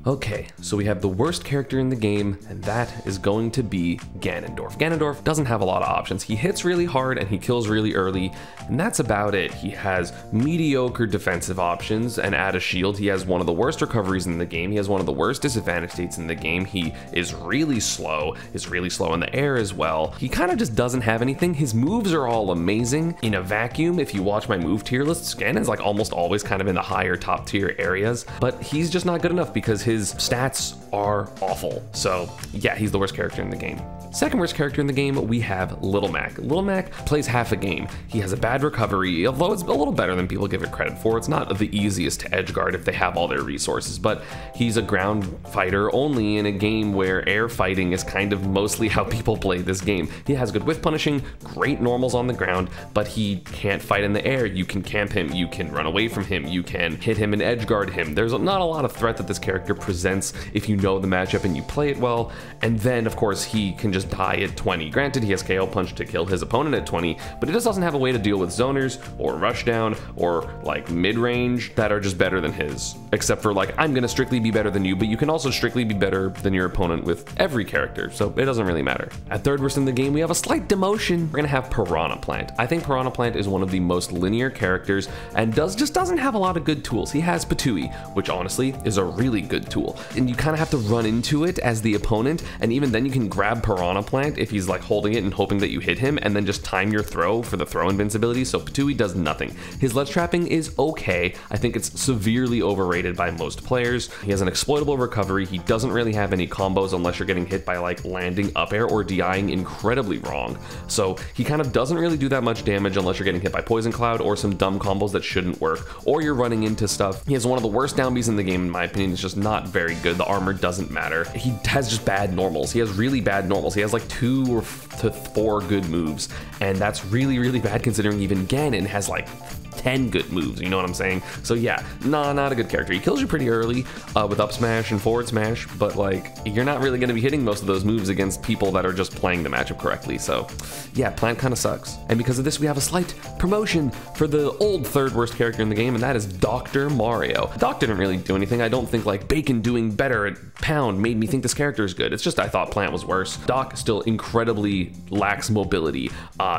Okay, so we have the worst character in the game, and that is going to be Ganondorf. Ganondorf doesn't have a lot of options. He hits really hard and he kills really early, and that's about it. He has mediocre defensive options and add a shield. He has one of the worst recoveries in the game. He has one of the worst disadvantage states in the game. He is really slow in the air as well. He kind of just doesn't have anything. His moves are all amazing. In a vacuum, if you watch my move tier list, Ganon's like almost always kind of in the higher top tier areas, but he's just not good enough because his stats are awful. So yeah, he's the worst character in the game. Second worst character in the game, we have Little Mac. Little Mac plays half a game. He has a bad recovery, although it's a little better than people give it credit for. It's not the easiest to edgeguard if they have all their resources, but he's a ground fighter only in a game where air fighting is kind of mostly how people play this game. He has good whiff punishing, great normals on the ground, but he can't fight in the air. You can camp him, you can run away from him, you can hit him and edgeguard him. There's not a lot of threat that this character presents if you know the matchup and you play it well, and then of course he can just die at 20. Granted, he has KO punch to kill his opponent at 20, but it just doesn't have a way to deal with zoners or rushdown or like mid-range that are just better than his. Except for like, I'm gonna strictly be better than you, but you can also strictly be better than your opponent with every character, so it doesn't really matter. At third worst in the game, we have a slight demotion. We're gonna have Piranha Plant. I think Piranha Plant is one of the most linear characters and just doesn't have a lot of good tools. He has Patui, which honestly is a really good tool, and you kind of have to run into it as the opponent, and even then you can grab Piranha Plant if he's like holding it and hoping that you hit him, and then just time your throw for the throw invincibility. So Patui does nothing. His ledge trapping is okay. I think it's severely overrated by most players. He has an exploitable recovery. He doesn't really have any combos unless you're getting hit by like landing up air or DIing incredibly wrong. So he kind of doesn't really do that much damage unless you're getting hit by Poison Cloud or some dumb combos that shouldn't work, or you're running into stuff. He has one of the worst down Bs in the game in my opinion. It's just not very good. The armor doesn't matter. He has just bad normals. He has really bad normals. He has like 2 or to 4 good moves, and that's really bad considering even Ganon has like 10 good moves, you know what I'm saying? So yeah, not a good character. He kills you pretty early with up smash and forward smash, but like you're not really going to be hitting most of those moves against people that are just playing the matchup correctly. So yeah, Plant kind of sucks. And because of this, we have a slight promotion for the old third worst character in the game, and that is Dr. Mario. Doc didn't really do anything. I don't think like Bacon doing better at Pound made me think this character is good. It's just I thought Plant was worse. Doc still incredibly lacks mobility.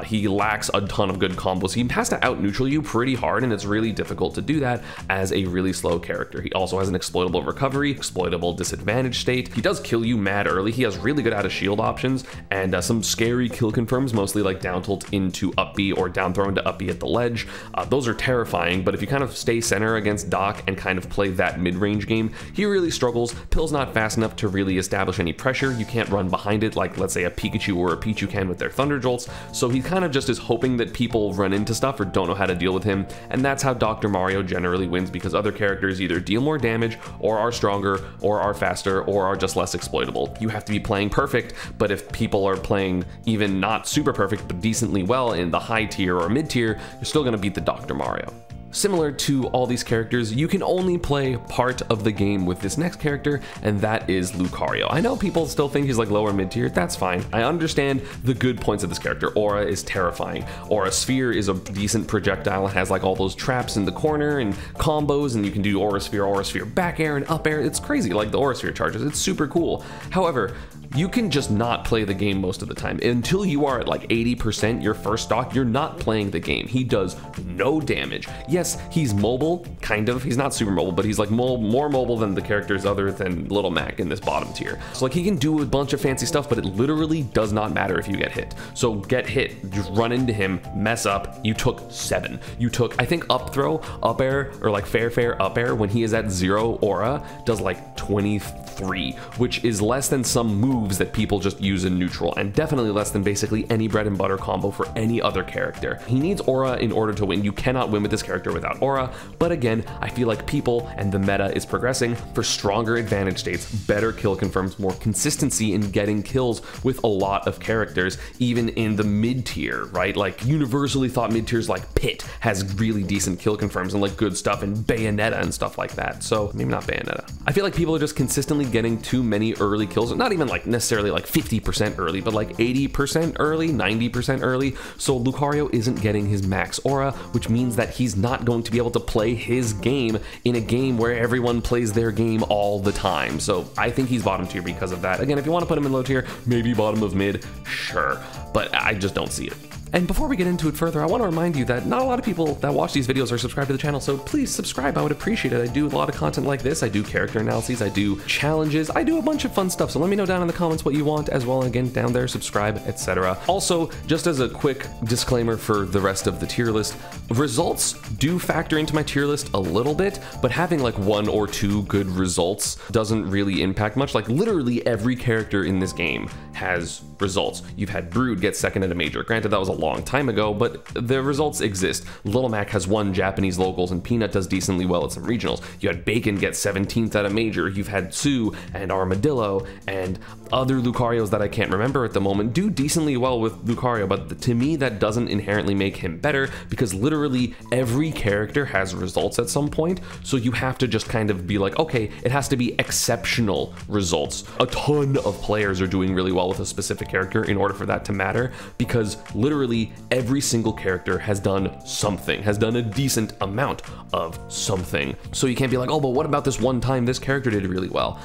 He lacks a ton of good combos. He has to out neutral you pretty hard, and it's really difficult to do that as a really slow character. He also has an exploitable recovery, exploitable disadvantage state. He does kill you mad early. He has really good out of shield options and some scary kill confirms, mostly like down tilt into up B or down throw into up B at the ledge. Those are terrifying, but if you kind of stay center against Doc and kind of play that mid-range game, he really struggles. Pill's not fast enough to really establish any pressure. You can't run behind it like let's say a Pikachu or a Pichu can with their Thunder Jolts, so he kind of just is hoping that people run into stuff or don't know how to deal with him, and that's how Dr. Mario generally wins, because other characters either deal more damage or are stronger or are faster or are just less exploitable. You have to be playing perfect, but if people are playing even not super perfect but decently well in the high tier or mid tier, you're still going to beat the Dr. Mario. Similar to all these characters, you can only play part of the game with this next character, and that is Lucario. I know people still think he's like lower mid tier, that's fine. I understand the good points of this character. Aura is terrifying. Aura Sphere is a decent projectile. It has like all those traps in the corner and combos, and you can do Aura Sphere back air and up air. It's crazy, like the Aura Sphere charges. It's super cool. However, you can just not play the game most of the time. Until you are at like 80% your first stock, you're not playing the game. He does no damage. Yes, he's mobile, kind of. He's not super mobile, but he's like more mobile than the characters other than Little Mac in this bottom tier. So like he can do a bunch of fancy stuff, but it literally does not matter if you get hit. So get hit, just run into him, mess up, you took 7. You took, I think up throw, up air, or like fair up air when he is at 0 aura does like 23, which is less than some moves that people just use in neutral, and definitely less than basically any bread and butter combo for any other character. He needs aura in order to win. You cannot win with this character without aura, but again, I feel like people and the meta is progressing for stronger advantage states, better kill confirms, more consistency in getting kills with a lot of characters, even in the mid tier, right? Like universally thought mid tiers like Pit has really decent kill confirms and like good stuff, and Bayonetta and stuff like that. So maybe not Bayonetta. I feel like people are just consistently getting too many early kills, not even like necessarily like 50% early, but like 80% early, 90% early. So Lucario isn't getting his max aura, which means that he's not going to be able to play his game in a game where everyone plays their game all the time. So I think he's bottom tier because of that. Again, if you want to put him in low tier, maybe bottom of mid, sure, but I just don't see it. And before we get into it further, I want to remind you that not a lot of people that watch these videos are subscribed to the channel, so please subscribe. I would appreciate it. I do a lot of content like this. I do character analyses, I do challenges, I do a bunch of fun stuff, so let me know down in the comments what you want as well, and again, down there, subscribe, etc. Also, just as a quick disclaimer for the rest of the tier list, results do factor into my tier list a little bit, but having like 1 or 2 good results doesn't really impact much. Like literally every character in this game has results. You've had Brood get second at a major. Granted, that was a long time ago, but the results exist. Little Mac has won Japanese locals, and Peanut does decently well at some regionals. You had Bacon get 17th at a major. You've had Sue and Armadillo and other Lucarios that I can't remember at the moment do decently well with Lucario, but to me that doesn't inherently make him better, because literally every character has results at some point, so you have to just kind of be like, okay, it has to be exceptional results. A ton of players are doing really well with a specific character in order for that to matter, because literally every single character has done something, has done a decent amount of something. So you can't be like, oh, but what about this one time this character did really well?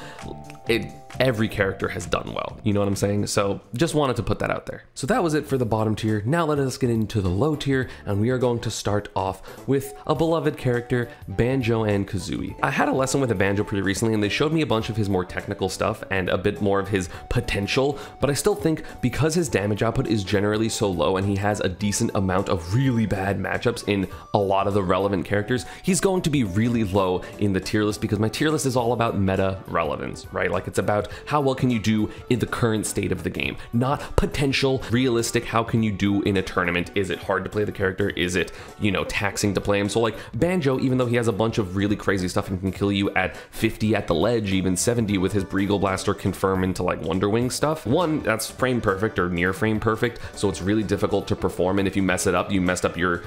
Every character has done well, you know what I'm saying? So just wanted to put that out there. So that was it for the bottom tier. Now let us get into the low tier, and we are going to start off with a beloved character, Banjo and Kazooie. I had a lesson with a Banjo pretty recently, and they showed me a bunch of his more technical stuff and a bit more of his potential, but I still think because his damage output is generally so low and he has a decent amount of really bad matchups in a lot of the relevant characters, he's going to be really low in the tier list, because my tier list is all about meta relevance, right? Like it's about how well can you do in the current state of the game, not potential, realistic, how can you do in a tournament? Is it hard to play the character? Is it, you know, taxing to play him? So like Banjo, even though he has a bunch of really crazy stuff and can kill you at 50 at the ledge, even 70 with his Breagle Blaster confirm into like Wonder Wing stuff. One, that's frame perfect or near frame perfect, so it's really difficult to perform, and if you mess it up, you messed up your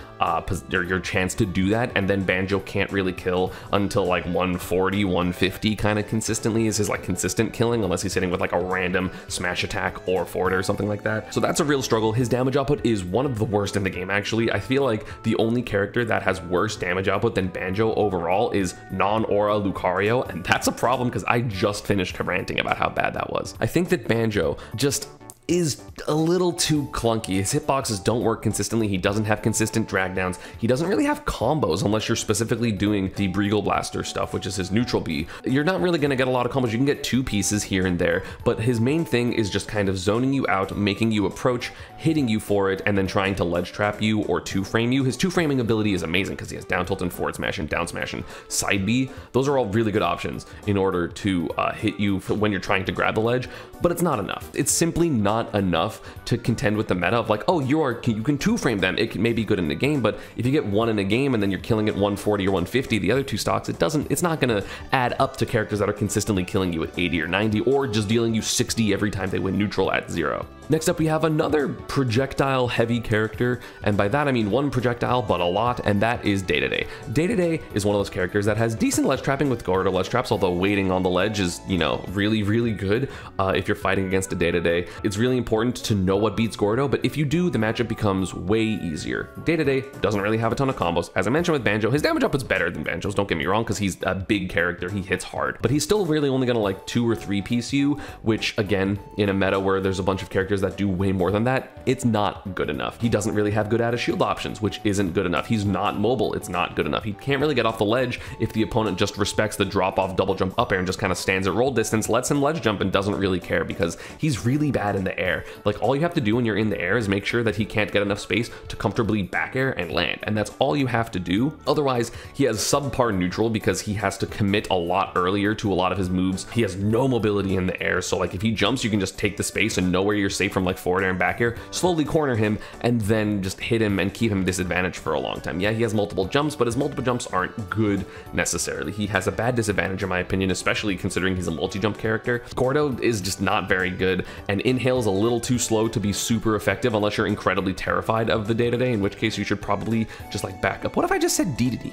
chance to do that, and then Banjo can't really kill until like 140, 150 kind of consistently is his like consistent killing, unless he's hitting with like a random smash attack or forward or something like that. So that's a real struggle. His damage output is one of the worst in the game, actually. I feel like the only character that has worse damage output than Banjo overall is non-aura Lucario, and that's a problem because I just finished ranting about how bad that was. I think that Banjo just is a little too clunky. His hitboxes don't work consistently. He doesn't have consistent drag downs. He doesn't really have combos unless you're specifically doing the Breagle Blaster stuff, which is his neutral B. You're not really going to get a lot of combos. You can get 2 pieces here and there, but his main thing is just kind of zoning you out, making you approach, hitting you for it, and then trying to ledge trap you or 2-frame you. His 2-framing ability is amazing because he has down tilt and forward smash and down smash and side B. Those are all really good options in order to hit you when you're trying to grab the ledge, but it's not enough. It's simply not enough to contend with the meta of like, oh, you can 2-frame them. It may be good in the game, but if you get 1 in a game and then you're killing at 140 or 150 the other 2 stocks, it's not going to add up to characters that are consistently killing you at 80 or 90 or just dealing you 60 every time they win neutral at 0. Next up, we have another projectile heavy character, and by that I mean one projectile but a lot, and that is Day-to-Day. Day-to-Day is one of those characters that has decent ledge trapping with Gordo ledge traps, although waiting on the ledge is, you know, really, really good if you're fighting against a Day-to-Day. It's really important to know what beats Gordo, but if you do, the matchup becomes way easier. Day-to-Day doesn't really have a ton of combos. As I mentioned with Banjo, his damage up is better than Banjo's, don't get me wrong, because he's a big character, he hits hard, but he's still really only gonna like 2 or 3 piece you, which again, in a meta where there's a bunch of characters that do way more than that, it's not good enough. He doesn't really have good out of shield options, which isn't good enough. He's not mobile, it's not good enough. He can't really get off the ledge if the opponent just respects the drop off double jump up air and just kind of stands at roll distance, lets him ledge jump and doesn't really care because he's really bad in the air. Like all you have to do when you're in the air is make sure that he can't get enough space to comfortably back air and land, and that's all you have to do. Otherwise, he has subpar neutral because he has to commit a lot earlier to a lot of his moves. He has no mobility in the air, so like if he jumps, you can just take the space and know where you're safe from like forward air and back air, slowly corner him, and then just hit him and keep him disadvantaged for a long time. Yeah, he has multiple jumps, but his multiple jumps aren't good necessarily. He has a bad disadvantage in my opinion, especially considering he's a multi-jump character. Gordo is just not very good, and Inhale is a little too slow to be super effective unless you're incredibly terrified of the Day-to-Day, in which case you should probably just like back up. What if I just said D-to-D?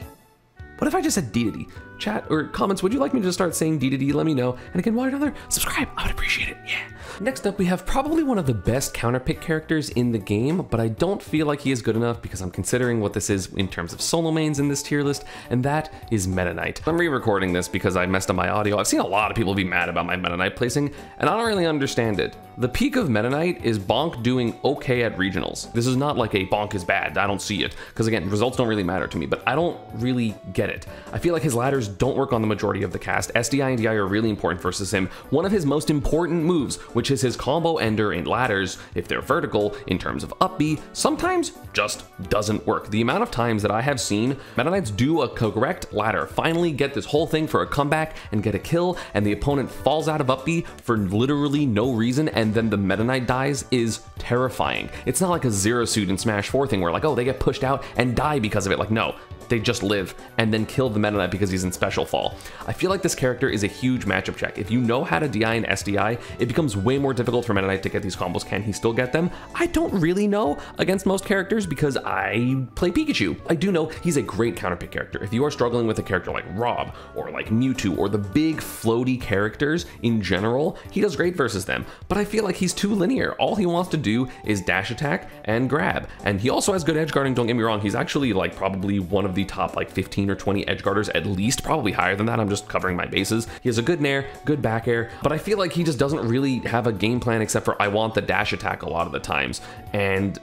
What if I just said D? Chat or comments, would you like me to just start saying D? Let me know. And again, while you're down there, subscribe. I would appreciate it. Yeah. Next up, we have probably one of the best counterpick characters in the game, but I don't feel like he is good enough because I'm considering what this is in terms of solo mains in this tier list, and that is Meta Knight. I'm re-recording this because I messed up my audio. I've seen a lot of people be mad about my Meta Knight placing, and I don't really understand it. The peak of Meta Knight is Bonk doing okay at regionals. This is not like a Bonk is bad. I don't see it, because again, results don't really matter to me, but I don't really get it. I feel like his ladders don't work on the majority of the cast. SDI and DI are really important versus him. One of his most important moves, which is his combo ender in ladders, if they're vertical, in terms of up B, sometimes just doesn't work. The amount of times that I have seen Meta Knights do a correct ladder, finally get this whole thing for a comeback and get a kill, and the opponent falls out of up B for literally no reason, and then the Meta Knight dies, is terrifying. It's not like a Zero Suit in Smash 4 thing where like, oh, they get pushed out and die because of it. Like, no. They just live and then kill the Meta Knight because he's in special fall. I feel like this character is a huge matchup check. If you know how to DI and SDI, it becomes way more difficult for Meta Knight to get these combos. Can he still get them? I don't really know against most characters because I play Pikachu. I do know he's a great counterpick character. If you are struggling with a character like Rob or like Mewtwo or the big floaty characters in general, he does great versus them. But I feel like he's too linear. All he wants to do is dash attack and grab. And he also has good edge guarding, don't get me wrong. He's actually like probably one of the top like 15 or 20 edge guarders at least, probably higher than that. I'm just covering my bases. He has a good nair, good back air, but I feel like he just doesn't really have a game plan except for I want the dash attack a lot of the times. And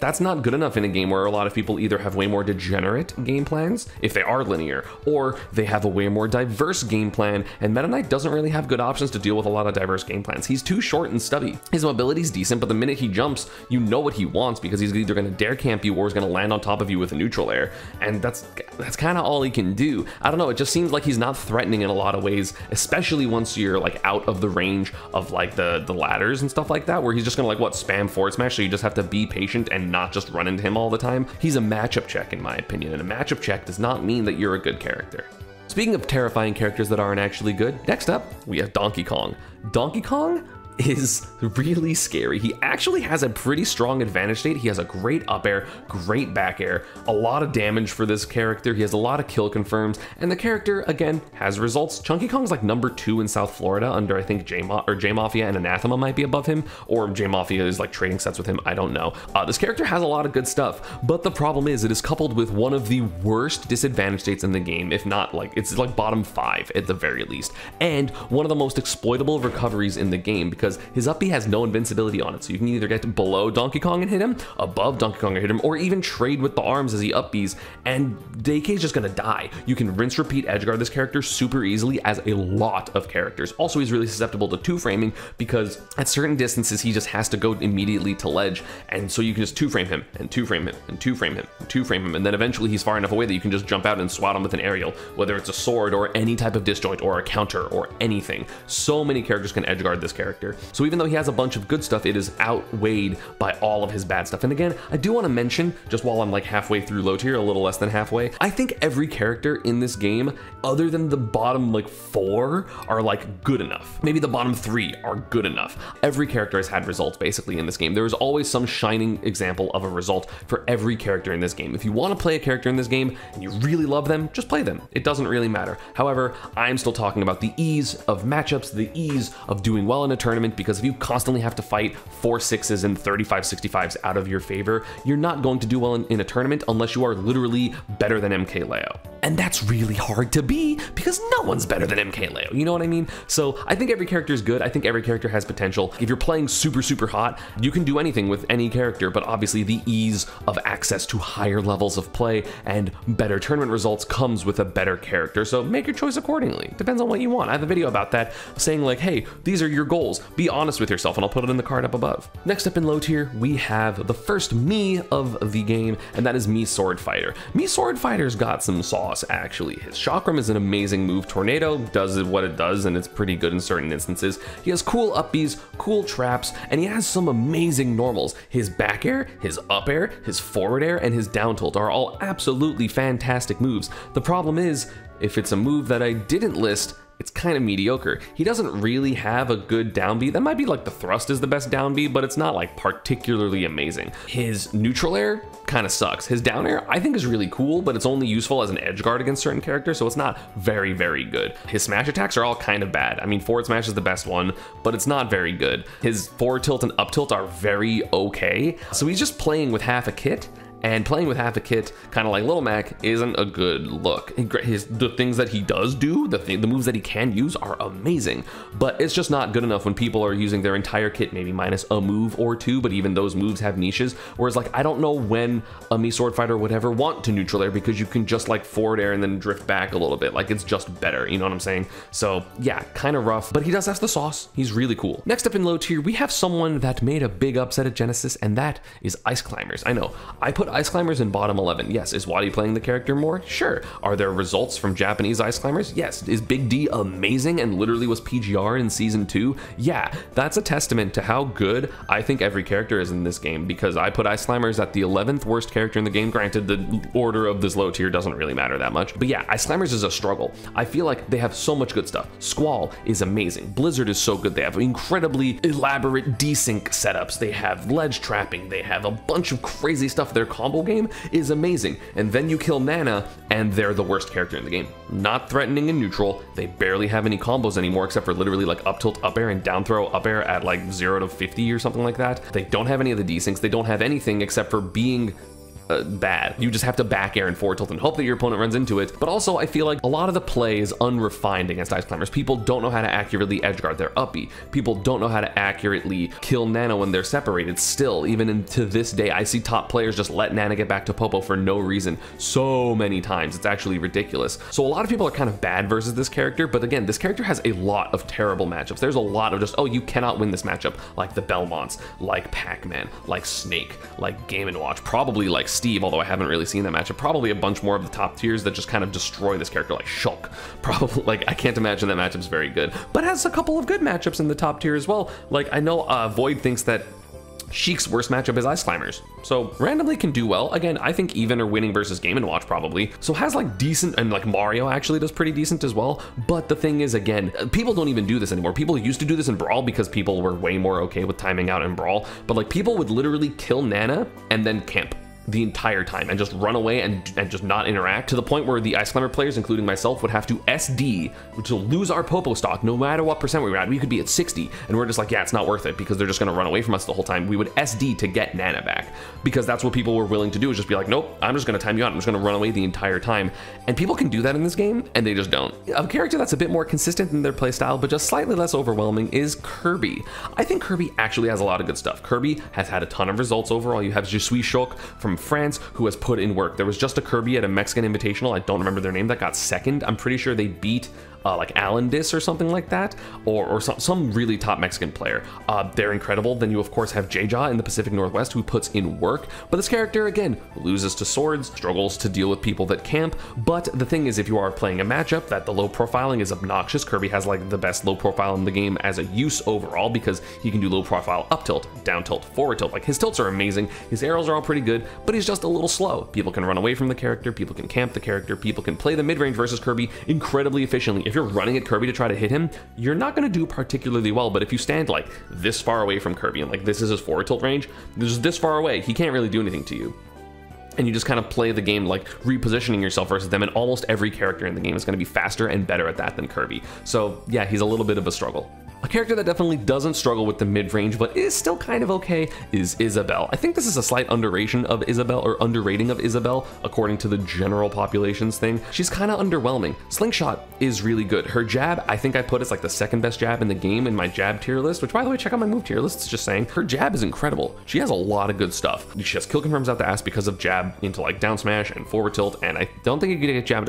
that's not good enough in a game where a lot of people either have way more degenerate game plans, if they are linear, or they have a way more diverse game plan, and Meta Knight doesn't really have good options to deal with a lot of diverse game plans. He's too short and stubby. His mobility's decent, but the minute he jumps, you know what he wants because he's either gonna dare camp you or he's gonna land on top of you with a neutral air, and that's kind of all he can do. I don't know, it just seems like he's not threatening in a lot of ways, especially once you're like out of the range of like the ladders and stuff like that, where he's just gonna like, what, spam forward smash, so you just have to be patient and not just run into him all the time. He's a matchup check in my opinion, and a matchup check does not mean that you're a good character. Speaking of terrifying characters that aren't actually good, next up, we have Donkey Kong. Donkey Kong is really scary. He actually has a pretty strong advantage state. He has a great up air, great back air, a lot of damage for this character. He has a lot of kill confirms, and the character, again, has results. Chunky Kong's like number 2 in South Florida under, I think, J-Mafia and Anathema might be above him, or J-Mafia is like trading sets with him, I don't know. This character has a lot of good stuff, but the problem is it is coupled with one of the worst disadvantage states in the game, if not like, it's like bottom 5 at the very least, and one of the most exploitable recoveries in the game because his up B has no invincibility on it, so you can either get below Donkey Kong and hit him, above Donkey Kong and hit him, or even trade with the arms as he up Bs, and DK is just gonna die. You can rinse repeat edgeguard this character super easily, as a lot of characters. Also, he's really susceptible to 2-framing because at certain distances he just has to go immediately to ledge, and so you can just 2-frame him, and 2-frame him, and 2-frame him, and 2-frame him, and then eventually he's far enough away that you can just jump out and swat him with an aerial, whether it's a sword or any type of disjoint or a counter or anything. So many characters can edgeguard this character. So even though he has a bunch of good stuff, it is outweighed by all of his bad stuff. And again, I do want to mention, just while I'm like halfway through low tier, a little less than halfway, I think every character in this game, other than the bottom like 4, are like good enough. Maybe the bottom 3 are good enough. Every character has had results basically in this game. There is always some shining example of a result for every character in this game. If you want to play a character in this game and you really love them, just play them. It doesn't really matter. However, I'm still talking about the ease of matchups, the ease of doing well in a tournament, because if you constantly have to fight 4 6s and 35 65s out of your favor, you're not going to do well in a tournament unless you are literally better than MKLeo. And that's really hard to be because no one's better than MKLeo, you know what I mean? So I think every character is good. I think every character has potential. If you're playing super, super hot, you can do anything with any character, but obviously the ease of access to higher levels of play and better tournament results comes with a better character. So make your choice accordingly. Depends on what you want. I have a video about that saying like, hey, these are your goals. Be honest with yourself, and I'll put it in the card up above. Next up in low tier, we have the first Mii of the game, and that is Mii Sword Fighter. Mii Sword Fighter's got some sauce, actually. His Chakram is an amazing move. Tornado does what it does, and it's pretty good in certain instances. He has cool up Bs, cool traps, and he has some amazing normals. His back air, his up air, his forward air, and his down tilt are all absolutely fantastic moves. The problem is, if it's a move that I didn't list, it's kind of mediocre. He doesn't really have a good down B. That might be like the thrust is the best down B, but it's not like particularly amazing. His neutral air kind of sucks. His down air I think is really cool, but it's only useful as an edge guard against certain characters, so it's not very, very good. His smash attacks are all kind of bad. I mean, forward smash is the best one, but it's not very good. His forward tilt and up tilt are very okay. So he's just playing with half a kit, and playing with half a kit, kind of like Little Mac, isn't a good look. The things that he does do, the moves that he can use are amazing, but it's just not good enough when people are using their entire kit, maybe minus a move or two, but even those moves have niches. Whereas like, I don't know when a Mii Sword Fighter would ever want to neutral air, because you can just like forward air and then drift back a little bit. Like, it's just better, you know what I'm saying? So yeah, kind of rough, but he does have the sauce. He's really cool. Next up in low tier, we have someone that made a big upset at Genesis, and that is Ice Climbers. I know, I put Ice Climbers in bottom 11. Yes. Is Wadi playing the character more? Sure. Are there results from Japanese Ice Climbers? Yes. Is Big D amazing and literally was PGR in season 2? Yeah. That's a testament to how good I think every character is in this game, because I put Ice Climbers at the 11th worst character in the game. Granted, the order of this low tier doesn't really matter that much, but yeah, Ice Climbers is a struggle. I feel like they have so much good stuff. Squall is amazing. Blizzard is so good. They have incredibly elaborate desync setups. They have ledge trapping. They have a bunch of crazy stuff. Their combo game is amazing. And then you kill Nana and they're the worst character in the game. Not threatening in neutral. They barely have any combos anymore except for literally like up tilt up air and down throw up air at like 0 to 50 or something like that. They don't have any of the desyncs. They don't have anything except for being bad. You just have to back air and forward tilt and hope that your opponent runs into it. But also I feel like a lot of the play is unrefined against Ice Climbers. People don't know how to accurately edgeguard their uppy. People don't know how to accurately kill Nana when they're separated. Still, even to this day, I see top players just let Nana get back to Popo for no reason so many times. It's actually ridiculous. So a lot of people are kind of bad versus this character, but again, this character has a lot of terrible matchups. There's a lot of just, oh, you cannot win this matchup, like the Belmonts, like Pac-Man, like Snake, like Game & Watch, probably like Steve, although I haven't really seen that matchup. Probably a bunch more of the top tiers that just kind of destroy this character, like Shulk. Probably, like, I can't imagine that matchup's very good, but has a couple of good matchups in the top tier as well. Like, I know Void thinks that Sheik's worst matchup is Ice Climbers, so randomly can do well. Again, I think even or winning versus Game & Watch probably, so has like decent, and like Mario actually does pretty decent as well. But the thing is, again, people don't even do this anymore. People used to do this in Brawl because people were way more okay with timing out in Brawl, but like people would literally kill Nana and then camp the entire time and just run away and just not interact, to the point where the Ice Climber players, including myself, would have to SD, which will lose our Popo stock no matter what percent we were at. We could be at 60 and we're just like, yeah, it's not worth it because they're just gonna run away from us the whole time. We would SD to get Nana back because that's what people were willing to do, is just be like, nope, I'm just gonna time you out. I'm just gonna run away the entire time. And people can do that in this game and they just don't. A character that's a bit more consistent in their playstyle but just slightly less overwhelming is Kirby. I think Kirby actually has a lot of good stuff. Kirby has had a ton of results overall. You have Je suis Shulk from France, who has put in work. There was just a Kirby at a Mexican Invitational, I don't remember their name, that got second. I'm pretty sure they beat like Alandis or something like that, or some really top Mexican player. They're incredible. Then you of course have Jaja in the Pacific Northwest, who puts in work, but this character again loses to swords, struggles to deal with people that camp. But the thing is, if you are playing a matchup that the low profiling is obnoxious, Kirby has like the best low profile in the game as a use overall, because he can do low profile up tilt, down tilt, forward tilt. Like his tilts are amazing, his arrows are all pretty good, but he's just a little slow. People can run away from the character, people can camp the character, people can play the mid-range versus Kirby incredibly efficiently. If you're running at Kirby to try to hit him, you're not going to do particularly well. But if you stand like this far away from Kirby and like this is his forward tilt range, there's this far away, he can't really do anything to you. And you just kind of play the game like repositioning yourself versus them, and almost every character in the game is going to be faster and better at that than Kirby. So yeah, he's a little bit of a struggle. A character that definitely doesn't struggle with the mid-range but is still kind of okay is Isabelle. I think this is a slight underrating of Isabelle, or underrating of Isabelle, according to the general populations thing. She's kind of underwhelming. Slingshot is really good. Her jab, I think I put as like the second best jab in the game in my jab tier list, which by the way, check out my move tier list. It's just saying her jab is incredible. She has a lot of good stuff. She has kill confirms out the ass because of jab into like down smash and forward tilt, and I don't think you can get jab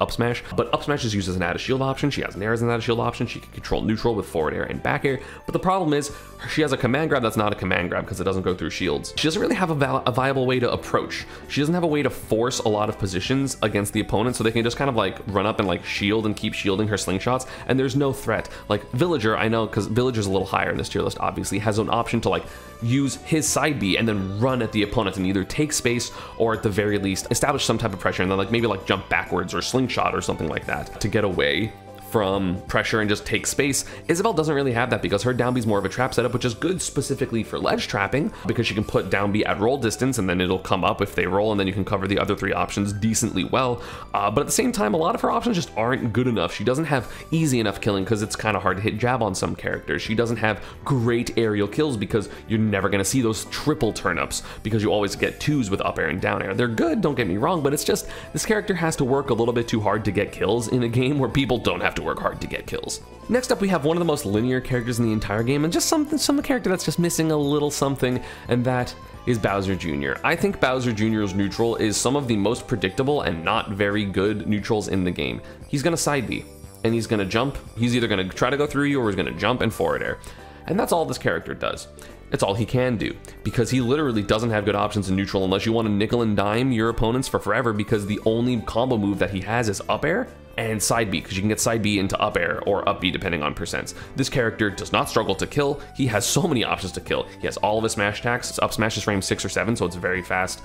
up smash, but up smash is used as an added shield option. She has Nair as an added shield option. She can control neutral with forward air and back air, but the problem is she has a command grab that's not a command grab because it doesn't go through shields. She doesn't really have a viable way to approach. She doesn't have a way to force a lot of positions against the opponent, so they can just kind of like run up and like shield and keep shielding her slingshots, and there's no threat. Like Villager, I know, because Villager's a little higher in this tier list, obviously, has an option to like use his side B and then run at the opponent and either take space or at the very least establish some type of pressure and then like maybe like jump backwards or slingshot or something like that to get away from pressure and just take space. Isabelle doesn't really have that because her down B is more of a trap setup, which is good specifically for ledge trapping because she can put down B at roll distance and then it'll come up if they roll, and then you can cover the other 3 options decently well. But at the same time, a lot of her options just aren't good enough. She doesn't have easy enough killing because it's kind of hard to hit jab on some characters. She doesn't have great aerial kills because you're never going to see those triple turnups because you always get 2s with up air and down air. They're good, don't get me wrong, but it's just this character has to work a little bit too hard to get kills in a game where people don't have to work hard to get kills. Next up, we have one of the most linear characters in the entire game, and just some character that's just missing a little something, and that is Bowser Jr. I think Bowser Jr.'s neutral is some of the most predictable and not very good neutrals in the game. He's gonna side B, and he's gonna jump. He's either gonna try to go through you or he's gonna jump and forward air. And that's all this character does. It's all he can do, because he literally doesn't have good options in neutral unless you want to nickel and dime your opponents for forever, because the only combo move that he has is up air and side B, because you can get side B into up air or up B depending on percents. This character does not struggle to kill. He has so many options to kill. He has all of his smash attacks. Up smash is frame 6 or 7, so it's very fast,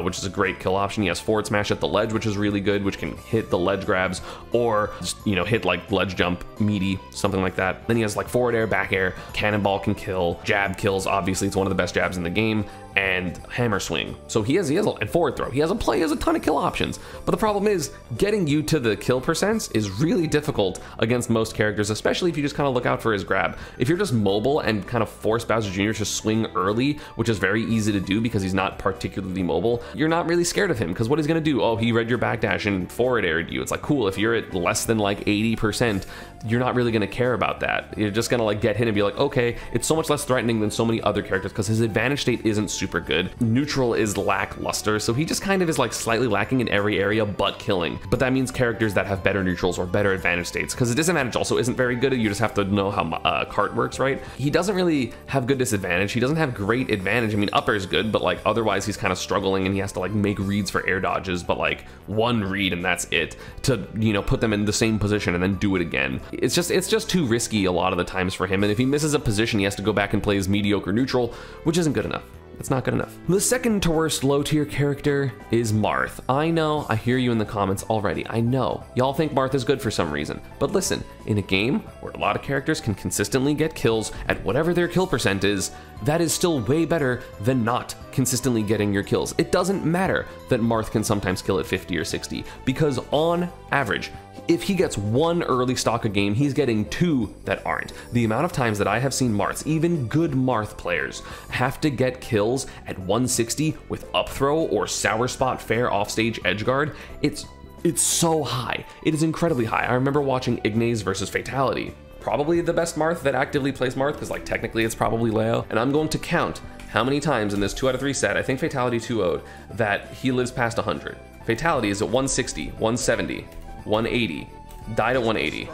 which is a great kill option. He has forward smash at the ledge, which is really good, which can hit the ledge grabs or just, you know, hit like ledge jump, meaty, something like that. Then he has like forward air, back air, cannonball can kill, jab kills, obviously it's one of the best jabs in the game, and hammer swing. So he has and forward throw. He has a ton of kill options. But the problem is getting you to the kill percents is really difficult against most characters, especially if you just kind of look out for his grab. If you're just mobile and kind of force Bowser Jr. to swing early, which is very easy to do because he's not particularly mobile, you're not really scared of him because what he's gonna do? Oh, he read your backdash and forward aired you. It's like, cool, if you're at less than like 80%, you're not really gonna care about that. You're just gonna like get hit and be like, okay, it's so much less threatening than so many other characters because his advantage state isn't super good. Neutral is lackluster, so he just kind of is like slightly lacking in every area but killing. But that means characters that have better neutrals or better advantage states, because the disadvantage also isn't very good. You just have to know how cart works, right? He doesn't really have good disadvantage. He doesn't have great advantage. I mean, up air is good, but like otherwise he's kind of struggling and he has to like make reads for air dodges, but like one read and that's it, to, you know, put them in the same position and then do it again. It's just too risky a lot of the times for him, and if he misses a position, he has to go back and play his mediocre neutral, which isn't good enough. It's not good enough. The second to worst low tier character is Marth. I know, I hear you in the comments already. I know, y'all think Marth is good for some reason. But listen, in a game where a lot of characters can consistently get kills at whatever their kill percent is, that is still way better than not consistently getting your kills. It doesn't matter that Marth can sometimes kill at 50 or 60, because on average, if he gets 1 early stock a game, he's getting 2 that aren't. The amount of times that I have seen Marths, even good Marth players, have to get kills at 160 with up throw or sour spot fair offstage edge guard, it's so high. It is incredibly high. I remember watching Ignace versus Fatality. Probably the best Marth that actively plays Marth, because like technically it's probably Leo. And I'm going to count how many times in this 2 out of 3 set, I think Fatality 2-0'd, that he lives past 100. Fatality is at 160, 170, 180, died at 180.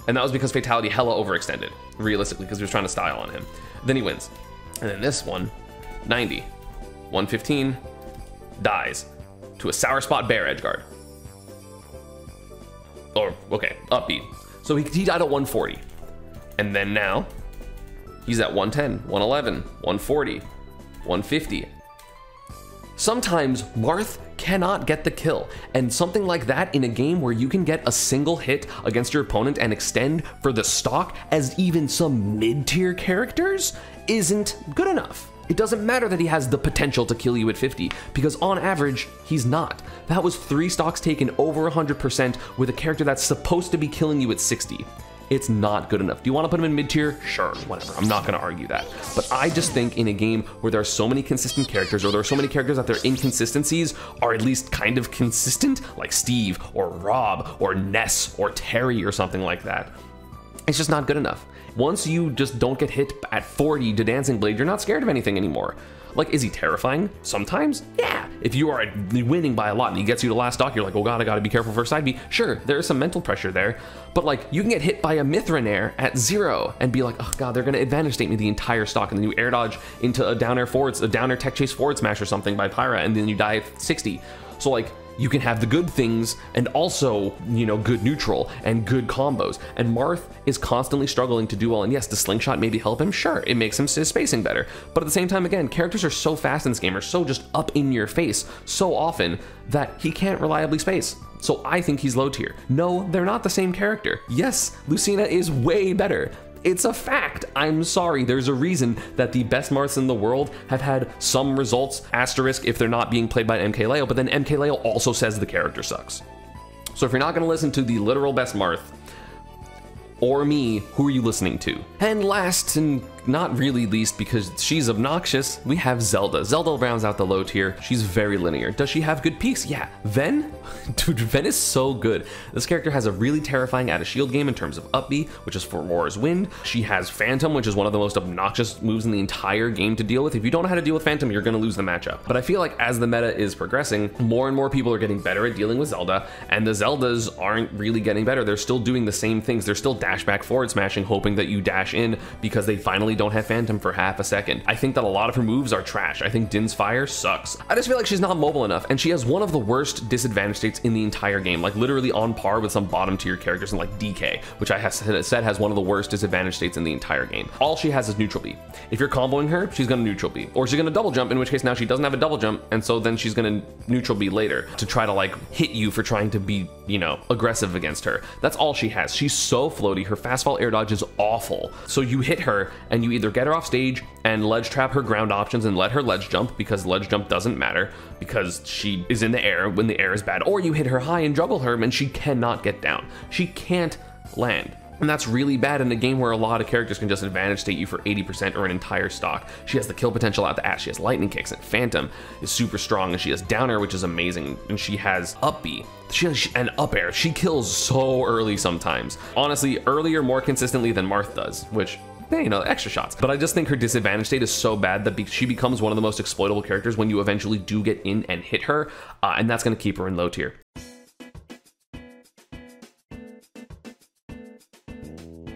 And that was because Fatality hella overextended, realistically, because he was trying to style on him. Then he wins. And then this one, 90, 115, dies to a sour spot bear edge guard. Or, okay, up B. So he died at 140. And then now, he's at 110, 111, 140, 150. Sometimes Marth cannot get the kill, and something like that in a game where you can get a single hit against your opponent and extend for the stock as even some mid-tier characters isn't good enough. It doesn't matter that he has the potential to kill you at 50, because on average, he's not. That was 3 stocks taken over 100% with a character that's supposed to be killing you at 60. It's not good enough. Do you want to put him in mid-tier? Sure, whatever. I'm not going to argue that. But I just think in a game where there are so many consistent characters, or there are so many characters that their inconsistencies are at least kind of consistent, like Steve, or Rob, or Ness, or Terry, or something like that, it's just not good enough. Once you just don't get hit at 40 to Dancing Blade, you're not scared of anything anymore. Like, is he terrifying? Sometimes? Yeah. If you are winning by a lot and he gets you to last stock, you're like, oh god, I gotta be careful for side B. Sure, there is some mental pressure there, but like, you can get hit by a Mithranare at 0 and be like, oh god, they're gonna advantage state me the entire stock, and then you air dodge into a down air tech chase forward smash or something by Pyra, and then you die at 60. So like, you can have the good things and also, you know, good neutral and good combos. And Marth is constantly struggling to do well. And yes, the slingshot maybe help him? Sure, it makes his spacing better. But at the same time, again, characters are so fast in this game, are so just up in your face so often that he can't reliably space. so I think he's low tier. No, they're not the same character. Yes, Lucina is way better. It's a fact. I'm sorry. There's a reason that the best Marths in the world have had some results, asterisk if they're not being played by MKLeo, but then MKLeo also says the character sucks. So if you're not gonna listen to the literal best Marth, or me, who are you listening to? And last and not really least, because she's obnoxious, we have Zelda. Zelda rounds out the low tier. She's very linear. Does she have good peaks? Yeah. Ven? Dude, Ven is so good. This character has a really terrifying out of shield game in terms of up B, which is for Roar's Wind. She has Phantom, which is one of the most obnoxious moves in the entire game to deal with. If you don't know how to deal with Phantom, you're gonna lose the matchup. But I feel like as the meta is progressing, more and more people are getting better at dealing with Zelda, and the Zeldas aren't really getting better. They're still doing the same things. They're still dash back forward smashing, hoping that you dash in because they finally don't have Phantom for half a second. I think that a lot of her moves are trash. I think Din's Fire sucks. I just feel like she's not mobile enough, and she has one of the worst disadvantage states in the entire game, like literally on par with some bottom tier characters in like DK, which I have said has one of the worst disadvantage states in the entire game. All she has is neutral B. If you're comboing her, she's gonna neutral B, or she's gonna double jump, in which case now she doesn't have a double jump, and so then she's gonna neutral B later to try to like hit you for trying to be, you know, aggressive against her. That's all she has. She's so floaty. Her fast fall air dodge is awful. So you hit her and you either get her off stage and ledge trap her ground options and let her ledge jump, because ledge jump doesn't matter because she is in the air when the air is bad, or you hit her high and juggle her and she cannot get down. She can't land. And that's really bad in a game where a lot of characters can just advantage state you for 80% or an entire stock. She has the kill potential out the ass. She has lightning kicks, and Phantom is super strong, and she has down air, which is amazing, and she has up B. She has an up air. She kills so early sometimes. Honestly, earlier more consistently than Marth does, which, you know, extra shots. But I just think her disadvantage state is so bad that she becomes one of the most exploitable characters when you eventually do get in and hit her, and that's going to keep her in low tier.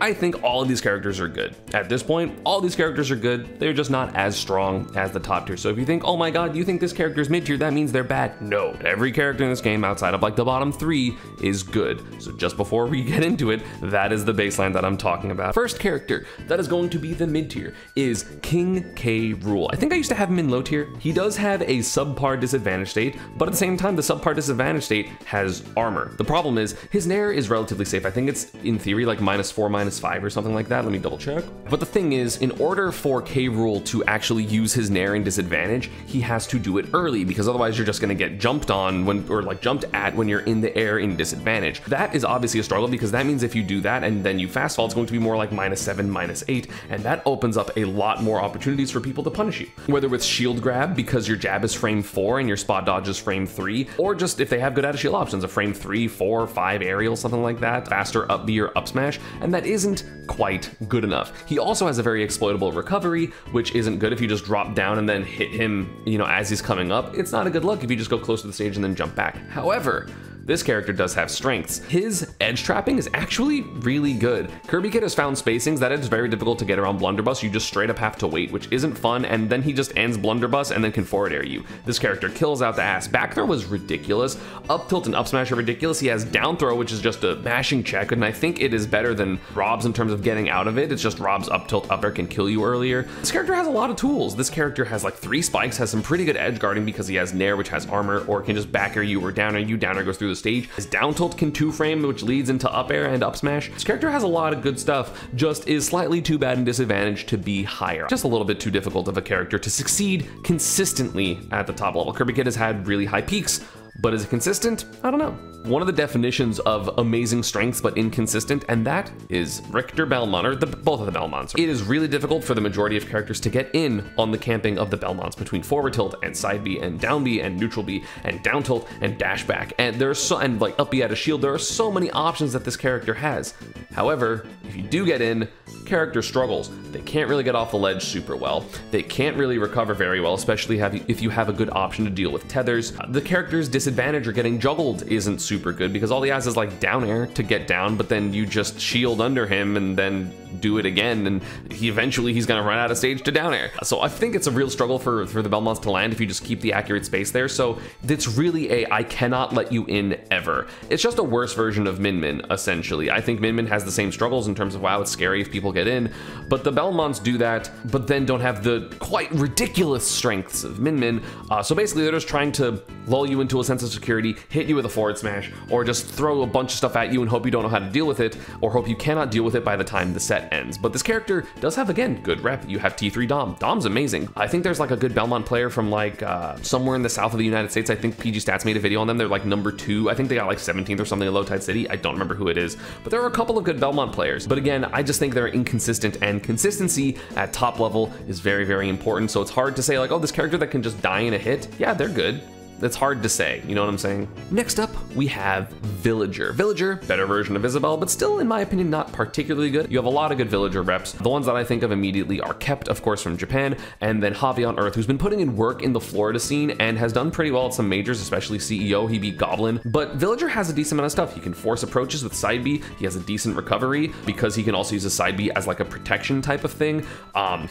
I think all of these characters are good. At this point, all these characters are good. They're just not as strong as the top tier. So if you think, oh my god, you think this character's mid tier, that means they're bad. No, every character in this game outside of like the bottom 3 is good. So just before we get into it, that is the baseline that I'm talking about. First character that is going to be the mid tier is King K. Rool. I think I used to have him in low tier. He does have a subpar disadvantage state, but at the same time, the subpar disadvantage state has armor. The problem is his nair is relatively safe. I think it's in theory like -4, -5 or something like that. Let me double check. But the thing is, in order for K. Rool to actually use his nair in disadvantage, he has to do it early, because otherwise you're just going to get jumped on when, or like jumped at when you're in the air in disadvantage. That is obviously a struggle, because that means if you do that and then you fast fall, it's going to be more like -7, -8, and that opens up a lot more opportunities for people to punish you. Whether with shield grab, because your jab is frame 4 and your spot dodge is frame 3, or just if they have good out of shield options, a frame 3, 4, 5 aerial, something like that, faster up B or up smash, and that isn't quite good enough. He also has a very exploitable recovery, which isn't good if you just drop down and then hit him, you know, as he's coming up. It's not a good look if you just go close to the stage and then jump back. However, this character does have strengths. His edge trapping is actually really good. Kirby Kid has found spacings that it's very difficult to get around Blunderbuss. You just straight up have to wait, which isn't fun, and then he just ends Blunderbuss and then can forward air you. This character kills out the ass. Back throw was ridiculous. Up tilt and up smash are ridiculous. He has down throw, which is just a mashing check, and I think it is better than Rob's in terms of getting out of it. It's just Rob's up tilt up air can kill you earlier. This character has a lot of tools. This character has like 3 spikes, has some pretty good edge guarding because he has nair, which has armor, or can just back air you or down air you. Down air goes through the stage. His down tilt can 2-frame, which leads into up air and up smash. This character has a lot of good stuff, just is slightly too bad in disadvantage to be higher. Just a little bit too difficult of a character to succeed consistently at the top level. Kirby Kid has had really high peaks, but is it consistent? I don't know. One of the definitions of amazing strengths but inconsistent, and that is Richter Belmont, or both of the Belmonts. It is really difficult for the majority of characters to get in on the camping of the Belmonts between forward tilt and side B and down B and neutral B and down tilt and dash back. And there's so, and like up B out of shield, there are so many options that this character has. However, if you do get in, character struggles. They can't really get off the ledge super well. They can't really recover very well, especially if you have a good option to deal with tethers. The character's disadvantage or getting juggled isn't super good, because all he has is like down air to get down, but then you just shield under him and then do it again, and he's gonna run out of stage to down air. So I think it's a real struggle for the Belmonts to land if you just keep the accurate space there. So it's really I cannot let you in ever. It's just a worse version of Min Min, essentially. I think Min Min has the same struggles in terms of, wow, it's scary if people get in. But the Belmonts do that, but then don't have the quite ridiculous strengths of Min Min. So basically they're just trying to lull you into a sense of security, hit you with a forward smash, or just throw a bunch of stuff at you and hope you don't know how to deal with it, or hope you cannot deal with it by the time the set ends. But this character does have, again, good rep. You have T3 Dom. Dom's amazing. I think there's like a good Belmont player from like somewhere in the south of the United States. I think PG Stats made a video on them. They're like #2. I think they got like 17th or something in Low Tide City. I don't remember who it is, but there are a couple of good Belmont players. But again, I just think they're inconsistent, and consistency at top level is very, very important. So it's hard to say like, oh, this character that can just die in a hit, yeah, they're good. It's hard to say, you know what I'm saying? Next up, we have Villager. Villager, better version of Isabelle, but still, in my opinion, not particularly good. You have a lot of good Villager reps. The ones that I think of immediately are Kept, of course, from Japan, and then Javi on Earth, who's been putting in work in the Florida scene and has done pretty well at some majors, especially CEO. He beat Goblin. But Villager has a decent amount of stuff. He can force approaches with side B. He has a decent recovery because he can also use a side B as like a protection type of thing.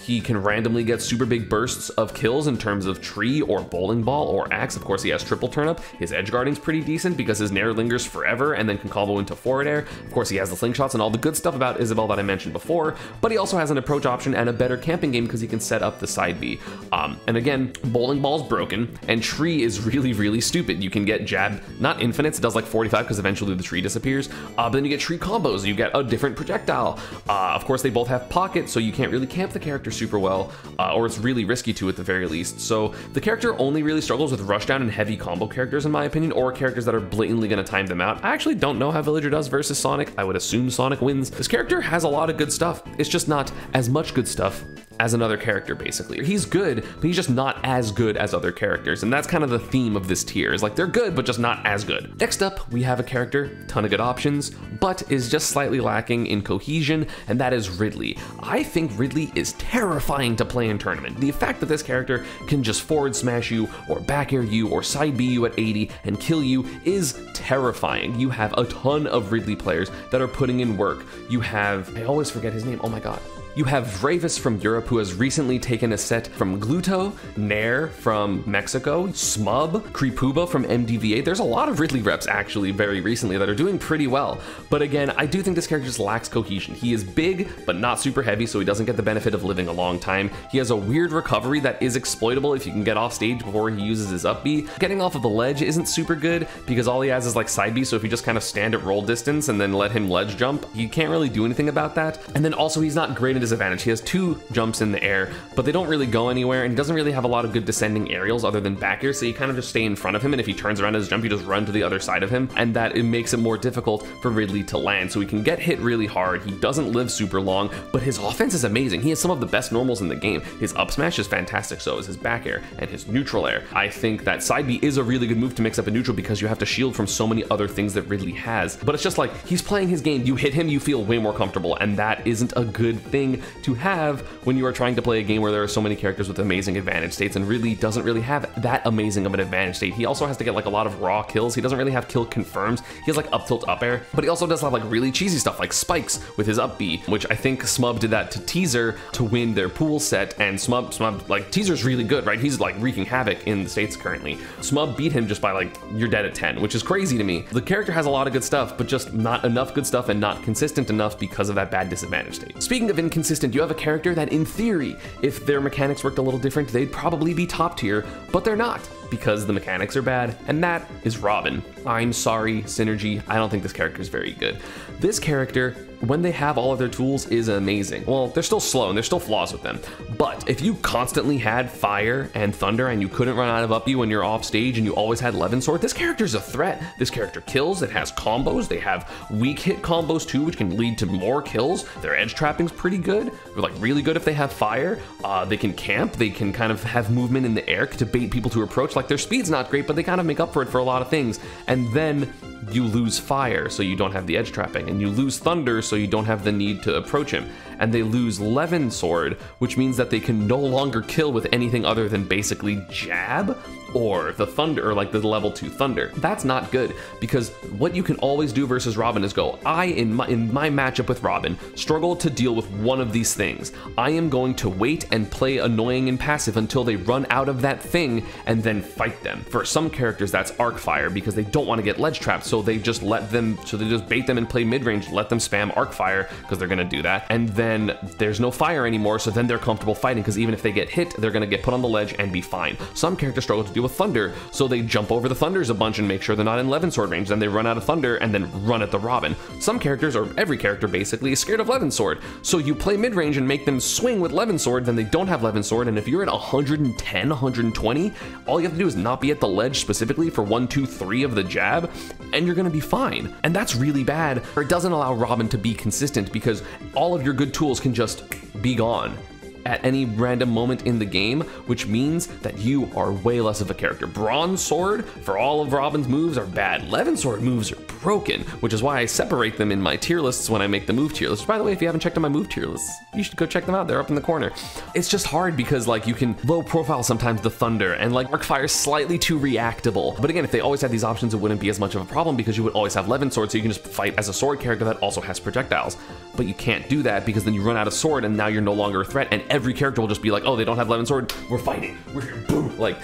He can randomly get super big bursts of kills in terms of tree or bowling ball or axe. Of course, he has triple turnip. His edge guarding's pretty decent because his nair lingers forever and then can combo into forward air. Of course, he has the slingshots and all the good stuff about Isabelle that I mentioned before, but he also has an approach option and a better camping game because he can set up the side B. And again, bowling ball's broken and tree is really, really stupid. You can get jab, not infinites, it does like 45 because eventually the tree disappears, but then you get tree combos, you get a different projectile. Of course, they both have pocket, so you can't really camp the character super well, or it's really risky to at the very least. So the character only really struggles with rushdown and heavy combo characters in my opinion, or characters that are blatantly going to time them out. I actually don't know how Villager does versus Sonic. I would assume Sonic wins. This character has a lot of good stuff. It's just not as much good stuff as another character, basically. He's good, but he's just not as good as other characters, and that's kind of the theme of this tier, is like they're good, but just not as good. Next up, we have a character, ton of good options, but is just slightly lacking in cohesion, and that is Ridley. I think Ridley is terrifying to play in tournament. The fact that this character can just forward smash you, or back air you, or side B you at 80 and kill you is terrifying. You have a ton of Ridley players that are putting in work. You have, I always forget his name, oh my god. You have Vravis from Europe, who has recently taken a set from Gluto, Nair from Mexico, Smub, Kripuba from MDVA. There's a lot of Ridley reps actually very recently that are doing pretty well. But again, I do think this character just lacks cohesion. He is big, but not super heavy, so he doesn't get the benefit of living a long time. He has a weird recovery that is exploitable if you can get off stage before he uses his up B. Getting off of the ledge isn't super good because all he has is like side B, so if you just kind of stand at roll distance and then let him ledge jump, you can't really do anything about that. And then also he's not great at disadvantage. He has 2 jumps in the air, but they don't really go anywhere, and he doesn't really have a lot of good descending aerials other than back air, so you kind of just stay in front of him, and if he turns around his jump, you just run to the other side of him, and that it makes it more difficult for Ridley to land, so he can get hit really hard. He doesn't live super long, but his offense is amazing. He has some of the best normals in the game. His up smash is fantastic, so is his back air and his neutral air. I think that side B is a really good move to mix up a neutral because you have to shield from so many other things that Ridley has, but it's just like, he's playing his game, you hit him, you feel way more comfortable, and that isn't a good thing to have when you are trying to play a game where there are so many characters with amazing advantage states, and Ridley doesn't really have that amazing of an advantage state. He also has to get like a lot of raw kills. He doesn't really have kill confirms. He has like up tilt up air, but he also does have like really cheesy stuff like spikes with his up B, which I think Smub did that to Teaser to win their pool set, and Smub like, Teaser's really good, right? He's like wreaking havoc in the States currently. Smub beat him just by like, you're dead at 10, which is crazy to me. The character has a lot of good stuff, but just not enough good stuff and not consistent enough because of that bad disadvantage state. Speaking of inconsistent, you have a character that in theory, if their mechanics worked a little different, they'd probably be top tier, but they're not because the mechanics are bad, and that is Robin. I'm sorry, Synergy, I don't think this character is very good. This character, when they have all of their tools, is amazing. Well, they're still slow and there's still flaws with them, but if you constantly had fire and thunder and you couldn't run out of up B when you're off stage and you always had Levin Sword, this character's a threat. This character kills, it has combos, they have weak hit combos too, which can lead to more kills. Their edge trapping's pretty good. They're like really good if they have fire. They can camp, they can kind of have movement in the air to bait people to approach. Like their speed's not great, but they kind of make up for it for a lot of things. And then you lose fire, so you don't have the edge trapping, and you lose thunder, so you don't have the need to approach him. And they lose Levin Sword, which means that they can no longer kill with anything other than basically jab or the thunder, or like the level 2 thunder. That's not good, because what you can always do versus Robin is go, in my matchup with Robin, struggle to deal with one of these things. I am going to wait and play annoying and passive until they run out of that thing and then fight them. For some characters, that's Arc Fire, because they don't want to get ledge trapped, so so they just bait them and play mid-range, let them spam arc fire, because they're gonna do that, and then there's no fire anymore, so then they're comfortable fighting, because even if they get hit, they're gonna get put on the ledge and be fine. Some characters struggle to deal with thunder, so they jump over the thunders a bunch and make sure they're not in Levin Sword range, then they run out of thunder and then run at the Robin. Some characters, or every character basically, is scared of Levin Sword, so you play mid-range and make them swing with Levin Sword, then they don't have Levin Sword, and if you're at 110, 120, all you have to do is not be at the ledge specifically for 1, 2, 3 of the jab, and you're gonna be fine. And that's really bad, or it doesn't allow Robin to be consistent, because all of your good tools can just be gone at any random moment in the game, which means that you are way less of a character. Bronze Sword, for all of Robin's moves, are bad. Levin Sword moves are broken, which is why I separate them in my tier lists when I make the move tier lists. By the way, if you haven't checked out my move tier lists, you should go check them out. They're up in the corner. It's just hard because like you can low profile sometimes the thunder, and like Arcfire is slightly too reactable. But again, if they always had these options, it wouldn't be as much of a problem because you would always have Levin Sword, so you can just fight as a sword character that also has projectiles. But you can't do that because then you run out of sword and now you're no longer a threat, and every character will just be like, oh, they don't have Levin Sword, we're fighting, we're here, boom. Like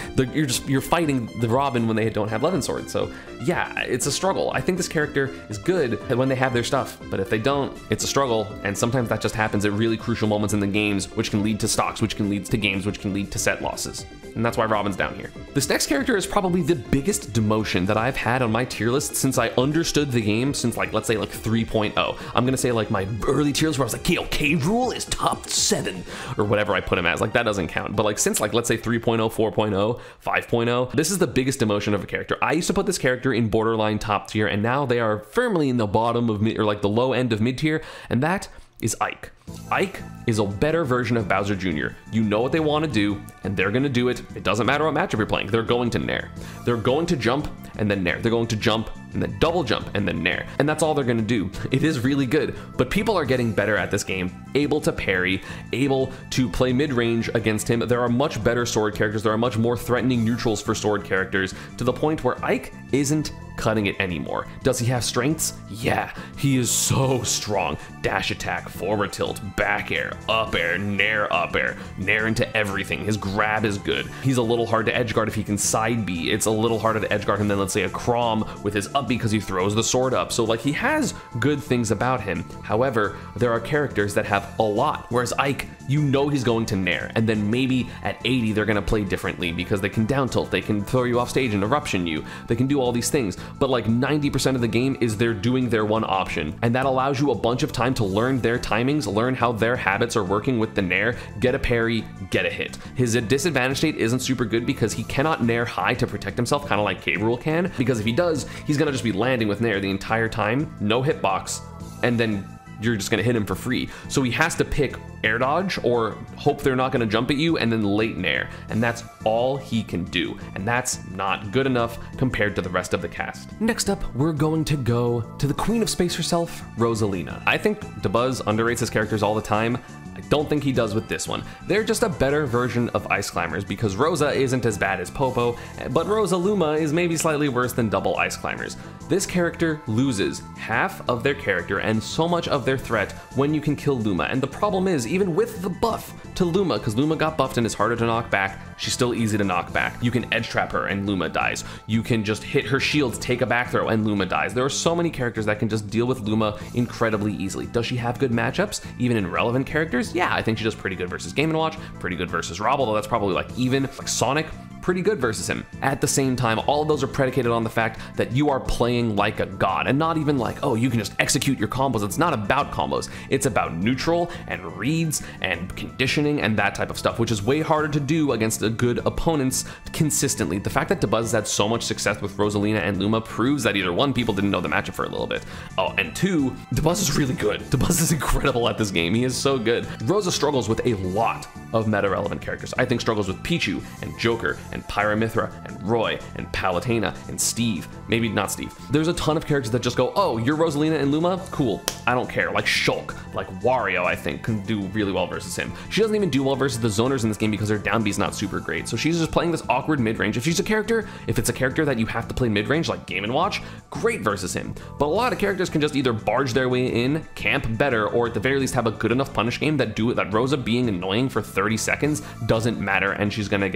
you're fighting the Robin when they don't have Levin Sword. So yeah, it's a struggle. I think this character is good when they have their stuff, but if they don't, it's a struggle, and sometimes that just happens at really crucial moments in the games, which can lead to stocks, which can lead to games, which can lead to set losses. And that's why Robin's down here. This next character is probably the biggest demotion that I've had on my tier list since I understood the game, since like, let's say like 3.0. I'm gonna say like my early tier list where I was like, K Rule is top 7, or whatever I put him as, like that doesn't count. But like since like, let's say 3.0, 4.0, 5.0, this is the biggest demotion of a character. I used to put this character in borderline top tier, and now they are firmly in the bottom of mid, or like the low end of mid tier, and that is Ike. Ike is a better version of Bowser Jr. You know what they want to do, and they're going to do it. It doesn't matter what matchup you're playing. They're going to nair. They're going to jump and then nair. They're going to jump and then double jump and then nair. And that's all they're going to do. It is really good, but people are getting better at this game, able to parry, able to play mid-range against him. There are much better sword characters. There are much more threatening neutrals for sword characters, to the point where Ike isn't cutting it anymore. Does he have strengths? Yeah, he is so strong. Dash attack, forward tilt, back air, up air, nair into everything. His grab is good. He's a little hard to edgeguard if he can side B. It's a little harder to edgeguard him than, let's say, a Chrom with his up B because he throws the sword up. So like, he has good things about him. However, there are characters that have a lot, whereas Ike, you know he's going to nair, and then maybe at 80 they're going to play differently because they can down tilt, they can throw you off stage and eruption you, they can do all these things. But like 90% of the game is they're doing their one option, and that allows you a bunch of time to learn their timings, learn how their habits are working with the nair, get a parry, get a hit. His disadvantage state isn't super good because he cannot nair high to protect himself, kind of like K Rule can, because if he does, he's gonna just be landing with nair the entire time, no hitbox, and then you're just gonna hit him for free. So he has to pick air dodge or hope they're not gonna jump at you and then late nair, and that's all he can do, and that's not good enough compared to the rest of the cast. Next up, we're going to go to the Queen of Space herself, Rosalina. I think Dabuz underrates his characters all the time. I don't think he does with this one. They're just a better version of Ice Climbers because Rosa isn't as bad as Popo, but Rosaluma is maybe slightly worse than double Ice Climbers. This character loses half of their character and so much of their threat when you can kill Luma, and the problem is, even with the buff to Luma, because Luma got buffed and is harder to knock back, she's still easy to knock back. You can edge trap her and Luma dies. You can just hit her shields, take a back throw, and Luma dies. There are so many characters that can just deal with Luma incredibly easily. Does she have good matchups, even in relevant characters? Yeah, I think she does pretty good versus Game & Watch, pretty good versus Rob, although that's probably like even. Like Sonic, pretty good versus him. At the same time, all of those are predicated on the fact that you are playing like a god, and not even like, oh, you can just execute your combos. It's not about combos. It's about neutral and reads and conditioning and that type of stuff, which is way harder to do against good opponents consistently. The fact that Dabuz has had so much success with Rosalina and Luma proves that either one, people didn't know the matchup for a little bit. Oh, and two, Dabuz is really good. Dabuz is incredible at this game. He is so good. Rosa struggles with a lot of meta-relevant characters. I think struggles with Pichu and Joker and Pyramithra and Roy and Palutena and Steve. Maybe not Steve. There's a ton of characters that just go, oh, you're Rosalina and Luma? Cool. I don't care. Like Shulk, like Wario, I think, can do really well versus him. She doesn't even do well versus the zoners in this game because her down B is not super great. So she's just playing this awkward mid-range. If it's a character that you have to play mid-range, like Game & Watch, great versus him. But a lot of characters can just either barge their way in, camp better, or at the very least have a good enough punish game that Rosa being annoying for 30 seconds doesn't matter, and she's gonna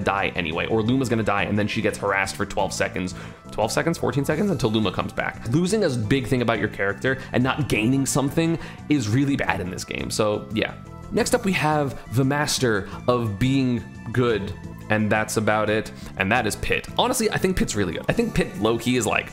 die anyway, or Luma's gonna die and then she gets harassed for 12 seconds, 14 seconds until Luma comes back. Losing is a big thing about your character, and not gaining something is really bad in this game, so yeah. Next up we have the master of being good, and that's about it, and that is Pit. Honestly, I think Pit's really good. I think Pit low-key is like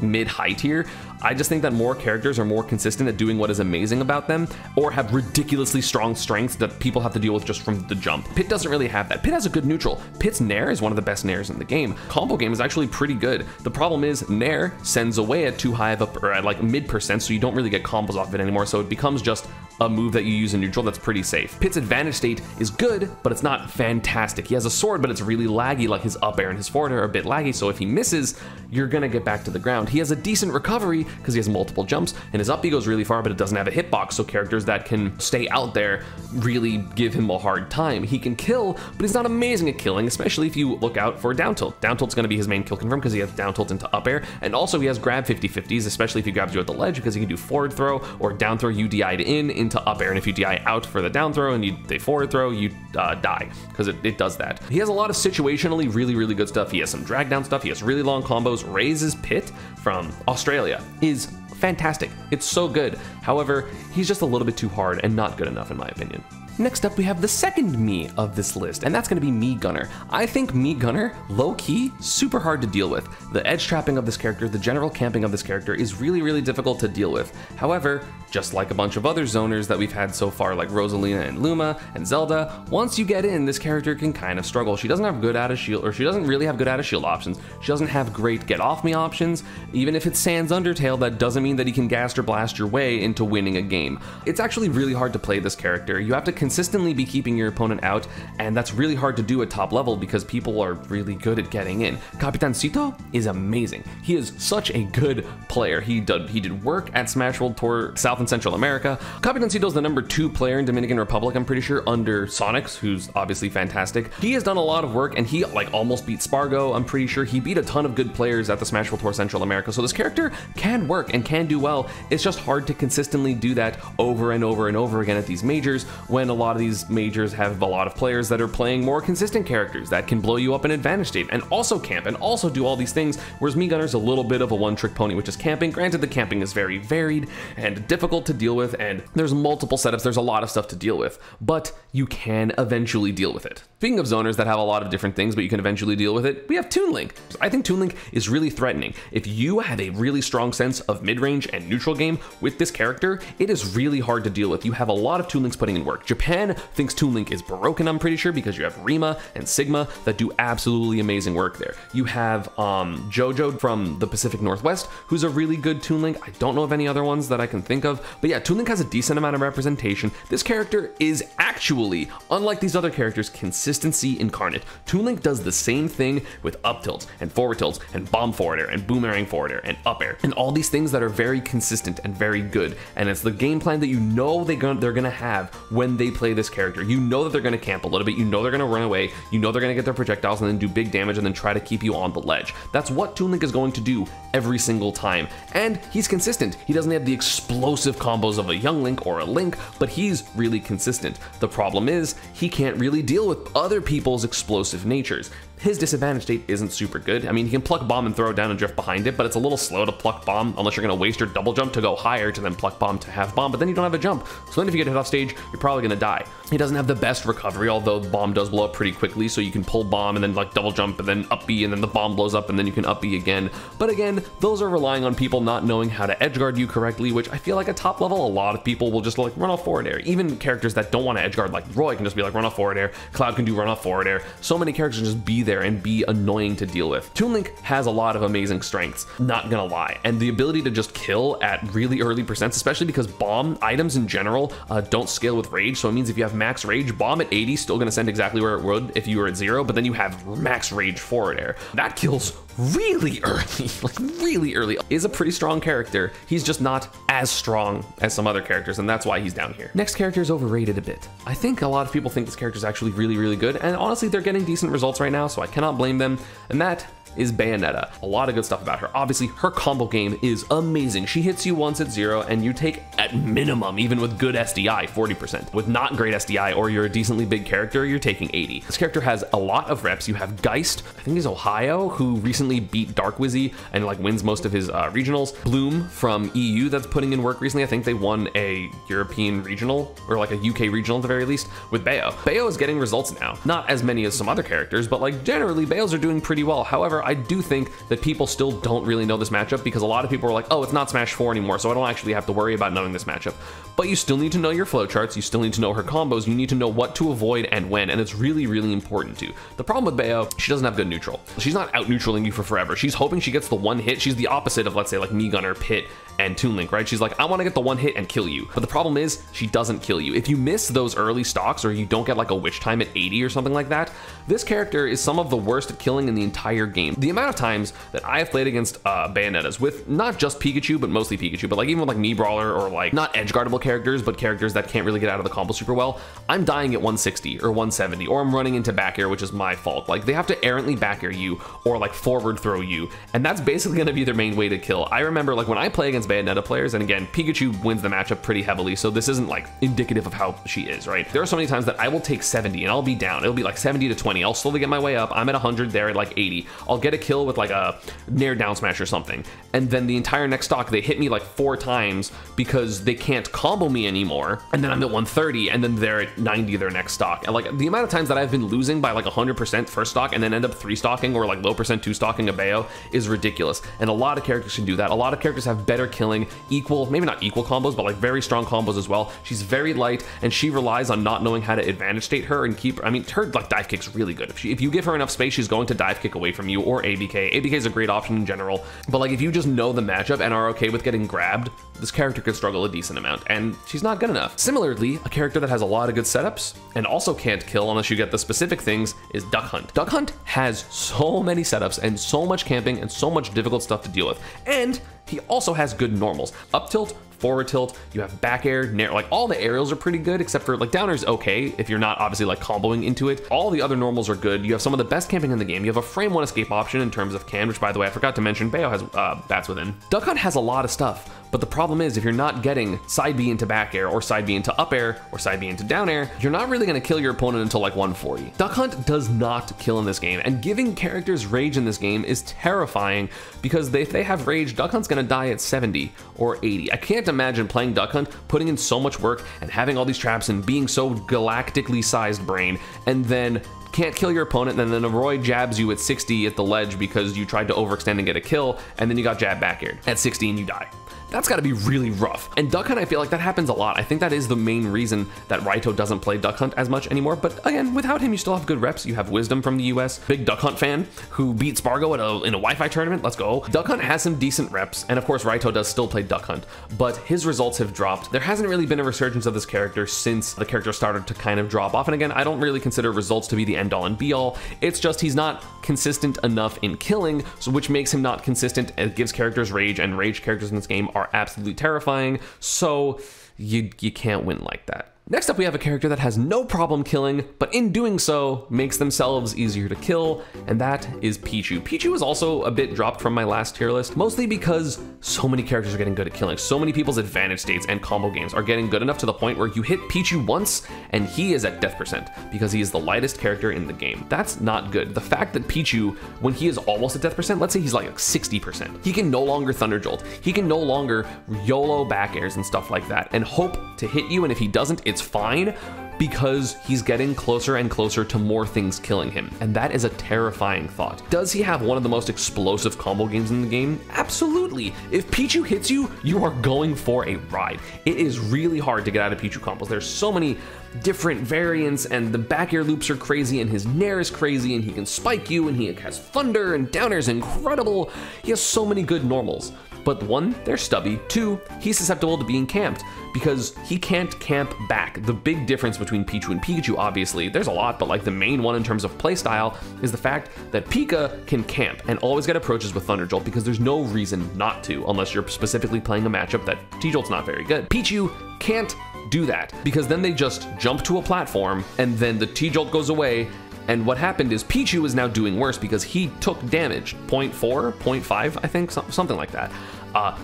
mid-high tier. I just think that more characters are more consistent at doing what is amazing about them, or have ridiculously strong strengths that people have to deal with just from the jump. Pit doesn't really have that. Pit has a good neutral. Pit's Nair is one of the best Nairs in the game. Combo game is actually pretty good. The problem is Nair sends away at too high of a, or at like mid%, so you don't really get combos off of it anymore, so it becomes just a move that you use in neutral that's pretty safe. Pit's advantage state is good, but it's not fantastic. He has a sword, but it's really laggy, like his up air and his forward air are a bit laggy, so if he misses, you're gonna get back to the ground. He has a decent recovery because he has multiple jumps, and his up B goes really far, but it doesn't have a hitbox, so characters that can stay out there really give him a hard time. He can kill, but he's not amazing at killing, especially if you look out for down tilt. Down tilt's gonna be his main kill confirm because he has down tilt into up air, and also he has grab 50/50s, especially if he grabs you at the ledge, because he can do forward throw or down throw you DI'd into up air, and if you DI out for the down throw and they forward throw, you die, because it does that. He has a lot of situationally really good stuff. He has some drag down stuff, he has really long combos. Raises Pit from Australia is fantastic. It's so good. However, he's just a little bit too hard and not good enough in my opinion. Next up, we have the second Mii of this list, and that's gonna be Mii Gunner. I think Mii Gunner, low-key, super hard to deal with. The edge trapping of this character, the general camping of this character is really difficult to deal with. However, just like a bunch of other zoners that we've had so far, like Rosalina and Luma and Zelda, once you get in, this character can kind of struggle. She doesn't have good out of shield, or she doesn't really have good out of shield options. She doesn't have great get off me options. Even if it's Sans Undertale, that doesn't mean that he can gas or blast your way into winning a game. It's actually really hard to play this character. You have to consistently be keeping your opponent out, and that's really hard to do at top level because people are really good at getting in. Capitancito is amazing. He is such a good player. He did work at Smash World Tour South and Central America. Capitancito is the #2 player in Dominican Republic, I'm pretty sure, under Sonics, who's obviously fantastic. He has done a lot of work, and he like almost beat Spargo. I'm pretty sure he beat a ton of good players at the Smash World Tour Central America, so this character can work and can do well. It's just hard to consistently do that over and over again at these majors, when a lot of these majors have a lot of players that are playing more consistent characters that can blow you up in advantage state and also camp and also do all these things, whereas Mii Gunner's a little bit of a one-trick pony, which is camping. Granted, the camping is very varied and difficult to deal with, and there's multiple setups, there's a lot of stuff to deal with, but you can eventually deal with it. Speaking of zoners that have a lot of different things, but you can eventually deal with it, we have Toon Link. I think Toon Link is really threatening. If you have a really strong sense of mid-range and neutral game with this character, it is really hard to deal with. You have a lot of Toon Links putting in work. Japan thinks Toon Link is broken, I'm pretty sure, because you have Rima and Sigma that do absolutely amazing work there. You have Jojo from the Pacific Northwest, who's a really good Toon Link. I don't know of any other ones that I can think of, but yeah, Toon Link has a decent amount of representation. This character is actually, unlike these other characters, consistency incarnate. Toon Link does the same thing with up tilts and forward tilts and bomb forward air and boomerang forward air and up air and all these things that are very consistent and very good, and it's the game plan that you know they're gonna have when they play this character. You know that they're gonna camp a little bit, you know they're gonna run away, you know they're gonna get their projectiles and then do big damage and then try to keep you on the ledge. That's what Toon Link is going to do every single time, and he's consistent. He doesn't have the explosive combos of a Young Link or a Link, but he's really consistent. The problem is he can't really deal with other people's explosive natures. His disadvantage state isn't super good. I mean, he can pluck bomb and throw it down and drift behind it, but it's a little slow to pluck bomb unless you're gonna waste your double jump to go higher to then pluck bomb to have bomb, but then you don't have a jump. So then if you get hit off stage, you're probably gonna die. He doesn't have the best recovery, although bomb does blow up pretty quickly, so you can pull bomb and then like double jump and then up B and then the bomb blows up and then you can up B again. But again, those are relying on people not knowing how to edgeguard you correctly, which I feel like at top level, a lot of people will just like run off forward air. Even characters that don't want to edgeguard, like Roy, can just be like run off forward air. Cloud can do run off forward air. So many characters can just be there and be annoying to deal with. Toon Link has a lot of amazing strengths, not gonna lie, and the ability to just kill at really early percents, especially because bomb items in general don't scale with rage, so it means if you have max rage, bomb at 80 still gonna send exactly where it would if you were at 0, but then you have max rage forward air. That kills really early, like really early, is a pretty strong character. He's just not as strong as some other characters, and that's why he's down here. Next character is overrated a bit. I think a lot of people think this character is actually really, really good, and honestly, they're getting decent results right now, so I cannot blame them, and that is Bayonetta. A lot of good stuff about her. Obviously, her combo game is amazing. She hits you once at 0, and you take, at minimum, even with good SDI, 40%. With not great SDI, or you're a decently big character, you're taking 80. This character has a lot of reps. You have Geist, I think he's Ohio, who recently beat Dark Wizzy and like wins most of his regionals. Bloom from EU, that's putting in work recently. I think they won a European regional, or like a UK regional at the very least, with Bayo. Bayo is getting results now. Not as many as some other characters, but like generally, Bayos are doing pretty well. However, I do think that people still don't really know this matchup because a lot of people are like, oh, it's not Smash 4 anymore, so I don't actually have to worry about knowing this matchup. But you still need to know your flowcharts, you still need to know her combos, you need to know what to avoid and when, and it's really, really important to. The problem with Bayo, she doesn't have good neutral. She's not out neutraling you for forever. She's hoping she gets the one hit. She's the opposite of, let's say, like Mii Gunner, Pit, and Toon Link, right? She's like, I want to get the one hit and kill you. But the problem is, she doesn't kill you. If you miss those early stocks or you don't get like a witch time at 80 or something like that, this character is some of the worst at killing in the entire game. The amount of times that I have played against Bayonettas with not just Pikachu, but mostly Pikachu, but like even with like Mii Brawler or like not edge guardable characters, but characters that can't really get out of the combo super well, I'm dying at 160 or 170, or I'm running into back air, which is my fault. Like they have to errantly back air you or like forward throw you, and that's basically gonna be their main way to kill. I remember like when I play against Bayonetta players, and again, Pikachu wins the matchup pretty heavily, so this isn't like indicative of how she is, right? There are so many times that I will take 70 and I'll be down. It'll be like 70 to 20. I'll slowly get my way up. I'm at 100, there at like 80. I'll get a kill with like a Nair down smash or something, and then the entire next stock they hit me like 4 times because they can't combo me anymore, and then I'm at 130, and then they're at 90 their next stock. And like the amount of times that I've been losing by like 100% first stock and then end up 3 stocking or like low percent 2 stocking a Bayo is ridiculous, and a lot of characters can do that. A lot of characters have better killing, equal, maybe not equal combos, but like very strong combos as well. She's very light, and she relies on not knowing how to advantage state her and keep, I mean, her like dive kick's really good. If you give her enough space, she's going to dive kick away from you, or ABK. ABK is a great option in general, but like if you just know the matchup and are okay with getting grabbed, this character could struggle a decent amount, and she's not good enough. Similarly, a character that has a lot of good setups and also can't kill unless you get the specific things is Duck Hunt. Duck Hunt has so many setups and so much camping and so much difficult stuff to deal with, and he also has good normals. Up tilt, forward tilt, you have back air, nair, like all the aerials are pretty good, except for like downers okay if you're not obviously like comboing into it. All the other normals are good. You have some of the best camping in the game. You have a frame 1 escape option in terms of can, which by the way I forgot to mention, Bayo has bats within. Duck Hunt has a lot of stuff, but the problem is if you're not getting side B into back air, or side B into up air, or side B into down air, you're not really gonna kill your opponent until like 140. Duck Hunt does not kill in this game, and giving characters rage in this game is terrifying because if they have rage, Duck Hunt's gonna die at 70 or 80. I can't imagine playing Duck Hunt, putting in so much work and having all these traps and being so galactically sized brain, and then can't kill your opponent, and then Roy jabs you at 60 at the ledge because you tried to overextend and get a kill, and then you got jab back aired at 60 and you die. That's gotta be really rough. And Duck Hunt, I feel like that happens a lot. I think that is the main reason that Raito doesn't play Duck Hunt as much anymore. But again, without him, you still have good reps. You have Wisdom from the US, big Duck Hunt fan who beat Spargo in a Wi-Fi tournament. Let's go. Duck Hunt has some decent reps. And of course, Raito does still play Duck Hunt, but his results have dropped. There hasn't really been a resurgence of this character since the character started to kind of drop off. And again, I don't really consider results to be the end all and be all. It's just he's not consistent enough in killing, so which makes him not consistent. It gives characters rage, and rage characters in this game are absolutely terrifying, so you can't win like that. Next up, we have a character that has no problem killing, but in doing so, makes themselves easier to kill, and that is Pichu. Pichu is also a bit dropped from my last tier list, mostly because so many characters are getting good at killing. So many people's advantage states and combo games are getting good enough to the point where you hit Pichu once, and he is at death percent, because he is the lightest character in the game. That's not good. The fact that Pichu, when he is almost at death percent, let's say he's like 60%, he can no longer Thunder Jolt. He can no longer YOLO back airs and stuff like that, and hope to hit you, and if he doesn't, it's fine, because he's getting closer and closer to more things killing him, and that is a terrifying thought. Does he have one of the most explosive combo games in the game? Absolutely. If Pichu hits you, you are going for a ride. It is really hard to get out of Pichu combos. There's so many different variants, and the back air loops are crazy, and his nair is crazy, and he can spike you, and he has thunder, and down air is incredible. He has so many good normals. but one, they're stubby. Two, he's susceptible to being camped because he can't camp back. The big difference between Pichu and Pikachu, obviously, there's a lot, but like the main one in terms of playstyle is the fact that Pika can camp and always get approaches with Thunder Jolt because there's no reason not to, unless you're specifically playing a matchup that T-Jolt's not very good. Pichu can't do that because then they just jump to a platform and then the T-Jolt goes away. And what happened is Pichu is now doing worse because he took damage, 0.4, 0.5, I think, something like that.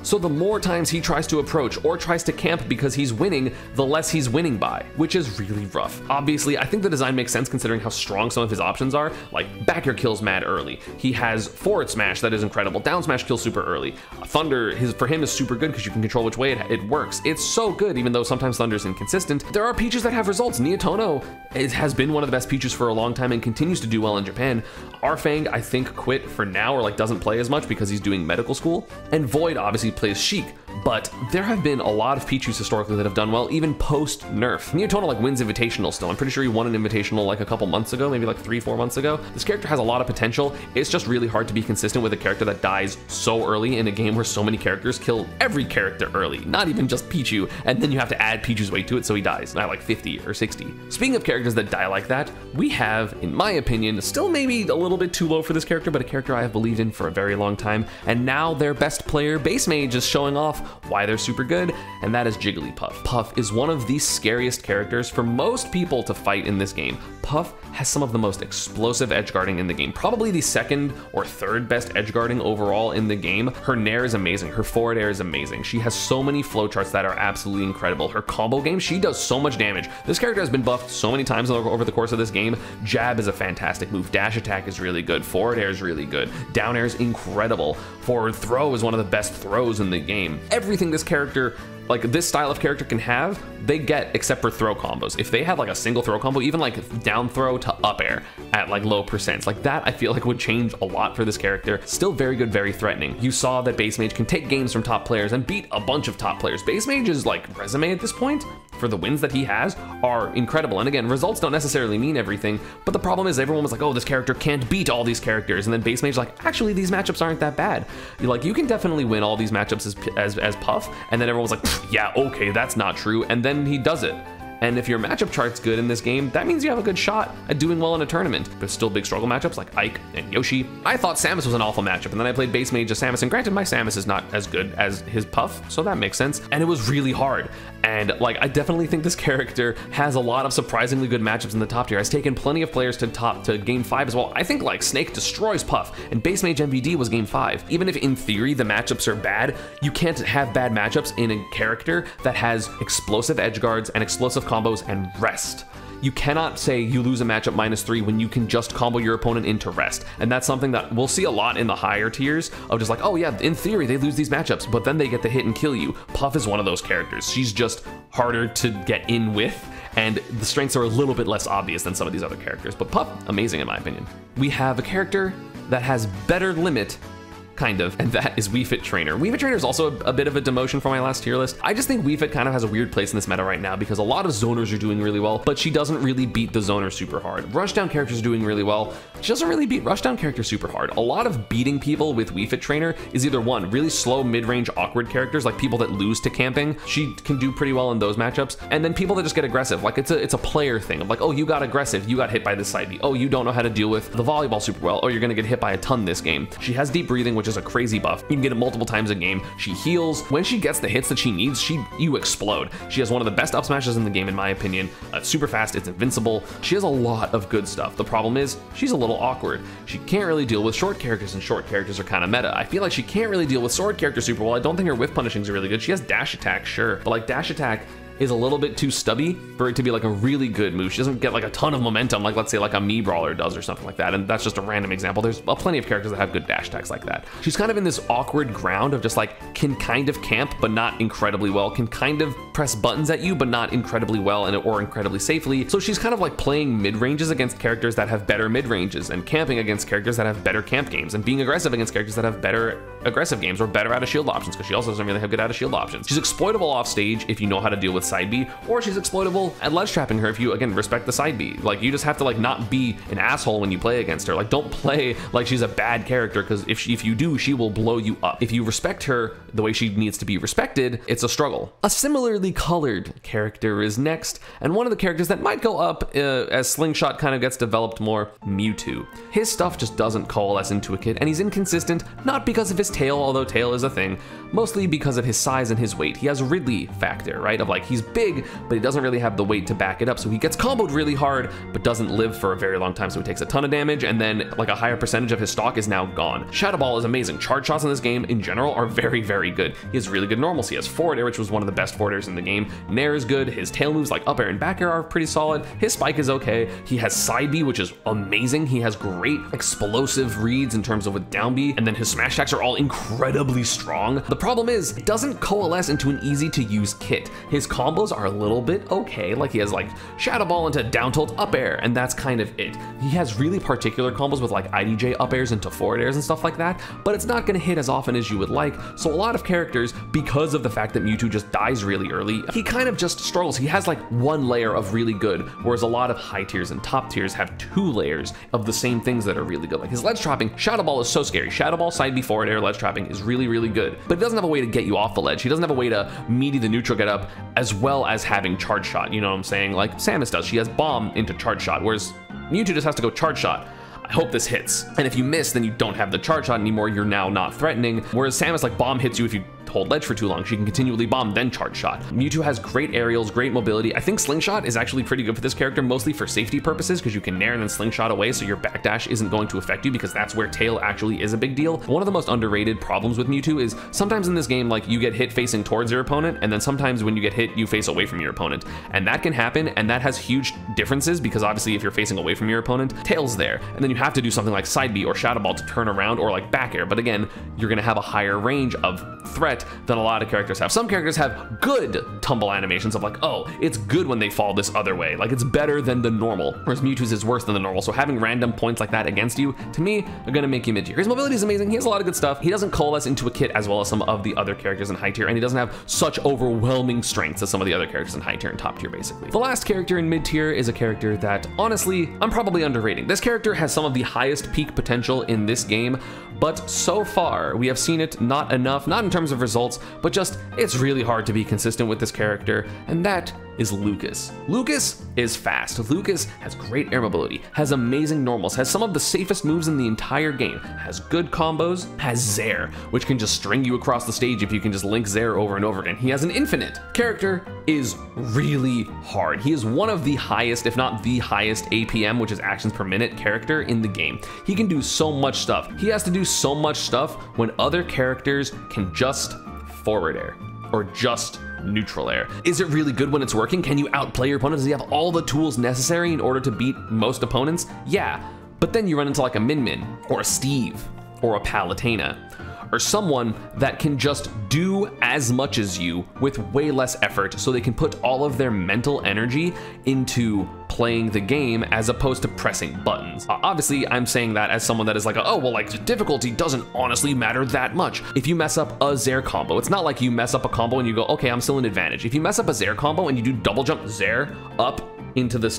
So the more times he tries to approach or tries to camp because he's winning, the less he's winning by, which is really rough. Obviously, I think the design makes sense considering how strong some of his options are. Like, back air kills mad early. He has forward smash that is incredible. Down smash kills super early. Thunder, for him is super good because you can control which way it works. It's so good, even though sometimes Thunder's inconsistent. There are Pichus that have results. Neotono has been one of the best Pichus for a long time and continues to do well in Japan. Arfang, I think, quit for now or like doesn't play as much because he's doing medical school. And Void obviously plays Sheik, but there have been a lot of Pichus historically that have done well, even post-nerf. Neotono like wins Invitational still. I'm pretty sure he won an Invitational like a couple months ago, maybe like 3-4 months ago. This character has a lot of potential. It's just really hard to be consistent with a character that dies so early in a game where so many characters kill every character early, not even just Pichu, and then you have to add Pichu's weight to it so he dies at like 50 or 60. Speaking of characters that die like that, we have, in my opinion, still maybe a little bit too low for this character, but a character I have believed in for a very long time, and now their best player, Base Mage, is showing off why they're super good, and that is Jigglypuff. Puff is one of the scariest characters for most people to fight in this game. Puff has some of the most explosive edge guarding in the game, probably the second or third best edge guarding overall in the game. Her nair is amazing, her forward air is amazing. She has so many flowcharts that are absolutely incredible. Her combo game, she does so much damage. This character has been buffed so many times over the course of this game. Jab is a fantastic move, dash attack is really good, forward air is really good, down air is incredible, forward throw is one of the best throws in the game. Everything this character, like this style of character can have, they get except for throw combos. If they have like a single throw combo, even like down throw to up air at like low percents, like that I feel like would change a lot for this character. Still very good, very threatening. You saw that Base Mage can take games from top players and beat a bunch of top players. Base Mage's like resume at this point for the wins that he has are incredible. And again, results don't necessarily mean everything, but the problem is everyone was like, oh, this character can't beat all these characters. And then Base Mage's like, actually, these matchups aren't that bad. You can definitely win all these matchups as Puff. And then everyone was like, yeah, okay, that's not true. And then he does it. And if your matchup chart's good in this game, that means you have a good shot at doing well in a tournament. There's still big struggle matchups like Ike and Yoshi. I thought Samus was an awful matchup, and then I played Base Mage as Samus, and granted, my Samus is not as good as his Puff, so that makes sense. And it was really hard. And like, I definitely think this character has a lot of surprisingly good matchups in the top tier. Has taken plenty of players to game 5 as well. I think like Snake destroys Puff, and Base Mage MVD was game 5. Even if in theory the matchups are bad, you can't have bad matchups in a character that has explosive edge guards and explosive combos and rest. You cannot say you lose a matchup -3 when you can just combo your opponent into rest. And that's something that we'll see a lot in the higher tiers of just like, oh yeah, in theory they lose these matchups, but then they get the hit and kill you. Puff is one of those characters. She's just harder to get in with, and the strengths are a little bit less obvious than some of these other characters. But Puff, amazing in my opinion. We have a character that has better limit, kind of, and that is Wii Fit Trainer. Wii Fit Trainer is also a bit of a demotion for my last tier list. I just think Wii Fit kind of has a weird place in this meta right now because a lot of zoners are doing really well, but she doesn't really beat the zoner super hard. Rushdown characters are doing really well. She doesn't really beat Rushdown characters super hard. A lot of beating people with Wii Fit Trainer is either one, really slow mid-range awkward characters like people that lose to camping. She can do pretty well in those matchups, and then people that just get aggressive. Like it's a player thing of like, oh, you got aggressive, you got hit by this side B. Oh, you don't know how to deal with the volleyball super well. Oh, you're gonna get hit by a ton this game. She has deep breathing, which is a crazy buff. You can get it multiple times a game. She heals. When she gets the hits that she needs, you explode. She has one of the best up smashes in the game, in my opinion. Super fast, it's invincible. She has a lot of good stuff. The problem is, she's a little awkward. She can't really deal with short characters, and short characters are kind of meta. I feel like she can't really deal with sword characters super well. I don't think her whiff punishing is really good. She has dash attack, sure, but like dash attack is a little bit too stubby for it to be like a really good move. She doesn't get like a ton of momentum like, let's say, like a Mii Brawler does or something like that, and that's just a random example. There's plenty of characters that have good dash attacks like that. She's kind of in this awkward ground of just like, can kind of camp but not incredibly well, can kind of press buttons at you but not incredibly well or incredibly safely. So she's kind of like playing mid-ranges against characters that have better mid-ranges, and camping against characters that have better camp games, and being aggressive against characters that have better aggressive games or better out of shield options, because she also doesn't really have good out of shield options. She's exploitable off stage if you know how to deal with with side B, or she's exploitable at ledge trapping her if you, again, respect the side B. Like, you just have to, like, not be an asshole when you play against her. Like, don't play like she's a bad character, because if you do, she will blow you up. If you respect her the way she needs to be respected, it's a struggle. A similarly colored character is next, and one of the characters that might go up as Slingshot kind of gets developed more, Mewtwo. His stuff just doesn't coalesce into a kit, and he's inconsistent, not because of his tail, although tail is a thing, mostly because of his size and his weight. He has a Ridley factor, right? Of like, he's big, but he doesn't really have the weight to back it up, so he gets comboed really hard, but doesn't live for a very long time, so he takes a ton of damage, and then like a higher percentage of his stock is now gone. Shadow Ball is amazing. Charge shots in this game in general are very, very good. He has really good normals. He has forward air, which was one of the best forward airs in the game. Nair is good. His tail moves like up air and back air are pretty solid. His spike is okay. He has side B, which is amazing. He has great explosive reads in terms of with down B, and then his smash attacks are all incredibly strong. The problem is, it doesn't coalesce into an easy to use kit. His combos are a little bit okay, like he has like Shadow Ball into down tilt up air, and that's kind of it. He has really particular combos with like IDJ up airs into forward airs and stuff like that, but it's not gonna hit as often as you would like, so a lot of characters, because of the fact that Mewtwo just dies really early, he kind of just struggles. He has like one layer of really good, whereas a lot of high tiers and top tiers have 2 layers of the same things that are really good. Like his ledge trapping, Shadow Ball is so scary. Shadow Ball side B forward air ledge trapping is really, really good, but he doesn't have a way to get you off the ledge. He doesn't have a way to meaty the neutral get up as well as having charge shot, you know what I'm saying? Like Samus does, she has bomb into charge shot, whereas Mewtwo just has to go charge shot. I hope this hits. And if you miss, then you don't have the charge shot anymore. You're now not threatening. Whereas Samus, like, bomb hits you if you hold ledge for too long. She can continually bomb, then charge shot. Mewtwo has great aerials, great mobility. I think Slingshot is actually pretty good for this character, mostly for safety purposes, because you can nair and then Slingshot away, so your backdash isn't going to affect you, because that's where tail actually is a big deal. One of the most underrated problems with Mewtwo is sometimes in this game, like, you get hit facing towards your opponent, and then sometimes when you get hit, you face away from your opponent. And that can happen, and that has huge differences, because obviously if you're facing away from your opponent, tail's there, and then you have to do something like side B or Shadow Ball to turn around, or like back air. But again, you're gonna have a higher range of threat than a lot of characters have. Some characters have good tumble animations of like, oh, it's good when they fall this other way. Like, it's better than the normal, whereas Mewtwo's is worse than the normal. So having random points like that against you, to me, are gonna make you mid-tier. His mobility is amazing. He has a lot of good stuff. He doesn't coalesce into a kit as well as some of the other characters in high tier, and he doesn't have such overwhelming strengths as some of the other characters in high tier and top tier, basically. The last character in mid tier is a character that, honestly, I'm probably underrating. This character has some of the highest peak potential in this game, but so far we have seen it not enough, not in terms of results, but just it's really hard to be consistent with this character, and that is Lucas. Lucas is fast. Lucas has great air mobility, has amazing normals, has some of the safest moves in the entire game, has good combos, has Zair, which can just string you across the stage if you can just link Zair over and over again. He has an infinite. Character is really hard. He is one of the highest, if not the highest APM, which is actions per minute, character in the game. He can do so much stuff. He has to do so much stuff when other characters can just forward air or just neutral air. Is it really good when it's working? Can you outplay your opponent? Does he have all the tools necessary in order to beat most opponents? Yeah, but then you run into like a Min Min or a Steve or a Palutena, or someone that can just do as much as you with way less effort, so they can put all of their mental energy into playing the game as opposed to pressing buttons. Obviously, I'm saying that as someone that is like, oh, well, like, difficulty doesn't honestly matter that much. If you mess up a Zair combo, it's not like you mess up a combo and you go, okay, I'm still in advantage. If you mess up a Zair combo and you do double jump Zair up into the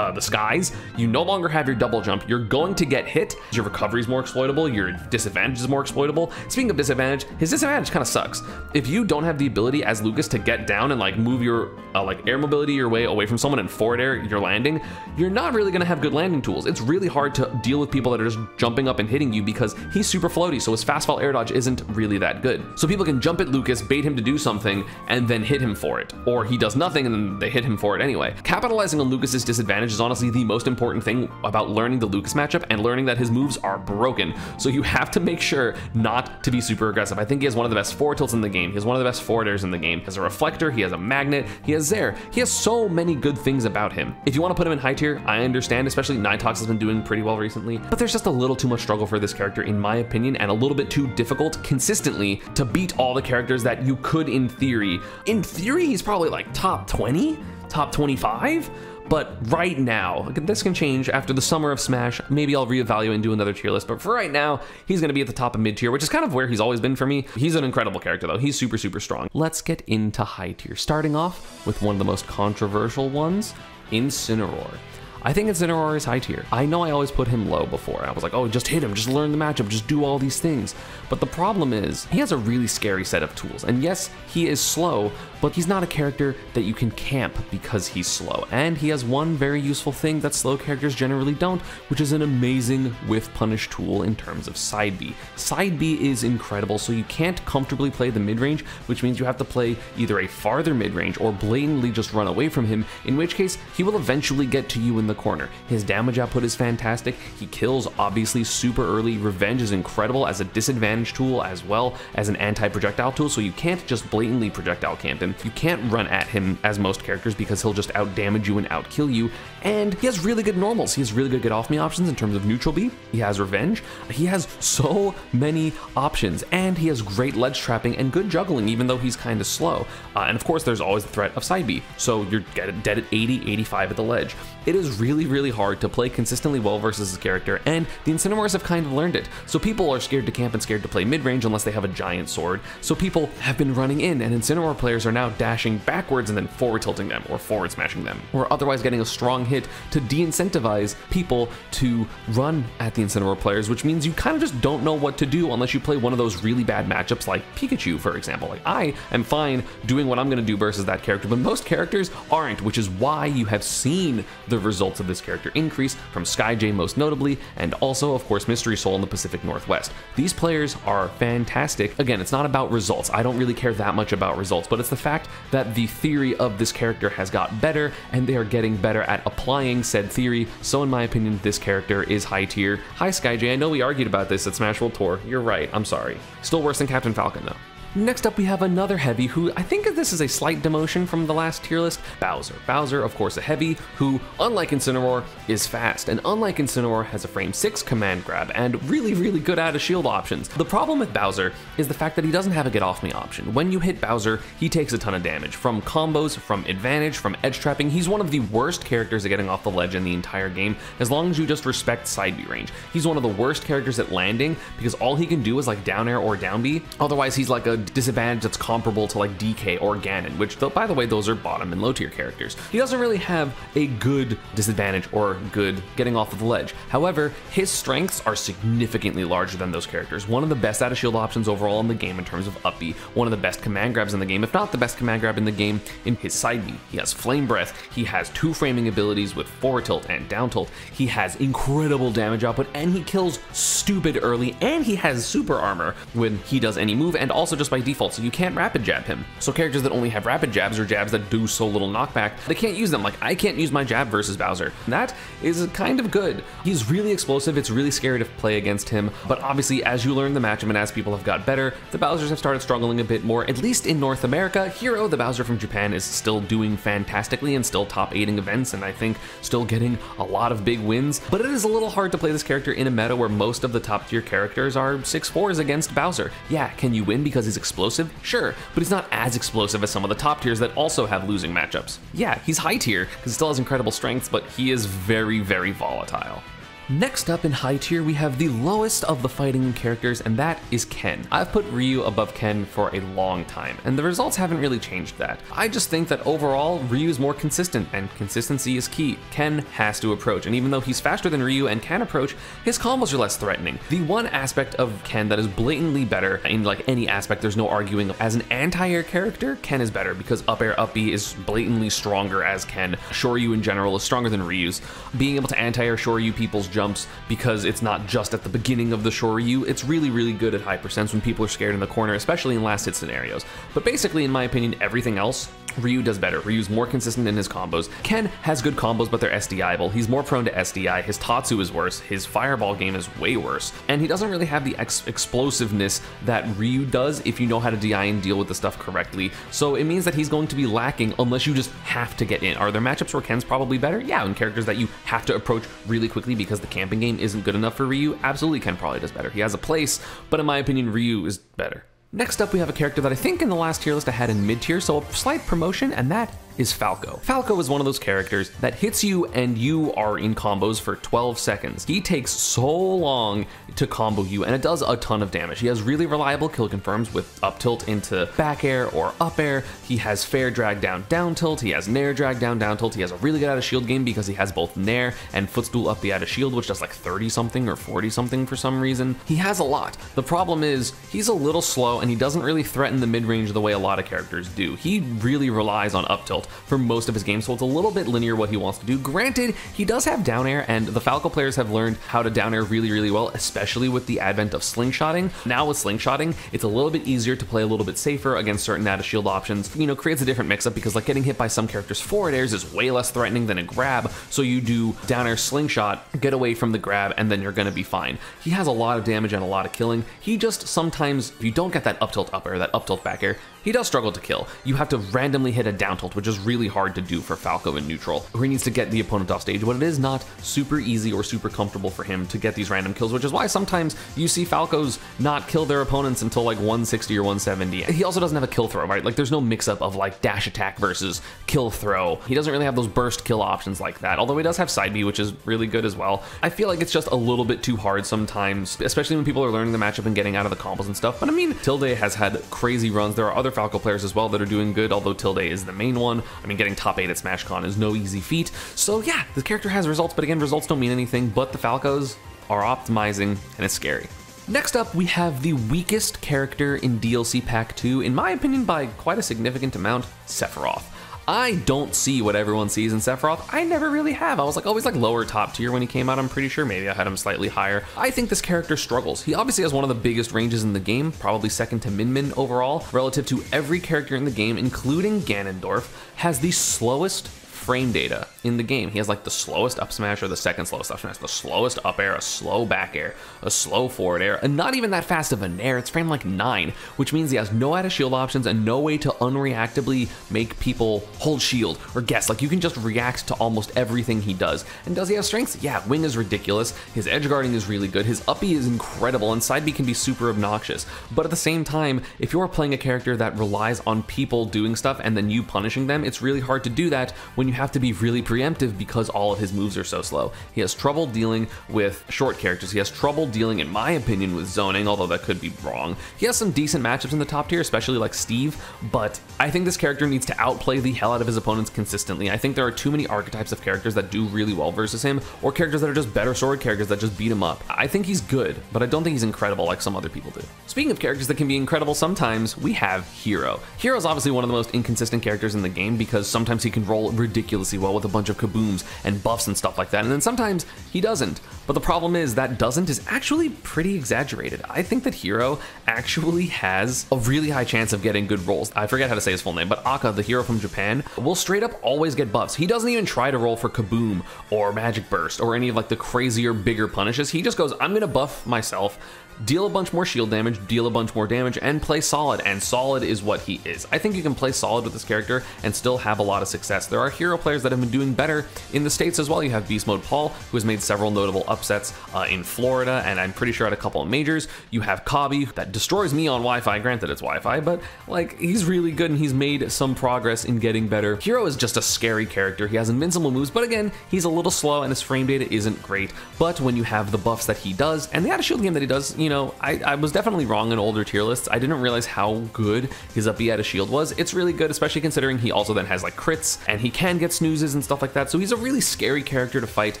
skies, you no longer have your double jump. You're going to get hit. Your recovery is more exploitable. Your disadvantage is more exploitable. Speaking of disadvantage, his disadvantage kind of sucks. If you don't have the ability as Lucas to get down and like move your like air mobility your way away from someone and forward air your landing, you're not really gonna have good landing tools. It's really hard to deal with people that are just jumping up and hitting you because he's super floaty, so his fast fall air dodge isn't really that good. So people can jump at Lucas, bait him to do something, and then hit him for it. Or he does nothing and then they hit him for it anyway. Capitalizing on Lucas's disadvantage is honestly the most important thing about learning the Lucas matchup and learning that his moves are broken. So you have to make sure not to be super aggressive. I think he has one of the best forward tilts in the game. He has one of the best forward airs in the game. He has a reflector, he has a magnet, he has Zair. He has so many good things about him. If you want to put him in high tier, I understand, especially Nightox has been doing pretty well recently, but there's just a little too much struggle for this character in my opinion, and a little bit too difficult consistently to beat all the characters that you could in theory. In theory, he's probably like top 20, top 25. But right now, this can change after the summer of Smash. Maybe I'll reevaluate and do another tier list, but for right now, he's gonna be at the top of mid tier, which is kind of where he's always been for me. He's an incredible character though. He's super, super strong. Let's get into high tier, starting off with one of the most controversial ones, Incineroar. I think Incineroar is high tier. I know I always put him low before. I was like, oh, just hit him, just learn the matchup, just do all these things. But the problem is, he has a really scary set of tools. And yes, he is slow, but he's not a character that you can camp because he's slow. And he has one very useful thing that slow characters generally don't, which is an amazing whiff punish tool in terms of side B. Side B is incredible, so you can't comfortably play the mid-range, which means you have to play either a farther mid-range or blatantly just run away from him, in which case he will eventually get to you in the corner. His damage output is fantastic. He kills obviously super early. Revenge is incredible as a disadvantage tool as well as an anti-projectile tool, so you can't just blatantly projectile camp him. You can't run at him as most characters because he'll just out damage you and out kill you. And he has really good normals. He has really good get off me options in terms of neutral B. He has revenge. He has so many options, and he has great ledge trapping and good juggling even though he's kind of slow. And of course there's always the threat of side B, so you're dead at 80, 85 at the ledge. It is really hard to play consistently well versus his character, and the Incineroars have kind of learned it. So people are scared to camp and scared to play mid-range unless they have a giant sword. So people have been running in, and Incineroar players are now dashing backwards and then forward tilting them, or forward smashing them, or otherwise getting a strong hit to de-incentivize people to run at the Incineroar players, which means you kind of just don't know what to do unless you play one of those really bad matchups like Pikachu, for example. Like, I am fine doing what I'm going to do versus that character, but most characters aren't, which is why you have seen the results of this character increase from Skyjay most notably, and also of course Mystery Soul in the Pacific Northwest. These players are fantastic. Again, it's not about results. I don't really care that much about results, but it's the fact that the theory of this character has got better and they are getting better at applying said theory. So in my opinion, this character is high tier. Hi Skyjay, I know we argued about this at Smash World Tour. You're right, I'm sorry. Still worse than Captain Falcon though. Next up, we have another heavy who I think this is a slight demotion from the last tier list, Bowser. Bowser, of course, a heavy who, unlike Incineroar, is fast, and unlike Incineroar, has a frame 6 command grab and really good out of shield options. The problem with Bowser is the fact that he doesn't have a get off me option. When you hit Bowser, he takes a ton of damage from combos, from advantage, from edge trapping. He's one of the worst characters at getting off the ledge in the entire game, as long as you just respect side B range. He's one of the worst characters at landing because all he can do is like down air or down B. Otherwise, he's like a disadvantage that's comparable to like DK or Ganon, which by the way, those are bottom and low tier characters. He doesn't really have a good disadvantage or good getting off of the ledge. However, his strengths are significantly larger than those characters. One of the best out of shield options overall in the game in terms of up B, one of the best command grabs in the game, if not the best command grab in the game in his side B. He has Flame Breath, he has 2 framing abilities with forward tilt and down tilt, he has incredible damage output, and he kills stupid early, and he has super armor when he does any move, and also just by default, so you can't rapid jab him. So characters that only have rapid jabs or jabs that do so little knockback, they can't use them. Like, I can't use my jab versus Bowser. And that is kind of good. He's really explosive, it's really scary to play against him, but obviously as you learn the matchup and as people have got better, the Bowsers have started struggling a bit more, at least in North America. Hero, the Bowser from Japan, is still doing fantastically and still top 8ing events, and I think still getting a lot of big wins, but it is a little hard to play this character in a meta where most of the top tier characters are 6-4s against Bowser. Yeah, can you win because he's explosive? Sure, but he's not as explosive as some of the top tiers that also have losing matchups. Yeah, he's high tier because he still has incredible strengths, but he is very volatile. Next up in high tier, we have the lowest of the fighting characters, and that is Ken. I've put Ryu above Ken for a long time, and the results haven't really changed that. I just think that overall, Ryu is more consistent, and consistency is key. Ken has to approach, and even though he's faster than Ryu and can approach, his combos are less threatening. The one aspect of Ken that is blatantly better, in like any aspect, there's no arguing, as an anti-air character, Ken is better because up air, up B is blatantly stronger as Ken. Shoryu in general is stronger than Ryu's. Being able to anti-air Shoryu people's jumps because it's not just at the beginning of the Shoryu, it's really good at high percents when people are scared in the corner, especially in last hit scenarios. But basically, in my opinion, everything else, Ryu does better. Ryu's more consistent in his combos. Ken has good combos, but they're SDI-able. He's more prone to SDI. His Tatsu is worse. His Fireball game is way worse. And he doesn't really have the explosiveness that Ryu does if you know how to DI and deal with the stuff correctly. So it means that he's going to be lacking unless you just have to get in. Are there matchups where Ken's probably better? Yeah, and characters that you have to approach really quickly because the camping game isn't good enough for Ryu? Absolutely, Ken probably does better. He has a place, but in my opinion, Ryu is better. Next up, we have a character that I think in the last tier list I had in mid tier, so a slight promotion, and that is Falco. Falco is one of those characters that hits you and you are in combos for 12 seconds. He takes so long to combo you and it does a ton of damage. He has really reliable kill confirms with up tilt into back air or up air. He has fair drag down down tilt. He has nair drag down down tilt. He has a really good out of shield game because he has both nair and footstool up the out of shield, which does like 30 something or 40 something for some reason. He has a lot. The problem is he's a little slow and he doesn't really threaten the mid-range the way a lot of characters do. He really relies on up tilt for most of his games, so it's a little bit linear what he wants to do. Granted, he does have down air, and the Falco players have learned how to down air really, really well, especially with the advent of slingshotting. Now with slingshotting, it's a little bit easier to play a little bit safer against certain out of shield options. You know, creates a different mix-up because like getting hit by some characters forward airs is way less threatening than a grab, so you do down air slingshot, get away from the grab, and then you're gonna be fine. He has a lot of damage and a lot of killing. He just sometimes, if you don't get that up tilt up air, that up tilt back air, he does struggle to kill. You have to randomly hit a down tilt, which is really hard to do for Falco in neutral, where he needs to get the opponent off stage, but it is not super easy or super comfortable for him to get these random kills, which is why sometimes you see Falcos not kill their opponents until like 160 or 170. He also doesn't have a kill throw, right? Like there's no mix-up of like dash attack versus kill throw. He doesn't really have those burst kill options like that, although he does have side B, which is really good as well. I feel like it's just a little bit too hard sometimes, especially when people are learning the matchup and getting out of the combos and stuff. But I mean, Tilde has had crazy runs. There are other Falco players as well that are doing good, although Tilde is the main one. I mean, getting top 8 at SmashCon is no easy feat. So yeah, the character has results, but again, results don't mean anything, but the Falcos are optimizing and it's scary. Next up, we have the weakest character in DLC Pack 2, in my opinion by quite a significant amount, Sephiroth. I don't see what everyone sees in Sephiroth. I never really have. I was like always like lower top tier when he came out, I'm pretty sure. Maybe I had him slightly higher. I think this character struggles. He obviously has one of the biggest ranges in the game, probably second to Min Min overall, relative to every character in the game, including Ganondorf, has the slowest frame data in the game. He has like the slowest up smash or the second slowest up smash, the slowest up air, a slow back air, a slow forward air, and not even that fast of a nair. It's framed like 9, which means he has no out of shield options and no way to unreactably make people hold shield or guess. Like you can just react to almost everything he does. And does he have strengths? Yeah, wing is ridiculous. His edge guarding is really good. His up B is incredible and side B can be super obnoxious. But at the same time, if you're playing a character that relies on people doing stuff and then you punishing them, it's really hard to do that when you have to be really preemptive because all of his moves are so slow. He has trouble dealing with short characters. He has trouble dealing, in my opinion, with zoning, although that could be wrong. He has some decent matchups in the top tier, especially like Steve, but I think this character needs to outplay the hell out of his opponents consistently. I think there are too many archetypes of characters that do really well versus him, or characters that are just better sword characters that just beat him up. I think he's good, but I don't think he's incredible like some other people do. Speaking of characters that can be incredible sometimes, we have Hero. Hero is obviously one of the most inconsistent characters in the game because sometimes he can roll ridiculously well with a bunch of kabooms and buffs and stuff like that, and then sometimes he doesn't. But the problem is that doesn't is actually pretty exaggerated. I think that Hero actually has a really high chance of getting good rolls. I forget how to say his full name, but Akka, the hero from Japan, will straight up always get buffs. He doesn't even try to roll for kaboom or magic burst or any of like the crazier, bigger punishes. He just goes, I'm gonna buff myself, deal a bunch more shield damage, deal a bunch more damage, and play solid, and solid is what he is. I think you can play solid with this character and still have a lot of success. There are hero players that have been doing better in the States as well. You have Beast Mode Paul, who has made several notable upsets in Florida, and I'm pretty sure at a couple of majors. You have Kabi, that destroys me on Wi-Fi, granted it's Wi-Fi, but like, he's really good and he's made some progress in getting better. Hero is just a scary character. He has invincible moves, but again, he's a little slow and his frame data isn't great. But when you have the buffs that he does, and the out of shield game that he does, you know, I was definitely wrong in older tier lists. I didn't realize how good his up B out of shield was. It's really good, especially considering he also then has like crits and he can get snoozes and stuff like that. So he's a really scary character to fight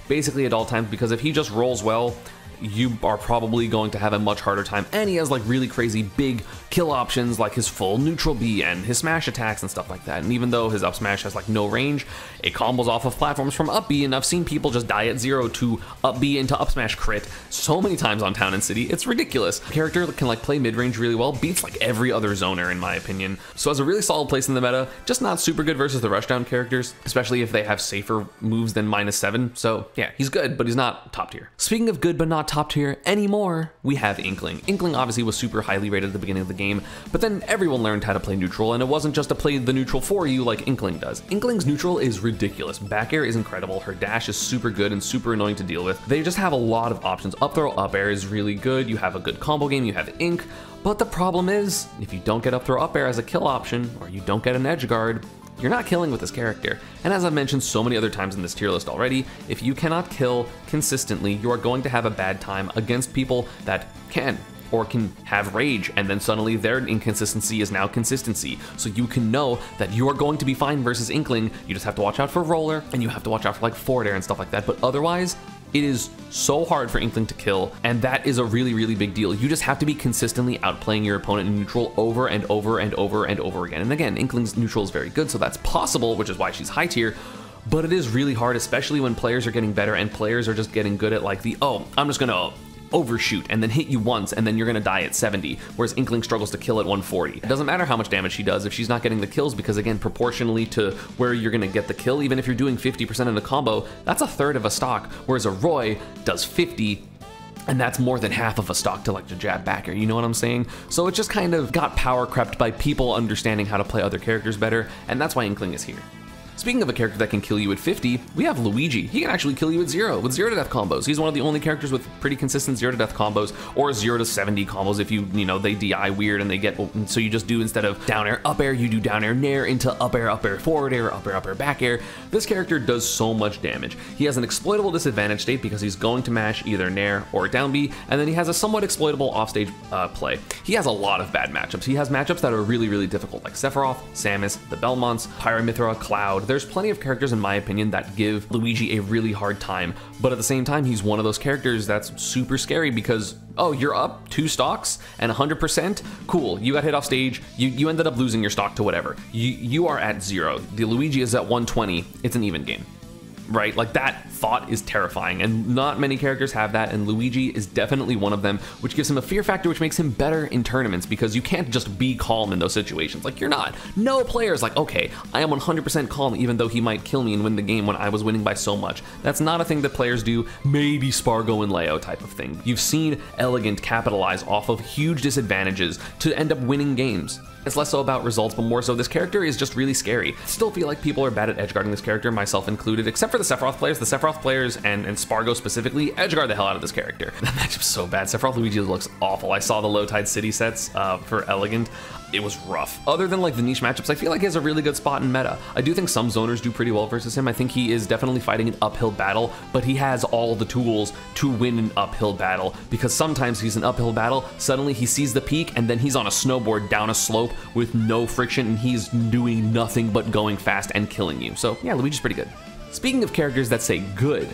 basically at all times, because if he just rolls well, you are probably going to have a much harder time. And he has like really crazy big kill options like his full neutral B and his smash attacks and stuff like that. And even though his up smash has like no range, it combos off of platforms from up B, and I've seen people just die at 0 to up B into up smash crit so many times on Town and City. It's ridiculous. Character can like play mid-range really well, beats like every other zoner in my opinion. So has a really solid place in the meta, just not super good versus the rushdown characters, especially if they have safer moves than -7. So yeah, he's good, but he's not top tier. Speaking of good but not top tier anymore, we have Inkling. Inkling obviously was super highly rated at the beginning of the game, but then everyone learned how to play neutral, and it wasn't just to play the neutral for you like Inkling does. Inkling's neutral is ridiculous. Back air is incredible, her dash is super good and super annoying to deal with. They just have a lot of options. Up throw, up air is really good, you have a good combo game, you have Ink, but the problem is, if you don't get up throw, up air as a kill option, or you don't get an edge guard, you're not killing with this character. And as I've mentioned so many other times in this tier list already, if you cannot kill consistently, you are going to have a bad time against people that can, or can have rage, and then suddenly their inconsistency is now consistency. So you can know that you are going to be fine versus Inkling. You just have to watch out for Roller, and you have to watch out for like forward air and stuff like that. But otherwise, it is so hard for Inkling to kill, and that is a really, really big deal. You just have to be consistently outplaying your opponent in neutral over and over and over and over again. And again, Inkling's neutral is very good, so that's possible, which is why she's high tier. But it is really hard, especially when players are getting better and players are just getting good at like the, oh, I'm just gonna overshoot and then hit you once and then you're gonna die at 70, whereas Inkling struggles to kill at 140. It doesn't matter how much damage she does if she's not getting the kills, because again, proportionally to where you're gonna get the kill, even if you're doing 50% in a combo, that's a third of a stock, whereas a Roy does 50, and that's more than half of a stock to like to jab back air, you know what I'm saying? So it just kind of got power crept by people understanding how to play other characters better, and that's why Inkling is here. Speaking of a character that can kill you at 50, we have Luigi. He can actually kill you at 0 with 0 to death combos. He's one of the only characters with pretty consistent 0 to death combos, or 0 to 70 combos if you know, they DI weird and they get, so you just do, instead of down air, up air, you do down air, nair into up air, forward air, up air, back air. This character does so much damage. He has an exploitable disadvantage state because he's going to mash either nair or down B, and then he has a somewhat exploitable offstage play. He has a lot of bad matchups. He has matchups that are really, really difficult, like Sephiroth, Samus, the Belmonts, Pyramithra, Cloud. There's plenty of characters, in my opinion, that give Luigi a really hard time, but at the same time, he's one of those characters that's super scary because, oh, you're up 2 stocks and 100%, cool, you got hit off stage, you ended up losing your stock to whatever. You are at 0. The Luigi is at 120, it's an even game. Right? Like, that thought is terrifying, and not many characters have that, and Luigi is definitely one of them, which gives him a fear factor which makes him better in tournaments, because you can't just be calm in those situations. Like, you're not. No player's like, okay, I am 100% calm even though he might kill me and win the game when I was winning by so much. That's not a thing that players do. Maybe Spargo and Leo type of thing. You've seen Elegant capitalize off of huge disadvantages to end up winning games. It's less so about results, but more so this character is just really scary. I still feel like people are bad at edgeguarding this character, myself included, except for the Sephiroth players. The Sephiroth players and Spargo specifically edgeguard the hell out of this character. That matchup's so bad. Sephiroth Luigi looks awful. I saw the Low Tide City sets for Elegant. It was rough. Other than like the niche matchups, I feel like he has a really good spot in meta. I do think some zoners do pretty well versus him. I think he is definitely fighting an uphill battle, but he has all the tools to win an uphill battle, because sometimes he's an uphill battle, suddenly he sees the peak, and then he's on a snowboard down a slope with no friction, and he's doing nothing but going fast and killing you. So yeah, Luigi's pretty good. Speaking of characters that say good,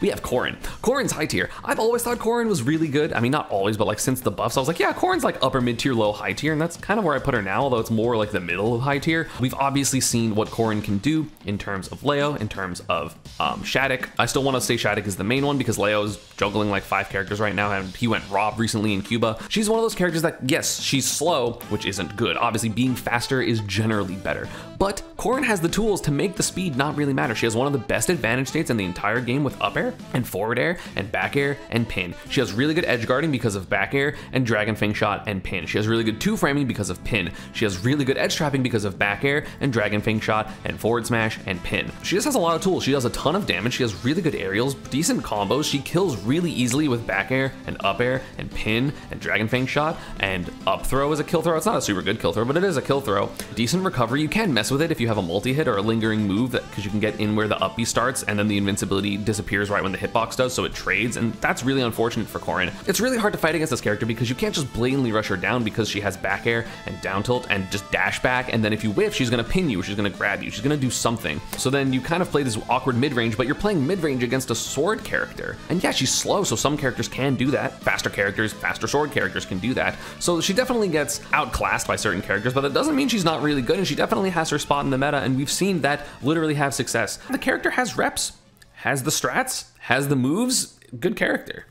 we have Corrin. Corrin's high tier. I've always thought Corrin was really good. I mean, not always, but like since the buffs, I was like, yeah, Corrin's like upper mid tier, low high tier, and that's kind of where I put her now, although it's more like the middle of high tier. We've obviously seen what Corrin can do in terms of Leo, in terms of Shattuck. I still want to say Shattuck is the main one because Leo's juggling like 5 characters right now, and he went Rob recently in Cuba. She's one of those characters that, yes, she's slow, which isn't good. Obviously, being faster is generally better, but Corrin has the tools to make the speed not really matter. She has one of the best advantage states in the entire game with up air and forward air and back air and pin. She has really good edge guarding because of back air and Dragon Fang shot and pin. She has really good 2-framing because of pin. She has really good edge trapping because of back air and Dragon Fang shot and forward smash and pin. She just has a lot of tools. She does a ton of damage. She has really good aerials, decent combos. She kills really easily with back air and up air and pin and Dragon Fang shot, and up throw is a kill throw. It's not a super good kill throw, but it is a kill throw. Decent recovery. You can mess with it if you have a multi-hit or a lingering move, because you can get in where the up B starts and then the invincibility disappears right when the hitbox does, so it trades, and that's really unfortunate for Corrin. It's really hard to fight against this character because you can't just blatantly rush her down, because she has back air and down tilt and just dash back, and then if you whiff, she's gonna pin you, she's gonna grab you, she's gonna do something. So then you kind of play this awkward mid-range, but you're playing mid-range against a sword character. And yeah, she's slow, so some characters can do that. Faster characters, faster sword characters can do that. So she definitely gets outclassed by certain characters, but that doesn't mean she's not really good, and she definitely has her spot in the meta, and we've seen that literally have success. The character has reps, has the strats, has the moves, good character.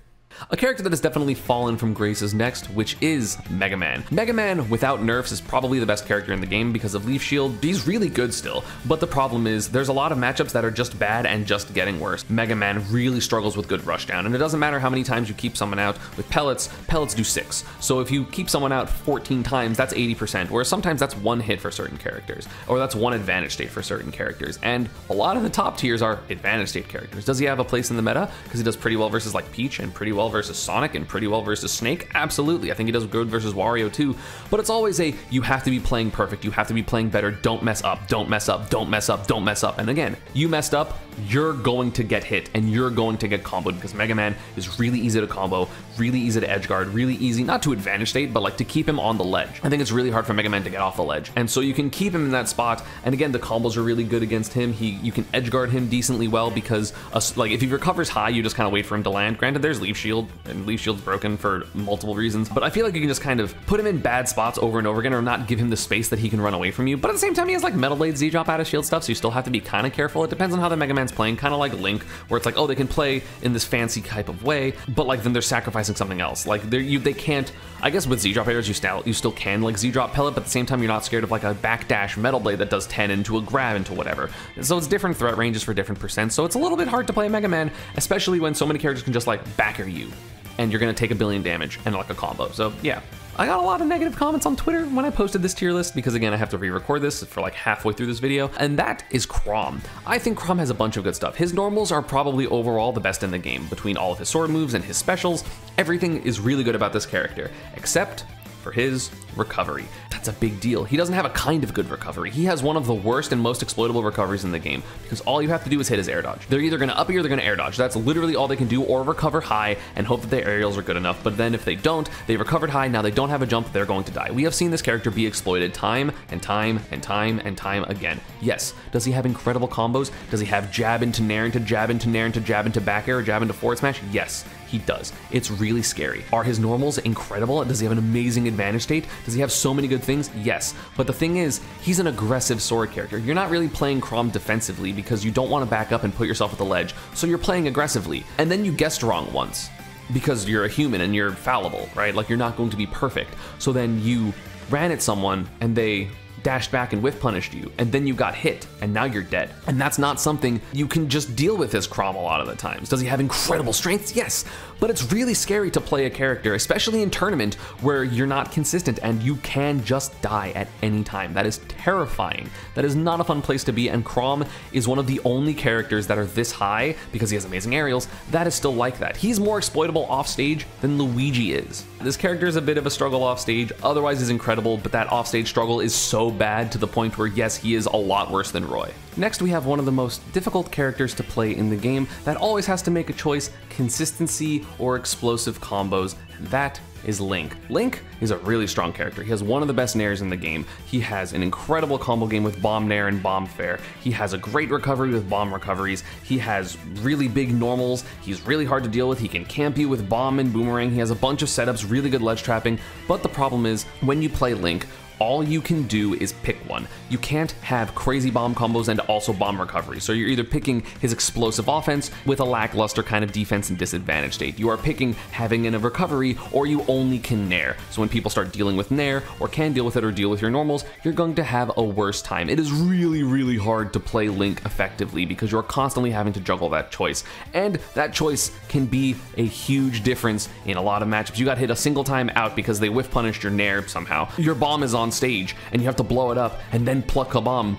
A character that has definitely fallen from grace is next, which is Mega Man. Mega Man without nerfs is probably the best character in the game because of Leaf Shield. He's really good still, but the problem is there's a lot of matchups that are just bad and just getting worse. Mega Man really struggles with good rushdown, and it doesn't matter how many times you keep someone out. With pellets do 6. So if you keep someone out 14 times, that's 80%, whereas sometimes that's 1 hit for certain characters, or that's 1 advantage state for certain characters, and a lot of the top tiers are advantage state characters. Does he have a place in the meta? Because he does pretty well versus like Peach and pretty well versus Sonic and pretty well versus Snake? Absolutely. I think he does good versus Wario too, but it's always a, you have to be playing perfect, you have to be playing better, don't mess up, don't mess up, don't mess up, don't mess up. And again, you messed up, you're going to get hit and you're going to get comboed because Mega Man is really easy to combo, really easy to edge guard, really easy, not to advantage state, but like to keep him on the ledge. I think it's really hard for Mega Man to get off the ledge. And so you can keep him in that spot. And again, the combos are really good against him. You can edge guard him decently well because like if he recovers high, you just kind of wait for him to land. Granted, there's Leaf Shield and Leaf Shield's broken for multiple reasons, but I feel like you can just kind of put him in bad spots over and over again or not give him the space that he can run away from you. But at the same time, he has like Metal Blade Z-drop out of shield stuff, so you still have to be kind of careful. It depends on how the Mega Man's playing, kind of like Link, where it's like, oh, they can play in this fancy type of way, but like then they're sacrificing something else. Like they can't, I guess with Z-drop airs, you still can like Z-drop pellet, but at the same time, you're not scared of like a backdash Metal Blade that does 10 into a grab into whatever. So it's different threat ranges for different percents, so it's a little bit hard to play Mega Man, especially when so many characters can just like back air you, and you're gonna take 1 billion damage and like a combo. So yeah. I got a lot of negative comments on Twitter when I posted this tier list because again, I have to re-record this for like halfway through this video, and that is Chrom. I think Chrom has a bunch of good stuff. His normals are probably overall the best in the game. Between all of his sword moves and his specials, everything is really good about this character, except for his recovery. That's a big deal. He doesn't have a kind of good recovery. He has one of the worst and most exploitable recoveries in the game because all you have to do is hit his air dodge. They're either gonna up you or they're gonna air dodge. That's literally all they can do, or recover high and hope that their aerials are good enough. But then if they don't, they recovered high, now they don't have a jump, they're going to die. We have seen this character be exploited time and time and time and time again. Yes, does he have incredible combos? Does he have jab into nair into jab into nair into jab into back air or jab into forward smash? Yes, he does. It's really scary. Are his normals incredible? Does he have an amazing advantage state? Does he have so many good things? Yes. But the thing is, he's an aggressive sword character. You're not really playing Chrom defensively because you don't want to back up and put yourself at the ledge, so you're playing aggressively. And then you guessed wrong once because you're a human and you're fallible, right? Like you're not going to be perfect. So then you ran at someone and they dashed back and whiff punished you, and then you got hit, and now you're dead. And that's not something you can just deal with as Chrom a lot of the times. Does he have incredible strength? Yes, but it's really scary to play a character, especially in tournament where you're not consistent and you can just die at any time. That is terrifying. That is not a fun place to be, and Chrom is one of the only characters that are this high, because he has amazing aerials, that is still like that. He's more exploitable off stage than Luigi is. This character is a bit of a struggle off stage, otherwise he's incredible, but that off stage struggle is so bad to the point where yes, he is a lot worse than Roy. Next, we have one of the most difficult characters to play in the game that always has to make a choice, consistency or explosive combos, and that is Link. Link is a really strong character. He has one of the best nairs in the game. He has an incredible combo game with bomb nair and bomb fair. He has a great recovery with bomb recoveries. He has really big normals. He's really hard to deal with. He can camp you with bomb and boomerang. He has a bunch of setups, really good ledge trapping, but the problem is when you play Link, all you can do is pick one. You can't have crazy bomb combos and also bomb recovery. So you're either picking his explosive offense with a lackluster kind of defense and disadvantage state. You are picking having in a recovery, or you only can nair. So when people start dealing with nair, or can deal with it or deal with your normals, you're going to have a worse time. It is really, really hard to play Link effectively because you're constantly having to juggle that choice. And that choice can be a huge difference in a lot of matchups. You got hit a single time out because they whiff punished your nair somehow. Your bomb is on stage and you have to blow it up and then pluck a bomb.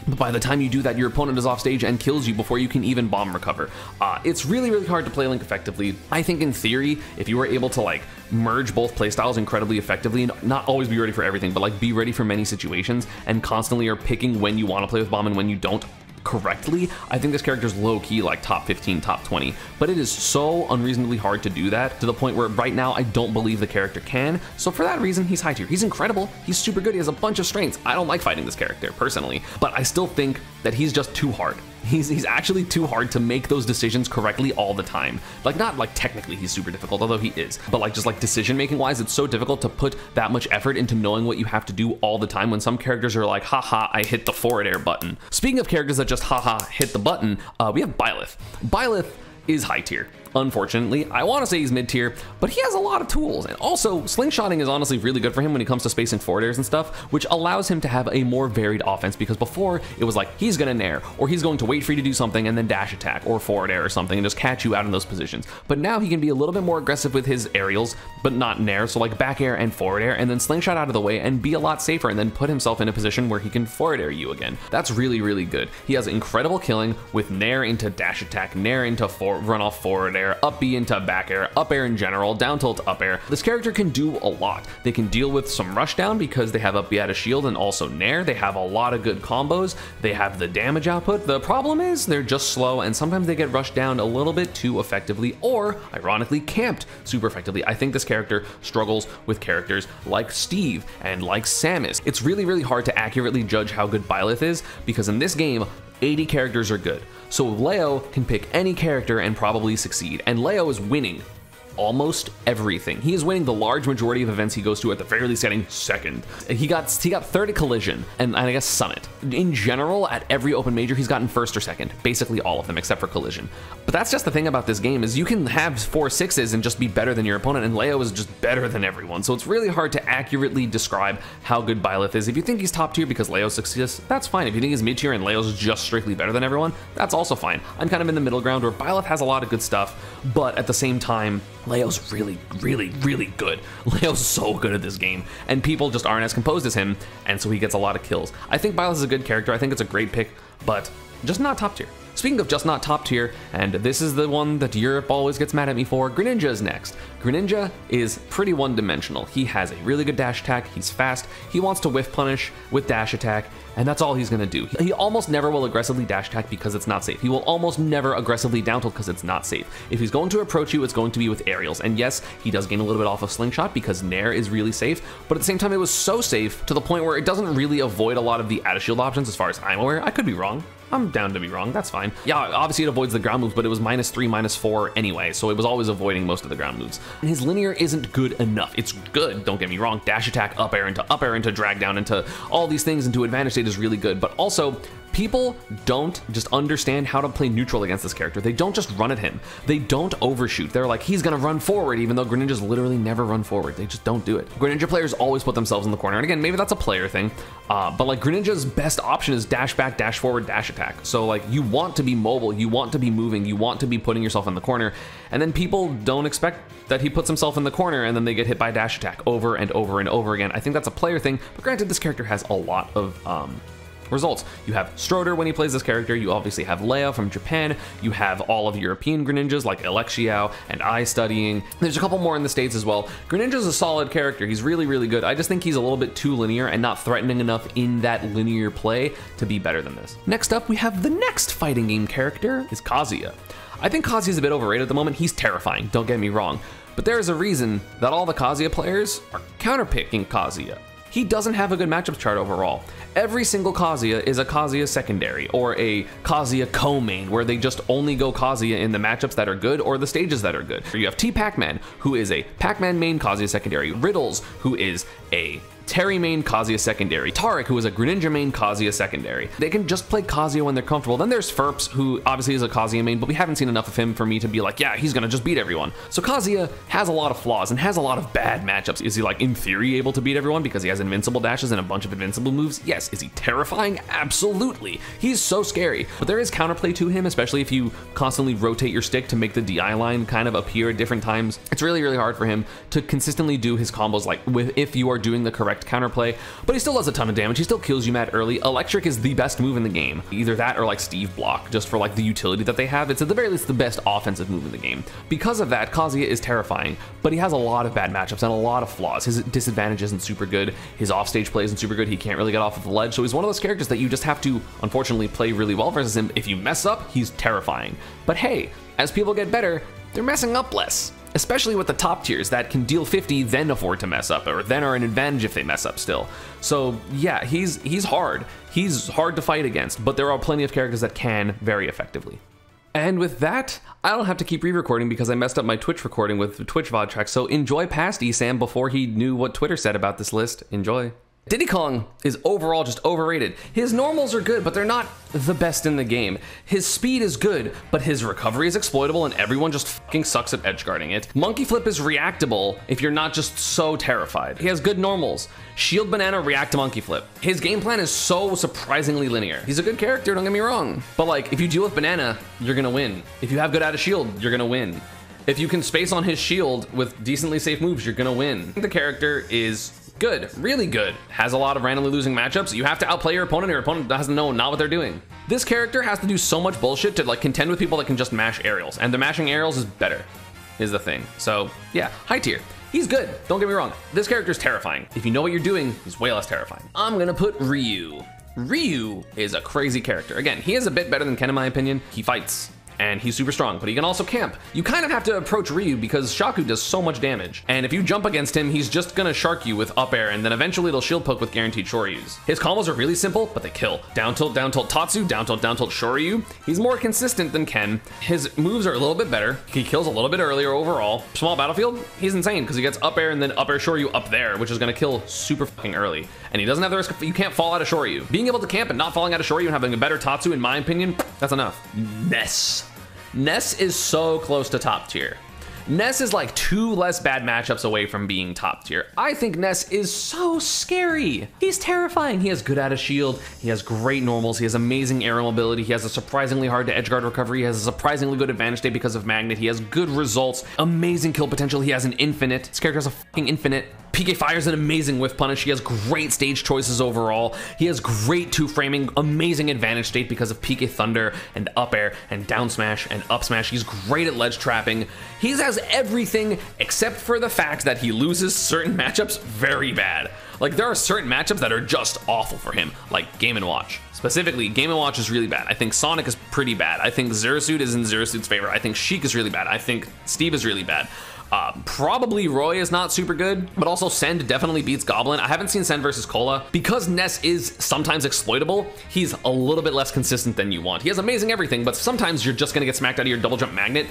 But by the time you do that, your opponent is off stage and kills you before you can even bomb recover. It's really, really hard to play Link effectively. I think in theory, if you were able to like merge both playstyles incredibly effectively and not always be ready for everything, but like be ready for many situations and constantly are picking when you want to play with bomb and when you don't correctly, I think this character's low-key like top 15, top 20, but it is so unreasonably hard to do that to the point where right now I don't believe the character can. So for that reason, he's high tier. He's incredible, he's super good, he has a bunch of strengths. I don't like fighting this character personally, but I still think that he's just too hard. He's actually too hard to make those decisions correctly all the time. Like, not like technically he's super difficult, although he is, but like just like decision making wise, it's so difficult to put that much effort into knowing what you have to do all the time when some characters are like, haha, I hit the forward air button. Speaking of characters that just haha hit the button, we have Byleth. Byleth is high tier. Unfortunately, I want to say he's mid-tier, but he has a lot of tools, and also slingshotting is honestly really good for him when it comes to space and forward airs and stuff, which allows him to have a more varied offense, because before it was like he's gonna nair, or he's going to wait for you to do something and then dash attack or forward air or something and just catch you out in those positions. But now he can be a little bit more aggressive with his aerials, but not nair, so like back air and forward air, and then slingshot out of the way and be a lot safer, and then put himself in a position where he can forward air you again. That's really, really good. He has incredible killing with nair into dash attack, nair into run off forward air, air, up B into back air, up air in general, down tilt up air. This character can do a lot. They can deal with some rushdown because they have up B out of shield and also nair. They have a lot of good combos. They have the damage output. The problem is they're just slow and sometimes they get rushed down a little bit too effectively or ironically camped super effectively. I think this character struggles with characters like Steve and like Samus. It's really, really hard to accurately judge how good Byleth is because in this game, 80 characters are good. So Leo can pick any character and probably succeed, and Leo is winning almost everything. He is winning the large majority of events he goes to, at the very least getting second. He got third at Collision and I guess Summit. In general, at every open major, he's gotten first or second, basically all of them except for Collision. But that's just the thing about this game is you can have 4 6s and just be better than your opponent, and Leo is just better than everyone. So it's really hard to accurately describe how good Byleth is. If you think he's top tier because Leo succeeds, that's fine. If you think he's mid tier and Leo's just strictly better than everyone, that's also fine. I'm kind of in the middle ground where Byleth has a lot of good stuff, but at the same time, Leo's really, really, really good. Leo's so good at this game, and people just aren't as composed as him, and so he gets a lot of kills. I think Byleth is a good character. I think it's a great pick, but just not top tier. Speaking of just not top tier, and this is the one that Europe always gets mad at me for, Greninja is next. Greninja is pretty one-dimensional. He has a really good dash attack, he's fast, he wants to whiff punish with dash attack, and that's all he's gonna do. He almost never will aggressively dash attack because it's not safe. He will almost never aggressively down tilt because it's not safe. If he's going to approach you, it's going to be with aerials. And yes, he does gain a little bit off of Slingshot because Nair is really safe, but at the same time, it was so safe to the point where it doesn't really avoid a lot of the out of shield options as far as I'm aware. I could be wrong. I'm down to be wrong, that's fine. Yeah, obviously it avoids the ground moves, but it was -3, -4 anyway, so it was always avoiding most of the ground moves. And his linear isn't good enough. It's good, don't get me wrong. Dash attack, up air into drag down, into all these things, into advantage state is really good, but also, people don't just understand how to play neutral against this character. They don't just run at him. They don't overshoot. They're like, he's gonna run forward, even though Greninjas literally never run forward. They just don't do it. Greninja players always put themselves in the corner. And again, maybe that's a player thing, but like Greninja's best option is dash back, dash forward, dash attack. So like you want to be mobile, you want to be moving, you want to be putting yourself in the corner. And then people don't expect that he puts himself in the corner and then they get hit by dash attack over and over and over again. I think that's a player thing, but granted, this character has a lot of, results. You have Stroder when he plays this character, you obviously have Leia from Japan, you have all of European Greninjas like Alexiao and I Studying. There's a couple more in the States as well. Greninja's a solid character, he's really, really good. I just think he's a little bit too linear and not threatening enough in that linear play to be better than this. Next up, we have the next fighting game character, is Kazuya. I think Kazuya's a bit overrated at the moment. He's terrifying, don't get me wrong, but there is a reason that all the Kazuya players are counterpicking Kazuya. He doesn't have a good matchup chart overall. Every single Kazuya is a Kazuya secondary or a Kazuya co-main where they just only go Kazuya in the matchups that are good or the stages that are good. You have T-Pac-Man, who is a Pac-Man main Kazuya secondary, Riddles, who is a Terry main Kazuya secondary, Tarek, who is a Greninja main Kazuya secondary. They can just play Kazuya when they're comfortable. Then there's Ferps, who obviously is a Kazuya main, but we haven't seen enough of him for me to be like, yeah, he's gonna just beat everyone. So Kazuya has a lot of flaws and has a lot of bad matchups. Is he like in theory able to beat everyone because he has invincible dashes and a bunch of invincible moves? Yes. Is he terrifying? Absolutely. He's so scary, but there is counterplay to him, especially if you constantly rotate your stick to make the DI line kind of appear at different times. It's really, really hard for him to consistently do his combos like if you are doing the correct counterplay, but he still does a ton of damage. He still kills you mad early. Electric is the best move in the game. Either that or like Steve Block, just for like the utility that they have. It's at the very least the best offensive move in the game. Because of that, Kazuya is terrifying, but he has a lot of bad matchups and a lot of flaws. His disadvantage isn't super good. His offstage play isn't super good. He can't really get off of the ledge. So he's one of those characters that you just have to, unfortunately, play really well versus him. If you mess up, he's terrifying. But hey, as people get better, they're messing up less. Especially with the top tiers that can deal 50, then afford to mess up, or then are an advantage if they mess up still. So yeah, he's hard. He's hard to fight against, but there are plenty of characters that can very effectively. And with that, I don't have to keep re-recording because I messed up my Twitch recording with the Twitch VOD track, so enjoy past ESAM before he knew what Twitter said about this list. Enjoy. Diddy Kong is overall just overrated. His normals are good, but they're not the best in the game. His speed is good, but his recovery is exploitable and everyone just fucking sucks at edgeguarding it. Monkey Flip is reactable if you're not just so terrified. He has good normals. Shield Banana, react to Monkey Flip. His game plan is so surprisingly linear. He's a good character, don't get me wrong. But like, if you deal with Banana, you're gonna win. If you have good out of shield, you're gonna win. If you can space on his shield with decently safe moves, you're gonna win. The character is Good, really good. Has a lot of randomly losing matchups. You have to outplay your opponent doesn't know not what they're doing. This character has to do so much bullshit to like contend with people that can just mash aerials, and the mashing aerials is better, is the thing. So yeah, high tier. He's good, don't get me wrong. This character is terrifying. If you know what you're doing, he's way less terrifying. I'm gonna put Ryu. Ryu is a crazy character. Again, he is a bit better than Ken in my opinion. He fights, and he's super strong, but he can also camp. You kind of have to approach Ryu because Shaku does so much damage. And if you jump against him, he's just gonna shark you with up air, and then eventually it'll shield poke with guaranteed Shoryus. His combos are really simple, but they kill. Down tilt, Tatsu, down tilt, Shoryu. He's more consistent than Ken. His moves are a little bit better. He kills a little bit earlier overall. Small battlefield, he's insane because he gets up air and then up air Shoryu up there, which is gonna kill super fucking early. And he doesn't have the risk of, you can't fall out of Shoryu. Being able to camp and not falling out of Shoryu and having a better Tatsu, in my opinion, that's enough. Ness is so close to top tier. Ness is like 2 less bad matchups away from being top tier. I think Ness is so scary. He's terrifying. He has good out of shield. He has great normals. He has amazing aerial mobility. He has a surprisingly hard to edge guard recovery. He has a surprisingly good advantage state because of Magnet. He has good results, amazing kill potential. He has an infinite. This character has a fucking infinite. PK Fire's an amazing whiff punish. He has great stage choices overall. He has great 2-framing, amazing advantage state because of PK Thunder and up air and down smash and up smash. He's great at ledge trapping. He has everything except for the fact that he loses certain matchups very bad. Like there are certain matchups that are just awful for him, like Game & Watch. Specifically, Game & Watch is really bad. I think Sonic is pretty bad. I think Zerasuit is in Zerasuit's favor. I think Sheik is really bad. I think Steve is really bad. Probably Roy is not super good, but also Send definitely beats Goblin. I haven't seen Send versus Cola. Because Ness is sometimes exploitable, he's a little bit less consistent than you want. He has amazing everything, but sometimes you're just gonna get smacked out of your double jump Magnet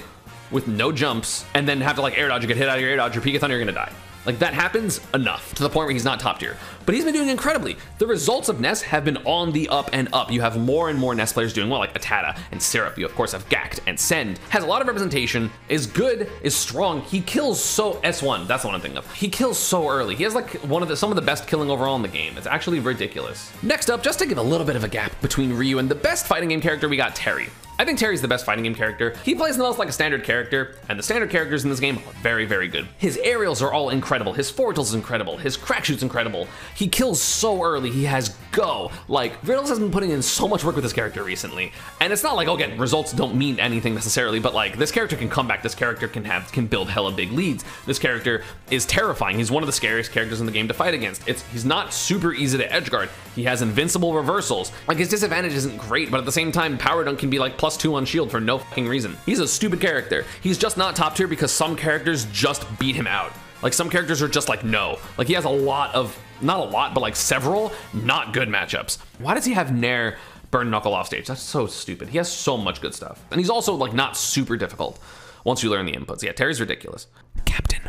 with no jumps and then have to like air dodge. You get hit out of your air dodge, your PK Thunder, you're gonna die. Like that happens enough to the point where he's not top tier, but he's been doing incredibly. The results of Ness have been on the up and up. You have more and more Ness players doing well, like Atata and Syrup. You of course have Gact and Send. Has a lot of representation, is good, is strong. He kills so S1. That's the one I'm thinking of. He kills so early. He has like some of the best killing overall in the game. It's actually ridiculous. Next up, just to give a little bit of a gap between Ryu and the best fighting game character, we got Terry. I think Terry's the best fighting game character. He plays the most like a standard character, and the standard characters in this game are very, very good. His aerials are all incredible. His forward tilt is incredible. His crack shoot's incredible. He kills so early. He has go. Like, Riddles has been putting in so much work with this character recently. And it's not like, again, results don't mean anything necessarily, but like, this character can come back. This character can build hella big leads. This character is terrifying. He's one of the scariest characters in the game to fight against. He's not super easy to edgeguard. He has invincible reversals. Like, his disadvantage isn't great, but at the same time, Power Dunk can be like +2 on shield for no fucking reason. He's a stupid character. He's just not top tier because some characters just beat him out. Like some characters are just like, no. Like he has a lot of, not a lot, but like several not good matchups. Why does he have Nair burn Knuckle off stage? That's so stupid. He has so much good stuff. And he's also like not super difficult once you learn the inputs. Yeah, Terry's ridiculous. Captain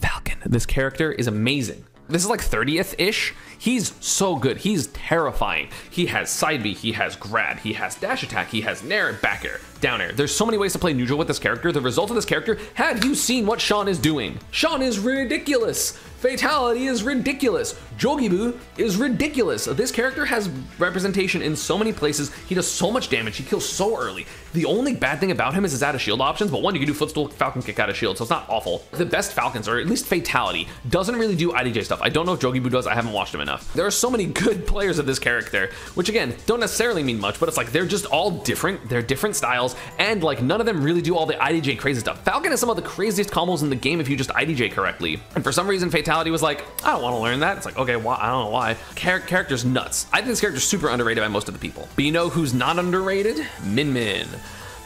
Falcon. This character is amazing. This is like 30th-ish. He's so good. He's terrifying. He has side B, he has grab, he has dash attack, he has nair, back air, down air. There's so many ways to play neutral with this character. The result of this character, have you seen what Sean is doing? Sean is ridiculous. Fatality is ridiculous. Jogibu is ridiculous. This character has representation in so many places. He does so much damage. He kills so early. The only bad thing about him is his out of shield options, but one, you can do footstool Falcon kick out of shield, so it's not awful. The best Falcons, or at least Fatality, doesn't really do IDJ stuff. I don't know if Jogibu does. I haven't watched him enough. There are so many good players of this character, which again, don't necessarily mean much, but it's like they're just all different. They're different styles, and like none of them really do all the IDJ crazy stuff. Falcon has some of the craziest combos in the game if you just IDJ correctly. And for some reason, Fatality was like, I don't want to learn that. It's like, okay, why? I don't know why. Character's nuts. I think this character's super underrated by most of the people. But you know who's not underrated? Min Min.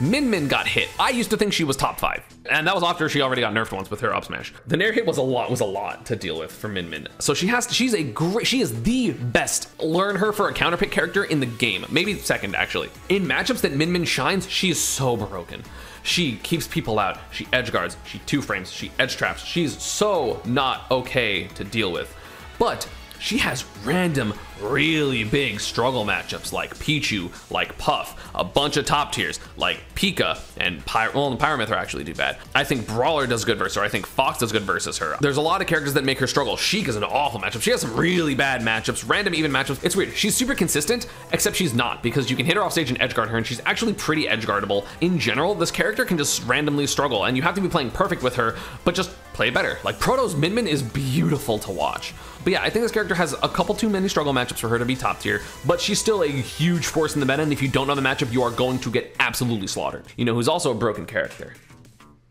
Min Min got hit. I used to think she was top 5, and that was after she already got nerfed once with her up smash. The nair hit was a lot to deal with for Min Min. So she is the best learn her for a counter pick character in the game, maybe second actually. In matchups that Min Min shines, she is so broken. She keeps people out, she edge guards, she 2-frames, she edge traps. She's so not okay to deal with, but she has random, really big struggle matchups like Pichu, like Puff, a bunch of top tiers like Pika and Pyramithra actually do bad. I think Brawler does good versus her. I think Fox does good versus her. There's a lot of characters that make her struggle. Sheik is an awful matchup. She has some really bad matchups, random even matchups. It's weird. She's super consistent, except she's not, because you can hit her off stage and edgeguard her, and she's actually pretty edgeguardable. In general, this character can just randomly struggle, and you have to be playing perfect with her, but just play better. Like Proto's Min is beautiful to watch. But yeah, I think this character has a couple too many struggle matchups for her to be top tier, but she's still a huge force in the meta, and if you don't know the matchup, you are going to get absolutely slaughtered. You know who's also a broken character?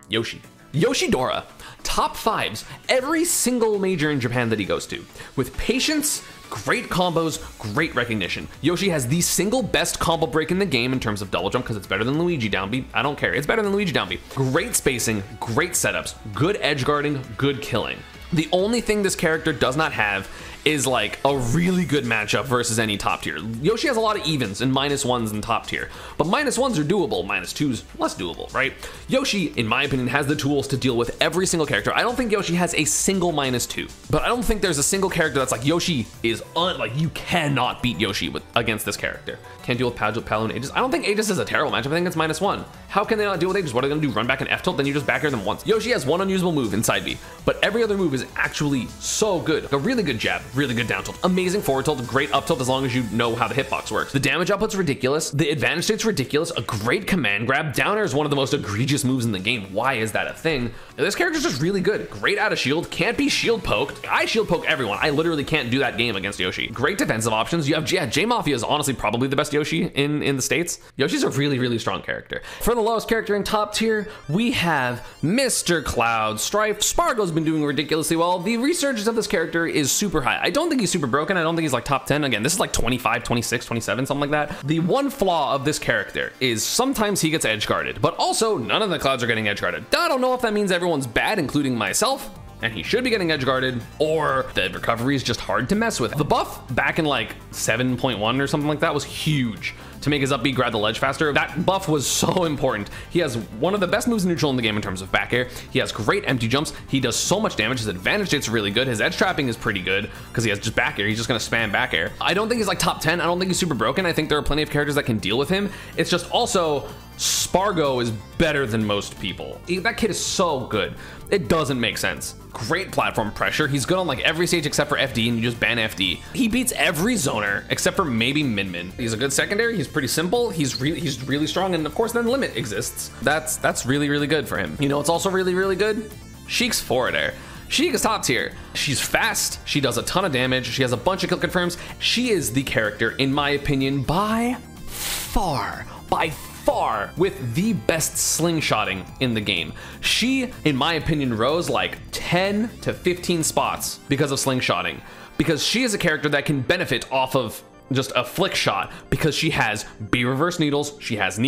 Yoshi. Yoshidora. Top 5s every single major in Japan that he goes to. With patience, great combos, great recognition. Yoshi has the single best combo break in the game in terms of double jump because it's better than Luigi down B. I don't care, it's better than Luigi down B. Great spacing, great setups, good edge guarding, good killing. The only thing this character does not have is like a really good matchup versus any top tier. Yoshi has a lot of evens and -1s in top tier, but -1s are doable, -2s less doable, right? Yoshi, in my opinion, has the tools to deal with every single character. I don't think Yoshi has a single -2, but I don't think there's a single character that's like Yoshi is like you cannot beat Yoshi against this character. Can't deal with Palu and Aegis. I don't think Aegis is a terrible matchup. I think it's -1. How can they not deal with Aegis? What are they gonna do? Run back and F tilt? Then you just back air them once. Yoshi has one unusable move inside B, but every other move is actually so good. A really good jab, really good down tilt, amazing forward tilt, great up tilt as long as you know how the hitbox works. The damage output's ridiculous. The advantage state's ridiculous. A great command grab. Down air is one of the most egregious moves in the game. Why is that a thing? This character's just really good. Great out of shield. Can't be shield poked. I shield poke everyone. I literally can't do that game against Yoshi. Great defensive options. You have, yeah, J-Mafia is honestly probably the best Yoshi in the States. Yoshi's a really, really strong character. For the lowest character in top tier, we have Mr. Cloud Strife. Spargo's been doing ridiculously well. The resurgence of this character is super high. I don't think he's super broken. I don't think he's like top 10. Again, this is like 25, 26, 27, something like that. The one flaw of this character is sometimes he gets edge guarded, but also none of the Clouds are getting edge guarded. I don't know if that means everyone's bad, including myself, and he should be getting edge guarded, or the recovery is just hard to mess with. The buff back in like 7.1 or something like that was huge to make his up B grab the ledge faster. That buff was so important. He has one of the best moves in neutral in the game in terms of back air. He has great empty jumps. He does so much damage. His advantage state's really good. His edge trapping is pretty good because he has just back air. He's just gonna spam back air. I don't think he's like top 10. I don't think he's super broken. I think there are plenty of characters that can deal with him. It's just also Spargo is better than most people. That kid is so good. It doesn't make sense. Great platform pressure. He's good on like every stage except for FD, and you just ban FD. He beats every zoner except for maybe Min. He's a good secondary. He's pretty simple. He's really strong, and of course then Limit exists. That's really, really good for him. You know what's also really, really good? Sheik's forward air. Sheik is top tier. She's fast. She does a ton of damage. She has a bunch of kill confirms. She is the character, in my opinion, by far, with the best slingshotting in the game. She, in my opinion, rose like 10 to 15 spots because of slingshotting, because she is a character that can benefit off of just a flick shot because she has B reverse needles, she has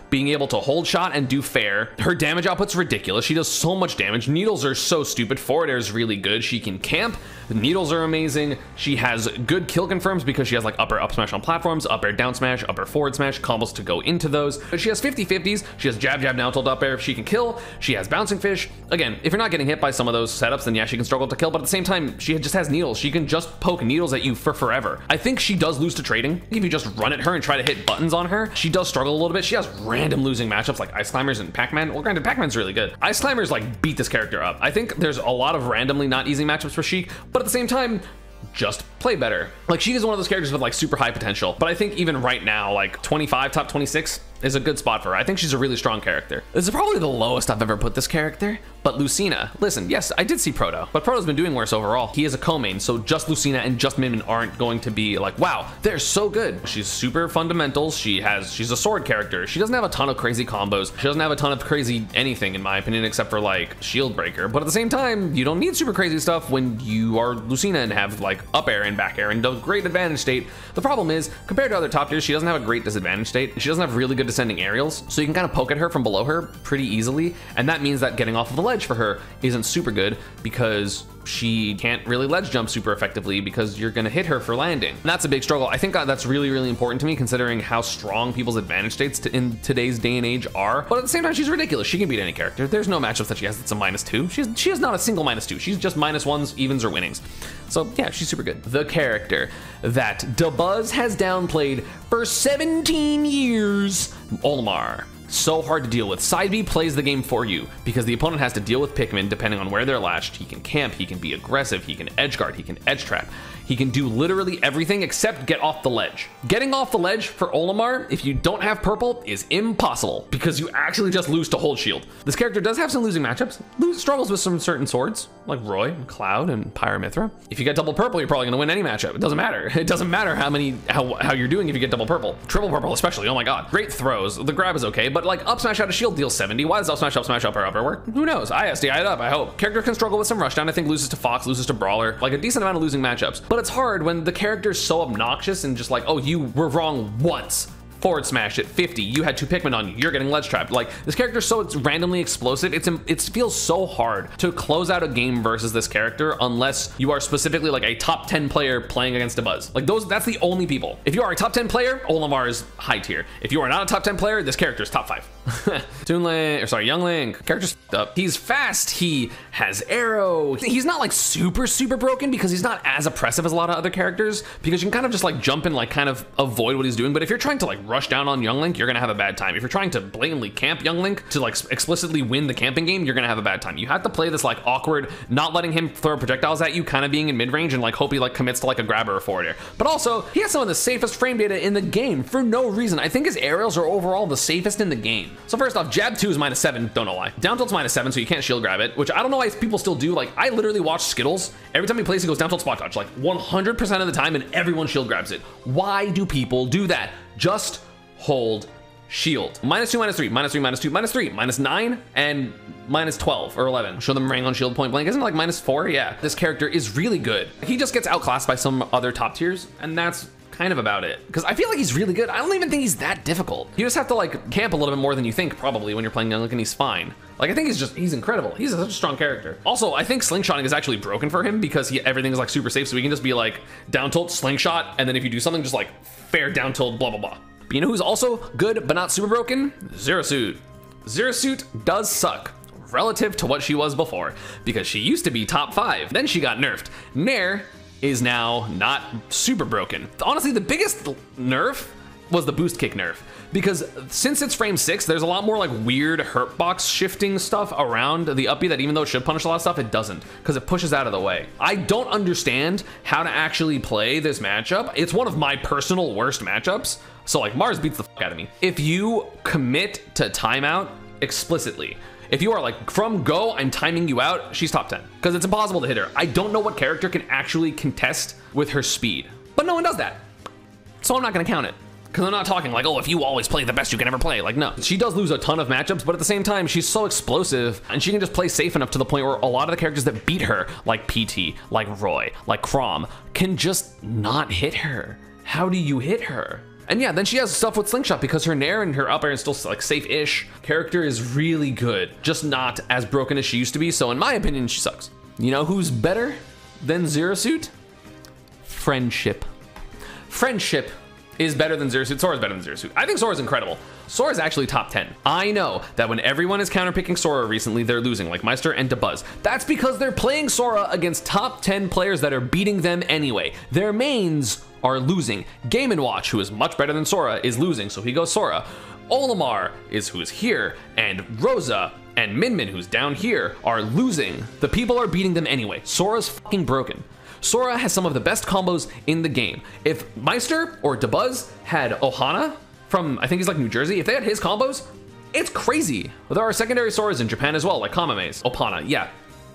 being able to hold shot and do fair. Her damage output's ridiculous. She does so much damage. Needles are so stupid. Forward air is really good. She can camp. The needles are amazing. She has good kill confirms because she has like upper up smash on platforms, up air down smash, upper forward smash, combos to go into those. But she has 50-50s. She has jab down tilt up air. She can kill. She has bouncing fish. Again, if you're not getting hit by some of those setups, then yeah, she can struggle to kill. But at the same time, she just has needles. She can just poke needles at you for forever. I think she does lose to trading. If you just run at her and try to hit buttons on her, she does struggle a little bit. She has random losing matchups like Ice Climbers and Pac-Man. Well, granted, Pac-Man's really good. Ice Climbers like beat this character up. I think there's a lot of randomly not easy matchups for Sheik, but at the same time, just play better. Like Sheik is one of those characters with like super high potential, but I think even right now, like 25, top 26 is a good spot for her. I think she's a really strong character. This is probably the lowest I've ever put this character, but Lucina. Listen, yes, I did see Proto, but Proto's been doing worse overall. He is a co-main, so just Lucina and just Min aren't going to be like, wow, they're so good. She's super fundamentals. She's a sword character. She doesn't have a ton of crazy combos. She doesn't have a ton of crazy anything, in my opinion, except for like shield breaker. But at the same time, you don't need super crazy stuff when you are Lucina and have like up air and back air and does great advantage state. The problem is, compared to other top tiers, she doesn't have a great disadvantage state. She doesn't have really good descending aerials, so you can kind of poke at her from below her pretty easily, and that means that getting off of the ledge for her isn't super good because she can't really ledge jump super effectively because you're gonna hit her for landing. And that's a big struggle. I think that's really, really important to me considering how strong people's advantage states in today's day and age are. But at the same time, she's ridiculous. She can beat any character. There's no matchups that she has that's a -2. She has not a single -2. She's just -1s, evens, or winnings. So yeah, she's super good. The character that Dabuz has downplayed for 17 years, Olimar. so hard to deal with. Side B plays the game for you because the opponent has to deal with Pikmin depending on where they're latched. He can camp, he can be aggressive, he can edge guard, he can edge trap. He can do literally everything except get off the ledge. Getting off the ledge for Olimar, if you don't have purple, is impossible because you actually just lose to hold shield. This character does have some losing matchups, struggles with some certain swords like Roy, and Cloud, and Pyra/Mythra. If you get double purple, you're probably gonna win any matchup. It doesn't matter. It doesn't matter how you're doing if you get double purple. Triple purple especially, oh my god. Great throws, the grab is okay, but like up smash out of shield deals 70. Why does up smash upper upper work? Who knows? ISD it up, I hope. Character can struggle with some rushdown, I think loses to Fox, loses to Brawler, like a decent amount of losing matchups. But it's hard when the character's so obnoxious and just like, oh, you were wrong once. Forward smash at 50, you had 2 Pikmin on you, you're getting ledge trapped. Like, this character's so randomly explosive, it feels so hard to close out a game versus this character unless you are specifically like a top 10 player playing against a Buzz. Like that's the only people. If you are a top 10 player, Olimar is high tier. If you are not a top 10 player, this character is top 5. Young Link, character's f***ed up. He's fast, he has arrow. He's not like super broken because he's not as oppressive as a lot of other characters because you can kind of just like jump and like kind of avoid what he's doing. But if you're trying to like rush down on Young Link, you're gonna have a bad time. If you're trying to blatantly camp Young Link to like explicitly win the camping game, you're gonna have a bad time. You have to play this like awkward, not letting him throw projectiles at you, kind of being in mid-range and like hope he like commits to like a grabber or forward air. But also, he has some of the safest frame data in the game for no reason. I think his aerials are overall the safest in the game. So first off, jab 2 is -7, don't know why. Down tilt's -7, so you can't shield grab it, which I don't know why people still do. Like, I literally watch Skittles. Every time he plays, he goes down tilt spot dodge, like 100% of the time, and everyone shield grabs it. Why do people do that? Just hold shield. -2, -3, -3, -2, -3, -9, and -12 or 11. Show them ring on shield point blank. Isn't it like -4? Yeah. This character is really good. He just gets outclassed by some other top tiers, and that's kind of about it. Because I feel like he's really good. I don't even think he's that difficult. You just have to like camp a little bit more than you think probably when you're playing Young Link, and he's fine. Like, I think he's incredible. He's such a strong character. Also, I think slingshotting is actually broken for him because everything's like super safe, so he can just be like down tilt, slingshot, and then if you do something, just like fair down tilt, blah, blah, blah. But you know who's also good but not super broken? Zerasuit. Zerasuit does suck relative to what she was before because she used to be top 5. Then she got nerfed. Nair is now not super broken. Honestly, the biggest nerf was the boost kick nerf because since it's frame 6, there's a lot more like weird hurt box shifting stuff around the up B that even though it should punish a lot of stuff, it doesn't because it pushes out of the way. I don't understand how to actually play this matchup. It's one of my personal worst matchups. So like Mars beats the fuck out of me. If you commit to timeout explicitly, if you are like from go, I'm timing you out, she's top 10 because it's impossible to hit her. I don't know what character can actually contest with her speed, but no one does that. So I'm not gonna count it. Because I'm not talking like, oh, if you always play the best you can ever play. Like, no. She does lose a ton of matchups, but at the same time, she's so explosive and she can just play safe enough to the point where a lot of the characters that beat her, like PT, like Roy, like Chrom, can just not hit her. How do you hit her? And yeah, then she has stuff with Slingshot because her Nair and her up air is still like safe-ish. Character is really good, just not as broken as she used to be. So in my opinion, she sucks. You know who's better than Zerasuit? Friendship. Friendship is better than Zerasuit. Sora's better than Zerasuit. I think Sora's incredible. Sora's actually top 10. I know that when everyone is counterpicking Sora recently, they're losing, like Meister and Dabuz. That's because they're playing Sora against top 10 players that are beating them anyway. Their mains are losing. Game & Watch, who is much better than Sora, is losing, so he goes Sora. Olimar is who's here, and Rosa and Min Min, who's down here, are losing. The people are beating them anyway. Sora's fucking broken. Sora has some of the best combos in the game. If Meister or Dabuz had Ohana from, I think he's like New Jersey, if they had his combos, it's crazy. But there are secondary Soras in Japan as well, like Kamame's. Opana, yeah.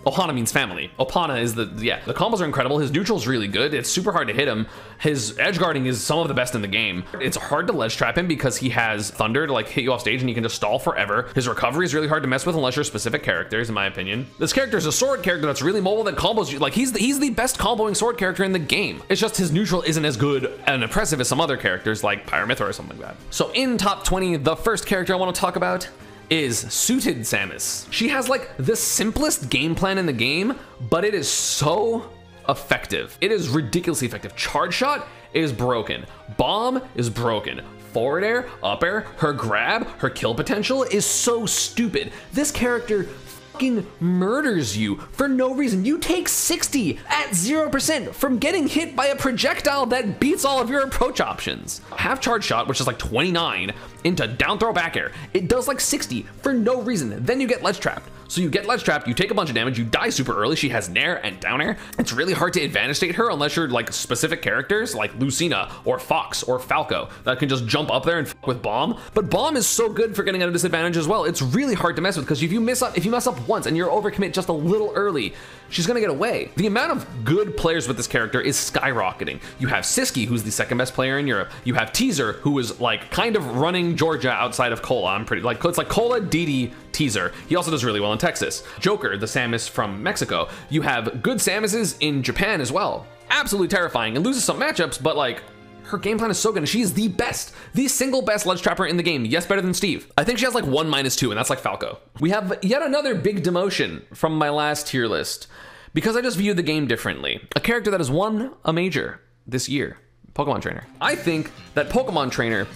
Ohana means family. Opana is the combos are incredible. His neutral's really good. It's super hard to hit him. His edge guarding is some of the best in the game. It's hard to ledge trap him because he has Thunder to like hit you off stage and he can just stall forever. His recovery is really hard to mess with unless you're specific characters, in my opinion. This character is a sword character that's really mobile that combos you. Like he's the best comboing sword character in the game. It's just his neutral isn't as good and impressive as some other characters like Pyra/Mythra or something like that. So in top 20, the first character I want to talk about is Suited Samus. She has like the simplest game plan in the game, but it is so effective. It is ridiculously effective. Charge shot is broken. Bomb is broken. Forward air, up air, her grab, her kill potential is so stupid. This character fucking murders you for no reason. You take 60 at 0% from getting hit by a projectile that beats all of your approach options. Have charge shot, which is like 29, into down throw back air. It does like 60 for no reason. Then you get ledge trapped. So you get ledge trapped, you take a bunch of damage, you die super early. She has nair and down air. It's really hard to advantage state her unless you're like specific characters like Lucina or Fox or Falco that can just jump up there and fuck with Bomb. But Bomb is so good for getting at a disadvantage as well. It's really hard to mess with because if you mess up once and you're overcommit just a little early, she's gonna get away. The amount of good players with this character is skyrocketing. You have Siski, who's the second best player in Europe. You have Teaser, who is like kind of running Georgia outside of Cola. It's like Cola, Didi, Teaser. He also does really well in Texas. Joker, the Samus from Mexico. You have good Samuses in Japan as well. Absolutely terrifying and loses some matchups, but like her game plan is so good and she is the best, the single best ledge trapper in the game. Yes, better than Steve. I think she has like 1 -2 and that's like Falco. We have yet another big demotion from my last tier list because I just view the game differently. A character that has won a major this year, Pokemon Trainer. I think that Pokemon Trainer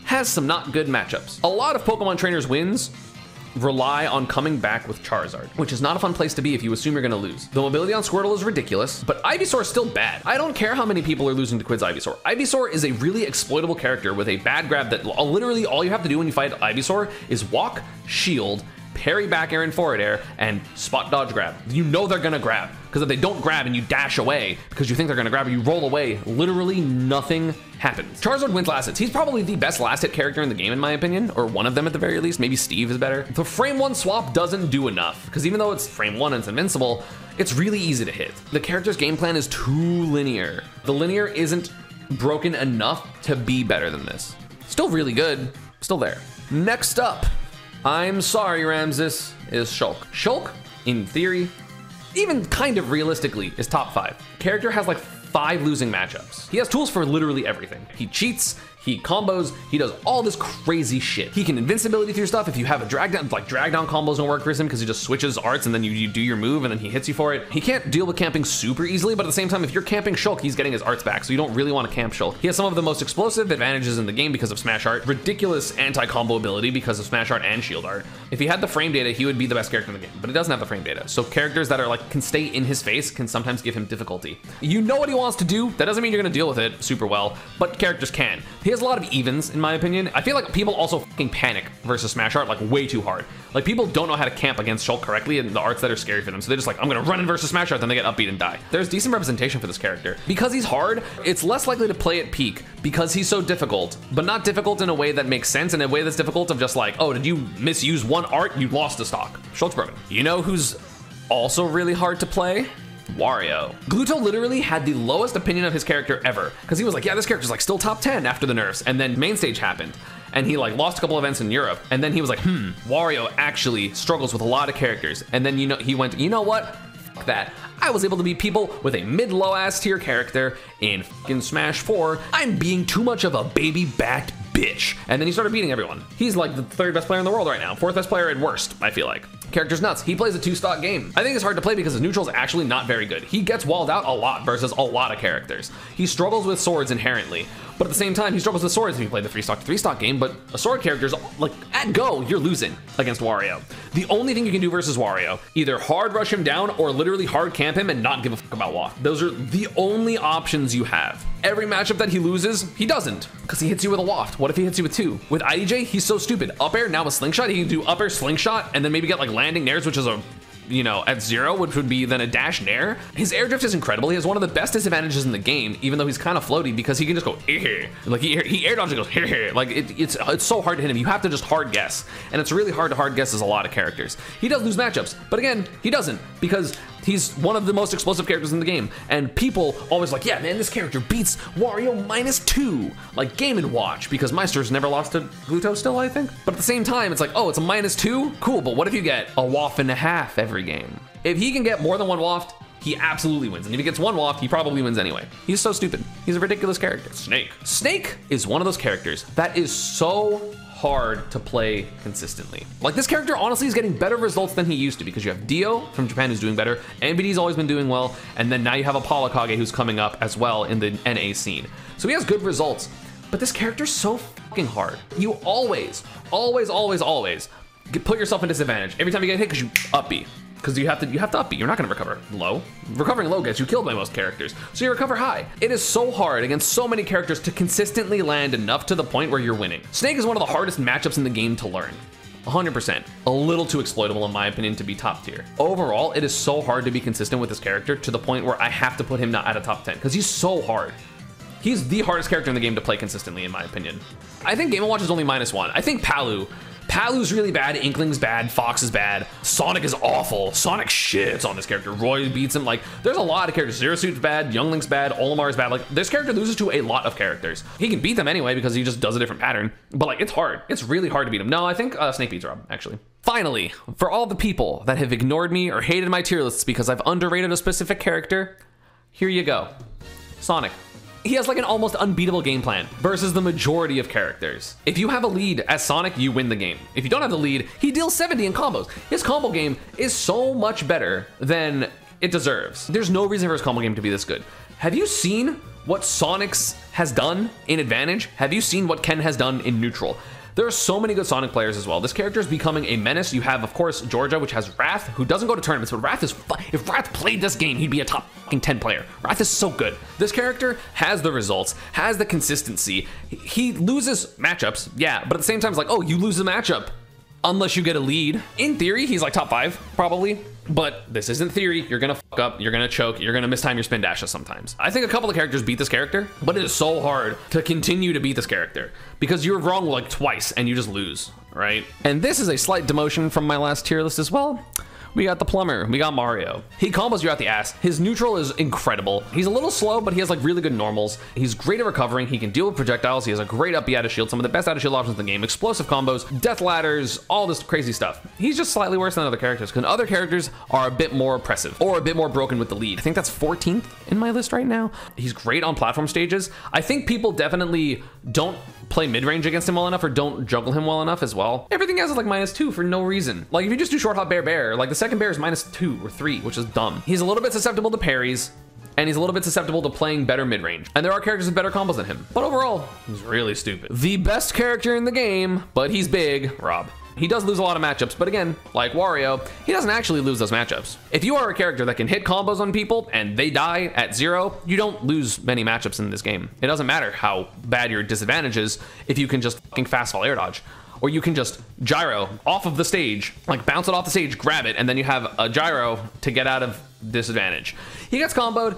has some not good matchups. A lot of Pokemon Trainer's wins rely on coming back with Charizard, which is not a fun place to be if you assume you're gonna lose. The mobility on Squirtle is ridiculous, but Ivysaur is still bad. I don't care how many people are losing to Quid's Ivysaur. Ivysaur is a really exploitable character with a bad grab that literally all you have to do when you fight Ivysaur is walk, shield, parry back air and forward air, and spot dodge grab. You know they're gonna grab, because if they don't grab and you dash away because you think they're gonna grab or you roll away, literally nothing happens. Charizard wins last hits. He's probably the best last hit character in the game in my opinion, or one of them at the very least. Maybe Steve is better. The frame 1 swap doesn't do enough, because even though it's frame 1 and it's invincible, it's really easy to hit. The character's game plan is too linear. The linear isn't broken enough to be better than this. Still really good, still there. Next up, I'm sorry, Ramses, is Shulk. Shulk, in theory, even kind of realistically, is top 5. Character has like 5 losing matchups. He has tools for literally everything. He cheats, he combos, he does all this crazy shit. He can invincibility through stuff. If you have a drag down combos don't work for him because he just switches arts and then you do your move and then he hits you for it. He can't deal with camping super easily, but at the same time, if you're camping Shulk, he's getting his arts back, so you don't really want to camp Shulk. He has some of the most explosive advantages in the game because of Smash Art, ridiculous anti-combo ability because of Smash Art and Shield Art. If he had the frame data, he would be the best character in the game, but he doesn't have the frame data. So characters that are like, can stay in his face can sometimes give him difficulty. You know what he wants to do. That doesn't mean you're gonna deal with it super well, but characters can. He has a lot of evens, in my opinion. I feel like people also fucking panic versus Smash Art like way too hard. Like people don't know how to camp against Shulk correctly and the arts that are scary for them. So they're just like, I'm gonna run in versus Smash Art, then they get upbeat and die. There's decent representation for this character. Because he's hard, it's less likely to play at peak because he's so difficult, but not difficult in a way that makes sense, in a way that's difficult of just like, oh, did you misuse one art? You lost a stock. Shulk's broken. You know who's also really hard to play? Wario. Gluto literally had the lowest opinion of his character ever because he was like, yeah, this character's like still top 10 after the nerfs, and then main stage happened and he like lost a couple events in Europe, and then he was like, Wario actually struggles with a lot of characters, and then he went, you know what? Fuck that. I was able to beat people with a mid-low ass tier character in fucking Smash 4. I'm being too much of a baby-backed bitch. And then he started beating everyone. He's like the 3rd best player in the world right now. 4th best player at worst, I feel like. Character's nuts. He plays a 2-stock game. I think it's hard to play because his neutral is actually not very good. He gets walled out a lot versus a lot of characters. He struggles with swords inherently, but at the same time, he struggles with swords if you play the 3-stock to 3-stock game, but a sword character's like, at go, you're losing against Wario. The only thing you can do versus Wario, either hard rush him down or literally hard camp him and not give a fuck about waft. Those are the only options you have. Every matchup that he loses, he doesn't, because he hits you with a waft. What if he hits you with 2? With IDJ, he's so stupid. Up air, now with slingshot, he can do up air slingshot and then maybe get like landing nairs, which is a, you know, at 0, which would be then a dash nair. His air drift is incredible. He has one of the best disadvantages in the game, even though he's kind of floaty, because he can just go like he air dodges and goes like it's so hard to hit him. You have to just hard guess, and it's really hard to hard guess as a lot of characters. He does lose matchups, but again, he doesn't, because he's one of the most explosive characters in the game, and people always like, yeah, man, this character beats Wario -2, like Game & Watch, because Meister's never lost to Gluto still, I think. But at the same time, it's like, oh, it's a -2? Cool, but what if you get a waft and a half every game? If he can get more than 1 waft, he absolutely wins. And if he gets 1 waft, he probably wins anyway. He's so stupid. He's a ridiculous character. Snake. Snake is one of those characters that is so hard to play consistently. Like, this character honestly is getting better results than he used to, because you have Dio from Japan who's doing better, NBD's always been doing well, and then now you have Apollo Kage who's coming up as well in the NA scene. So he has good results, but this character's so fucking hard. You always put yourself in disadvantage every time you get hit because you up B. because you have to upbeat. You're not going to recover low. Recovering low gets you killed by most characters, so you recover high. It is so hard against so many characters to consistently land enough to the point where you're winning. Snake is one of the hardest matchups in the game to learn. 100%. A little too exploitable in my opinion to be top tier. Overall, it is so hard to be consistent with this character to the point where I have to put him not at a top 10 because he's so hard. He's the hardest character in the game to play consistently in my opinion. I think Game & Watch is only -1. I think Palu's really bad, Inkling's bad, Fox is bad, Sonic is awful, Sonic shits on this character, Roy beats him, like, there's a lot of characters, Zero Suit's bad, Youngling's bad, Olimar's bad, like, this character loses to a lot of characters. He can beat them anyway because he just does a different pattern, but like, it's hard. It's really hard to beat him. No, I think Snake beats Rob, actually. Finally, for all the people that have ignored me or hated my tier lists because I've underrated a specific character, here you go, Sonic. He has like an almost unbeatable game plan versus the majority of characters. If you have a lead as Sonic, you win the game. If you don't have the lead, he deals 70 in combos. His combo game is so much better than it deserves. There's no reason for his combo game to be this good. Have you seen what Sonic's has done in Advantage? Have you seen what Ken has done in Neutral? There are so many good Sonic players as well. This character is becoming a menace. You have, of course, Georgia, which has Wrath, who doesn't go to tournaments, but Wrath is if Wrath played this game, he'd be a top 10 player. Wrath is so good. This character has the results, has the consistency. He loses matchups, yeah, but at the same time, it's like, oh, you lose a matchup unless you get a lead. In theory, he's like top 5, probably. But this isn't theory. You're gonna fuck up, you're gonna choke, you're gonna mistime your spin dashes sometimes. I think a couple of characters beat this character, but it is so hard to continue to beat this character because you're wrong like twice and you just lose, right? And this is a slight demotion from my last tier list as well. We got the plumber, we got Mario. He combos you out the ass. His neutral is incredible. He's a little slow, but he has like really good normals. He's great at recovering. He can deal with projectiles. He has a great up B out of shield, some of the best out of shield options in the game, explosive combos, death ladders, all this crazy stuff. He's just slightly worse than other characters because other characters are a bit more oppressive or a bit more broken with the lead. I think that's 14th in my list right now. He's great on platform stages. I think people definitely don't play mid-range against him well enough or don't juggle him well enough as well. Everything else is like -2 for no reason. Like if you just do short hop bear, like the second bear is -2 or 3, which is dumb. He's a little bit susceptible to parries and he's a little bit susceptible to playing better mid-range. And there are characters with better combos than him. But overall, he's really stupid. The best character in the game, but he's big, Rob. He does lose a lot of matchups, but again, like Wario, he doesn't actually lose those matchups. If you are a character that can hit combos on people and they die at 0, you don't lose many matchups in this game. It doesn't matter how bad your disadvantage is if you can just fucking fast fall air dodge. Or you can just gyro off of the stage, like bounce it off the stage, grab it, and then you have a gyro to get out of disadvantage. He gets comboed.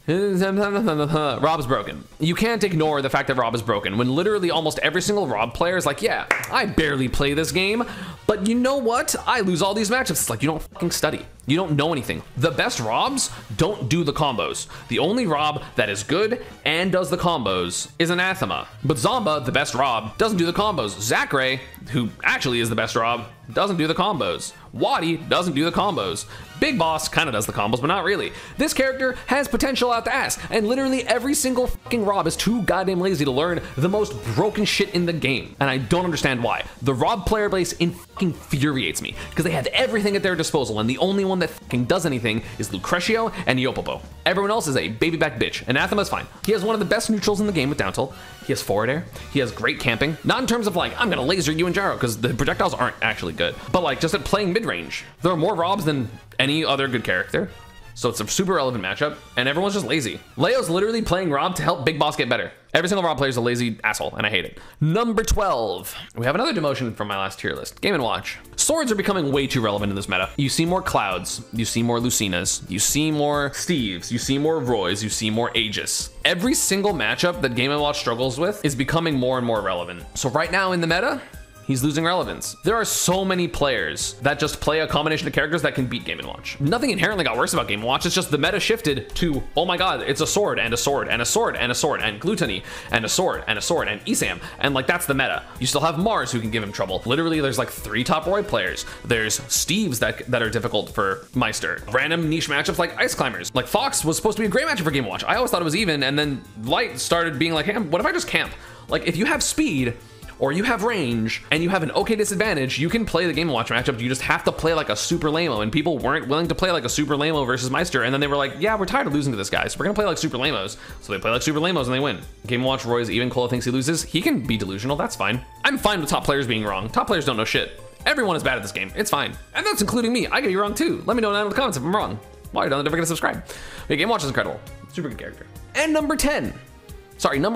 Rob's broken. You can't ignore the fact that Rob is broken when literally almost every single Rob player is like, yeah, I barely play this game, but you know what? I lose all these matchups. It's like, you don't fucking study. You don't know anything. The best Robs don't do the combos. The only Rob that is good and does the combos is Anathema. But Zomba, the best Rob, doesn't do the combos. Zachary, who actually is the best Rob, doesn't do the combos. Waddy doesn't do the combos. Big Boss kind of does the combos, but not really. This character has potential out the ass, and literally every single fucking Rob is too goddamn lazy to learn the most broken shit in the game, and I don't understand why. The Rob player base infuriates me, because they have everything at their disposal, and the only one that fucking does anything is Lucretio and Yopopo. Everyone else is a baby back bitch. Anathema's fine. He has one of the best neutrals in the game with down tilt. He has forward air. He has great camping. Not in terms of like, I'm gonna laser you and gyro, because the projectiles aren't actually good, but like just at playing mid-range. There are more Robs than any other good character. So it's a super relevant matchup, and everyone's just lazy. Leo's literally playing Rob to help Big Boss get better. Every single Rob player is a lazy asshole, and I hate it. Number 12. We have another demotion from my last tier list. Game & Watch. Swords are becoming way too relevant in this meta. You see more Clouds, you see more Lucinas, you see more Steves, you see more Roys, you see more Aegis. Every single matchup that Game & Watch struggles with is becoming more and more relevant. So right now in the meta, he's losing relevance. There are so many players that just play a combination of characters that can beat Game & Watch. Nothing inherently got worse about Game & Watch. It's just the meta shifted to, oh my god, it's a sword and a sword and a sword and a sword and Gluttony and a sword and a sword and Esam. And like, that's the meta. You still have Mars who can give him trouble. Literally, there's like 3 top Roy players. There's Steves that are difficult for Meister. Random niche matchups like Ice Climbers. Like Fox was supposed to be a great matchup for Game & Watch. I always thought it was even, and then Light started being like, hey, what if I just camp? Like, if you have speed, or you have range, and you have an okay disadvantage, you can play the Game & Watch matchup. You just have to play like a super lame-o, and people weren't willing to play like a super lame-o versus Meister, and then they were like, yeah, we're tired of losing to this guy, so we're gonna play like super lame-os. So they play like super lame-os and they win. Game & Watch Roy's even Cola thinks he loses. He can be delusional, that's fine. I'm fine with top players being wrong. Top players don't know shit. Everyone is bad at this game. It's fine. And that's including me. I get you wrong too. Let me know down in the comments if I'm wrong. Why don't forget to subscribe. But Game Watch is incredible. Super good character. And number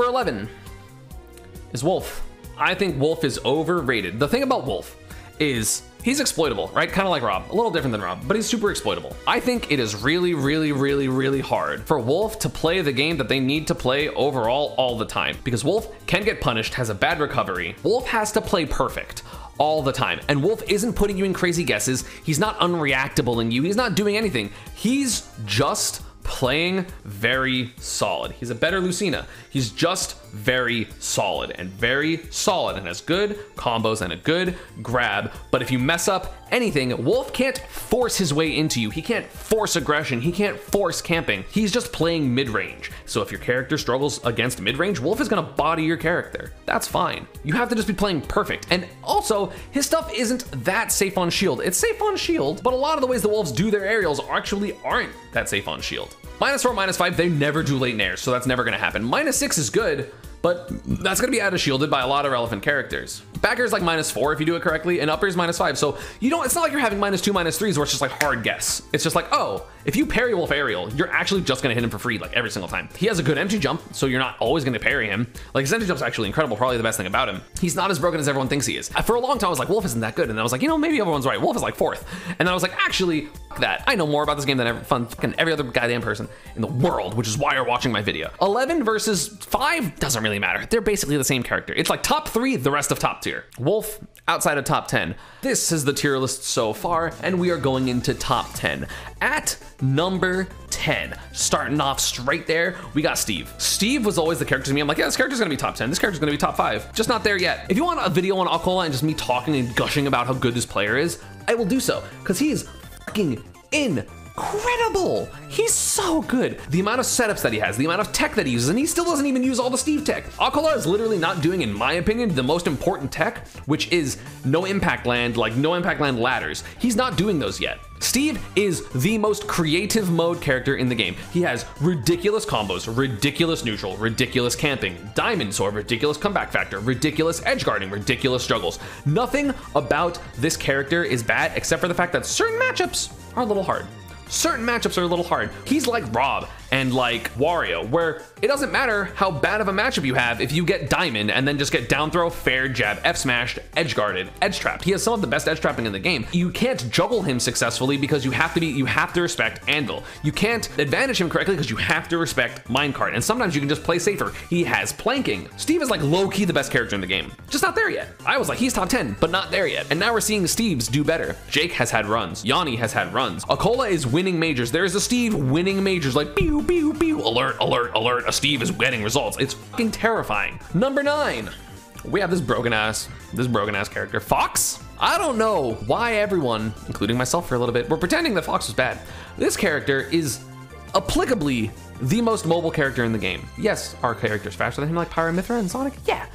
11 is Wolf. I think Wolf is overrated. The thing about Wolf is he's exploitable, right? Kind of like Rob, a little different than Rob, but he's super exploitable. I think it is really, really, really, really hard for Wolf to play the game that they need to play overall all the time, because Wolf can get punished, has a bad recovery. Wolf has to play perfect all the time, and Wolf isn't putting you in crazy guesses. He's not unreactable in you. He's not doing anything. He's just playing very solid. He's a better Lucina. He's just very solid and has good combos and a good grab. But if you mess up anything, Wolf can't force his way into you. He can't force aggression. He can't force camping. He's just playing mid-range. So if your character struggles against mid-range, Wolf is gonna body your character. That's fine. You have to just be playing perfect. And also, his stuff isn't that safe on shield. It's safe on shield, but a lot of the ways the Wolves do their aerials actually aren't that safe on shield. -4, -5, they never do late nairs, so that's never gonna happen. -6 is good, but that's gonna be out of shielded by a lot of relevant characters. Back air is like -4 if you do it correctly, and up air is -5. So you don't, it's not like you're having -2, -3s where it's just like hard guess. It's just like, oh, if you parry Wolf aerial, you're actually just gonna hit him for free like every single time. He has a good empty jump, so you're not always gonna parry him. Like his empty jump's actually incredible, probably the best thing about him. He's not as broken as everyone thinks he is. For a long time I was like, Wolf isn't that good, and then I was like, you know, maybe everyone's right. Wolf is like 4th. And then I was like, actually, fuck that. I know more about this game than fucking every other goddamn person in the world, which is why you're watching my video. 11 versus 5 doesn't really matter. They're basically the same character. It's like top 3, the rest of top tier. Wolf outside of top 10. This is the tier list so far, and we are going into top 10. At number 10, starting off straight there, we got Steve. Steve was always the character to me. I'm like, yeah, this character's gonna be top 10. This character's gonna be top 5. Just not there yet. If you want a video on Alcola and just me talking and gushing about how good this player is, I will do so, because he's fucking incredible. He's so good. The amount of setups that he has, the amount of tech that he uses, and he still doesn't even use all the Steve tech. Alcola is literally not doing, in my opinion, the most important tech, which is no impact land, like no impact land ladders. He's not doing those yet. Steve is the most creative mode character in the game. He has ridiculous combos, ridiculous neutral, ridiculous camping, diamond sword, ridiculous comeback factor, ridiculous edge guarding, ridiculous struggles. Nothing about this character is bad except for the fact that certain matchups are a little hard. Certain matchups are a little hard. He's like Rob and like Wario, where it doesn't matter how bad of a matchup you have if you get diamond and then just get down throw, fair jab, F smashed, edge guarded, edge trapped. He has some of the best edge trapping in the game. You can't juggle him successfully because you have to respect Anvil. You can't advantage him correctly because you have to respect Minecart. And sometimes you can just play safer. He has planking. Steve is like low key the best character in the game. Just not there yet. I was like, he's top 10, but not there yet. And now we're seeing Steve's do better. Jake has had runs. Yanni has had runs. Alcola is winning majors. There is a Steve winning majors like pew, pew, pew, alert, alert, alert. A Steve is getting results. It's fucking terrifying. Number 9, we have this broken ass character, Fox. I don't know why everyone, including myself for a little bit, were pretending that Fox was bad. This character is applicably the most mobile character in the game. Yes, our character's faster than him, like Pyra, Mythra, and Sonic, yeah.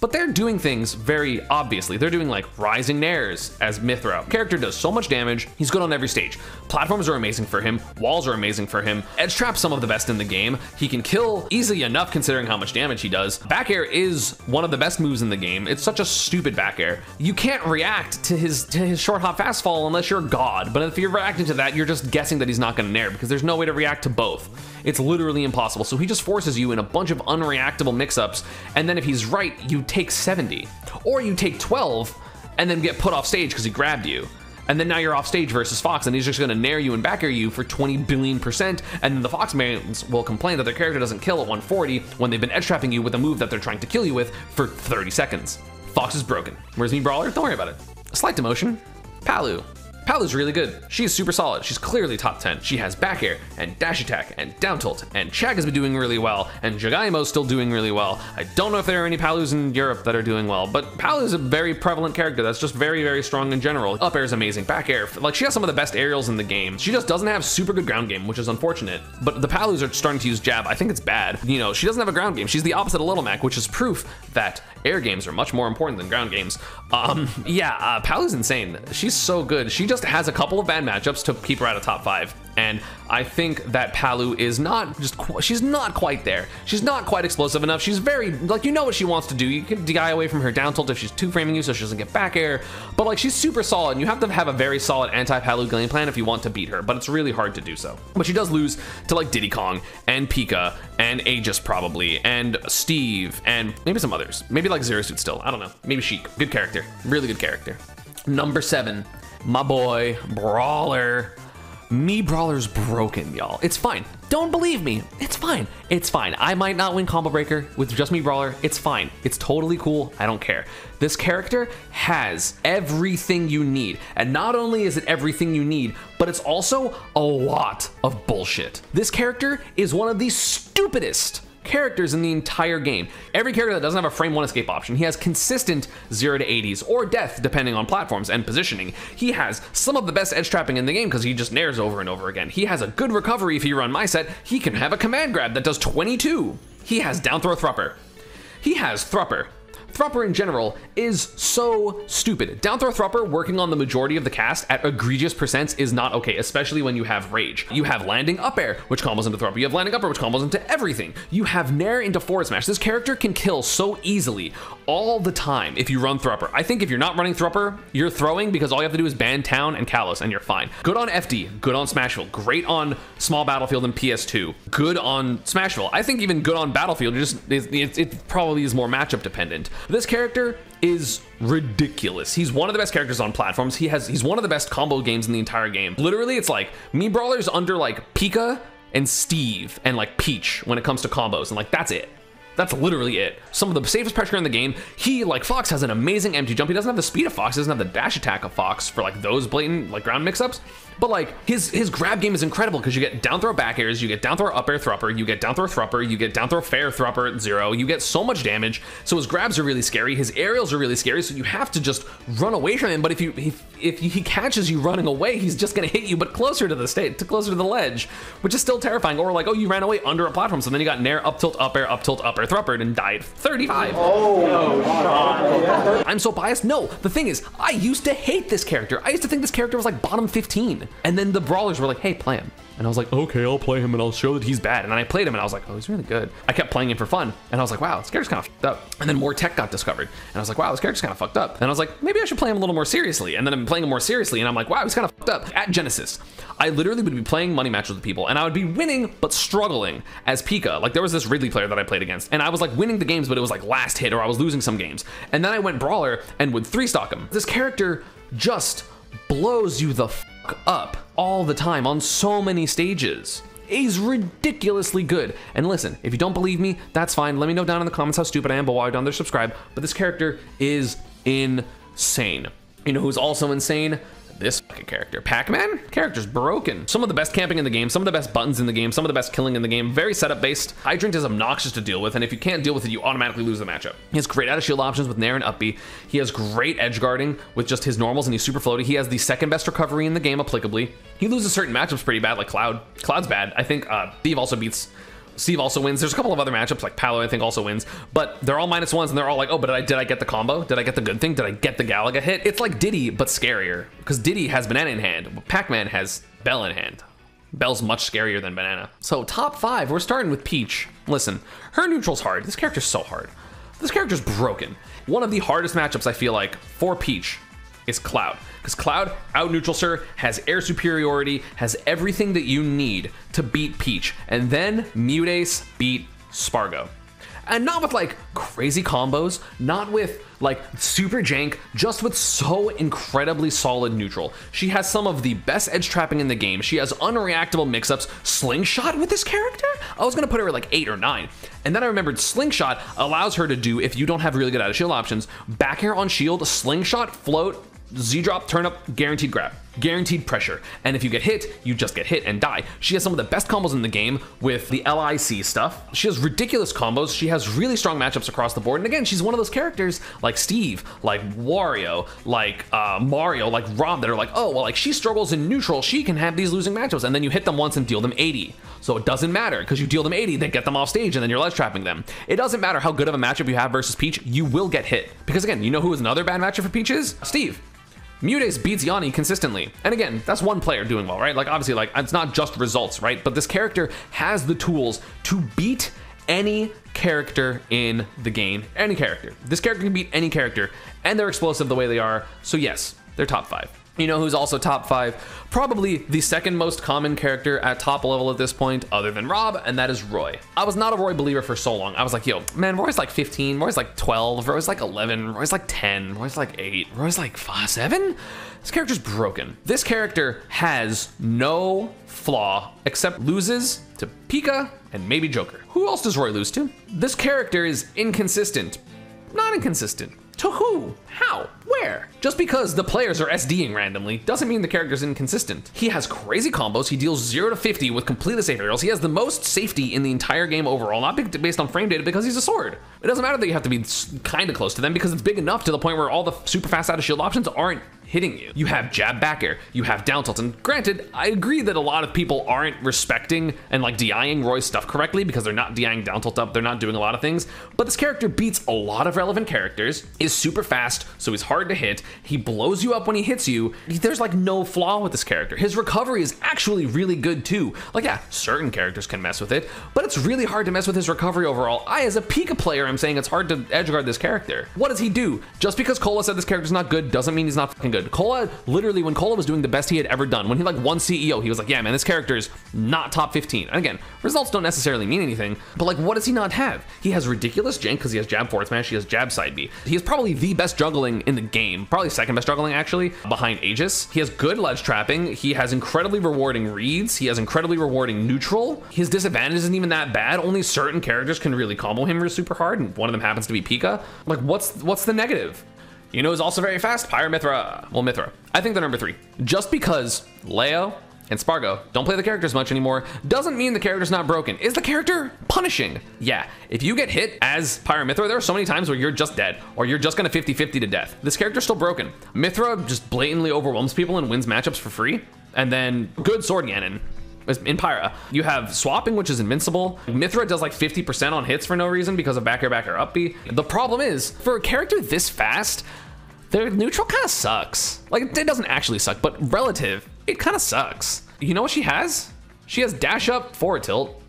But they're doing things very obviously. They're doing like rising nairs as Mythra. Character does so much damage. He's good on every stage. Platforms are amazing for him. Walls are amazing for him. Edge trap's some of the best in the game. He can kill easily enough considering how much damage he does. Back air is one of the best moves in the game. It's such a stupid back air. You can't react to his short hop fast fall unless you're God. But if you're reacting to that, you're just guessing that he's not gonna nair because there's no way to react to both. It's literally impossible. So he just forces you in a bunch of unreactable mix-ups, and then if he's right, you take 70. Or you take 12 and then get put off stage because he grabbed you. And then now you're off stage versus Fox, and he's just gonna nair you and back air you for 20 billion%, and then the Fox mains will complain that their character doesn't kill at 140 when they've been edge trapping you with a move that they're trying to kill you with for 30 seconds. Fox is broken. Where's me Brawler? Don't worry about it. A slight demotion. Palu. Palu's really good. She's super solid. She's clearly top 10. She has back air and dash attack and down tilt, and Chag has been doing really well, and Jagaimo's still doing really well. I don't know if there are any Palus in Europe that are doing well, but Palu is a very prevalent character that's just very, very strong in general. Up air is amazing. Back air, like she has some of the best aerials in the game. She just doesn't have super good ground game, which is unfortunate, but the Palus are starting to use jab. I think it's bad. You know, she doesn't have a ground game. She's the opposite of Little Mac, which is proof that air games are much more important than ground games. Palu's insane. She's so good. She just has a couple of bad matchups to keep her out of top 5. And I think that Palu is not just, she's not quite there. She's not quite explosive enough. She's very, like, you know what she wants to do. You can DI away from her down tilt if she's 2-framing you so she doesn't get back air. But like, she's super solid, and you have to have a very solid anti-Palu game plan if you want to beat her, but it's really hard to do so. But she does lose to like Diddy Kong and Pika and Aegis probably, and Steve, and maybe some others. Maybe like Zero Suit still, I don't know. Maybe Sheik, good character, really good character. Number 7, my boy, Brawler. Mii Brawler's broken, y'all. It's fine. Don't believe me. It's fine. It's fine. I might not win Combo Breaker with just Mii Brawler. It's fine. It's totally cool. I don't care. This character has everything you need. And not only is it everything you need, but it's also a lot of bullshit. This character is one of the stupidest characters in the entire game. Every character that doesn't have a frame 1 escape option, he has consistent 0 to 80s or death depending on platforms and positioning. He has some of the best edge trapping in the game because he just nairs over and over again. He has a good recovery if you run my set. He can have a command grab that does 22. He has down throw Thrupper. He has Thrupper. Thrupper in general is so stupid. Down throw Thrupper working on the majority of the cast at egregious percents is not okay, especially when you have rage. You have landing up air, which combos into Thrupper. You have landing up air, which combos into everything. You have nair into forward smash. This character can kill so easily all the time if you run Thrupper. I think if you're not running Thrupper, you're throwing because all you have to do is ban Town and Kalos and you're fine. Good on FD, good on Smashville, great on Small Battlefield and PS2, good on Smashville. I think even good on Battlefield, it probably is more matchup dependent. This character is ridiculous. He's one of the best characters on platforms. He's one of the best combo games in the entire game. Literally, it's like Mii Brawler's under like Pika and Steve and like Peach when it comes to combos, and like that's it. That's literally it. Some of the safest pressure in the game. He, like Fox, has an amazing empty jump. He doesn't have the speed of Fox. He doesn't have the dash attack of Fox for like those blatant like ground mix-ups. But like his grab game is incredible because you get down throw back airs, you get down throw up air Thrupper, you get down throw Thrupper, you get down throw fair Thrupper at 0. You get so much damage. So his grabs are really scary. His aerials are really scary. So you have to just run away from him. But if he catches you running away, he's just gonna hit you, but closer to the closer to the ledge, which is still terrifying. Or like, oh, you ran away under a platform, so then you got nair up tilt up air Thrupper and died 35. Oh no! I'm so biased. No, the thing is, I used to hate this character. I used to think this character was like bottom 15, and then the brawlers were like, hey, play him. And I was like, okay, I'll play him and I'll show that he's bad. And then I played him and I was like, oh, he's really good. I kept playing him for fun. And I was like, wow, this character's kind of fucked up. And then more tech got discovered. And I was like, wow, this character's kind of fucked up. And I was like, maybe I should play him a little more seriously. And then I'm playing him more seriously and I'm like, wow, he's kind of fucked up. At Genesis, I literally would be playing money matches with people and I would be winning, but struggling as Pika. Like there was this Ridley player that I played against and I was like winning the games, but it was like last hit or I was losing some games. And then I went Brawler and would 3-stock him. This character just blows you the fuck up all the time on so many stages. He's ridiculously good. And listen, if you don't believe me, that's fine. Let me know down in the comments how stupid I am, but while you're down there, subscribe. But this character is insane. You know who's also insane? This fucking character. Pac-Man? Character's broken. Some of the best camping in the game, some of the best buttons in the game, some of the best killing in the game. Very setup based. Hydrant is obnoxious to deal with, and if you can't deal with it, you automatically lose the matchup. He has great out of shield options with Nair and up B. He has great edge guarding with just his normals, and he's super floaty. He has the second best recovery in the game, applicably. He loses certain matchups pretty bad, like Cloud. Cloud's bad. I think Steve also wins. There's a couple of other matchups like Palu I think also wins, but they're all -1s and they're all like, oh, but did I get the combo? Did I get the good thing? Did I get the Galaga hit? It's like Diddy, but scarier because Diddy has Banana in hand. Pac-Man has Bell in hand. Bell's much scarier than Banana. So top 5, we're starting with Peach. Listen, her neutral's hard. This character's so hard. This character's broken. One of the hardest matchups I feel like for Peach is Cloud. Because Cloud, out neutral sir, has air superiority, has everything that you need to beat Peach. And then Mutace beat Spargo. And not with like crazy combos, not with like super jank, just with so incredibly solid neutral. She has some of the best edge trapping in the game. She has unreactable mix-ups. Slingshot with this character? I was gonna put her at like 8 or 9. And then I remembered Slingshot allows her to do, if you don't have really good out of shield options, back air on shield, Slingshot, float, Z-drop, turn up, guaranteed grab, guaranteed pressure. And if you get hit, you just get hit and die. She has some of the best combos in the game with the LIC stuff. She has ridiculous combos. She has really strong matchups across the board. And again, she's one of those characters like Steve, like Wario, like Mario, like Rob that are like, oh, well, like she struggles in neutral. She can have these losing matchups. And then you hit them once and deal them 80. So it doesn't matter because you deal them 80, then get them off stage and then you're ledge trapping them. It doesn't matter how good of a matchup you have versus Peach, you will get hit. Because again, you know who is another bad matchup for Peach is? Steve. Mutace beats Yanni consistently. And again, that's one player doing well, right? Like obviously, like it's not just results, right? But this character has the tools to beat any character in the game. Any character. This character can beat any character, and they're explosive the way they are. So yes, they're top 5. You know who's also top 5? Probably the second most common character at top level at this point, other than Rob, and that is Roy. I was not a Roy believer for so long. I was like, yo, man, Roy's like 15, Roy's like 12, Roy's like 11, Roy's like 10, Roy's like 8, Roy's like 7? This character's broken. This character has no flaw except loses to Pika and maybe Joker. Who else does Roy lose to? This character is inconsistent. Not inconsistent. To who? How? Where? Just because the players are SDing randomly doesn't mean the character's inconsistent. He has crazy combos. He deals 0 to 50 with completely safe aerials. He has the most safety in the entire game overall, not based on frame data, because he's a sword. It doesn't matter that you have to be kind of close to them because it's big enough to the point where all the super fast out of shield options aren't hitting you. You have jab back air, you have down tilt, and granted, I agree that a lot of people aren't respecting and like DIing Roy's stuff correctly because they're not DIing down tilt up, they're not doing a lot of things, but this character beats a lot of relevant characters, is super fast, so he's hard to hit, he blows you up when he hits you, there's like no flaw with this character. His recovery is actually really good too. Like yeah, certain characters can mess with it, but it's really hard to mess with his recovery overall. I, as a Pika player, am saying it's hard to edgeguard this character. What does he do? Just because Cola said this character's not good doesn't mean he's not fucking good. Cola, literally, when Cola was doing the best he had ever done, when he like won CEO, he was like, yeah, man, this character's not top 15. And again, results don't necessarily mean anything, but like, what does he not have? He has ridiculous jank because he has jab forward smash, he has jab side B. He has probably the best juggling in the game, probably second best juggling actually, behind Aegis. He has good ledge trapping, he has incredibly rewarding reads, he has incredibly rewarding neutral. His disadvantage isn't even that bad, only certain characters can really combo him super hard, and one of them happens to be Pika. Like, what's the negative? You know who's also very fast? Pyra/Mythra. Well, Mythra. I think they're number 3. Just because Leo and Spargo don't play the characters much anymore doesn't mean the character's not broken. Is the character punishing? Yeah. If you get hit as Pyra/Mythra, there are so many times where you're just dead, or you're just gonna 50-50 to death. This character's still broken. Mythra just blatantly overwhelms people and wins matchups for free. And then good sword Ganon. In Pyra, you have swapping, which is invincible. Mythra does like 50% on hits for no reason because of back air up B. The problem is, for a character this fast, their neutral kind of sucks. Like, it doesn't actually suck, but relative, it kind of sucks. You know what she has? She has dash up forward tilt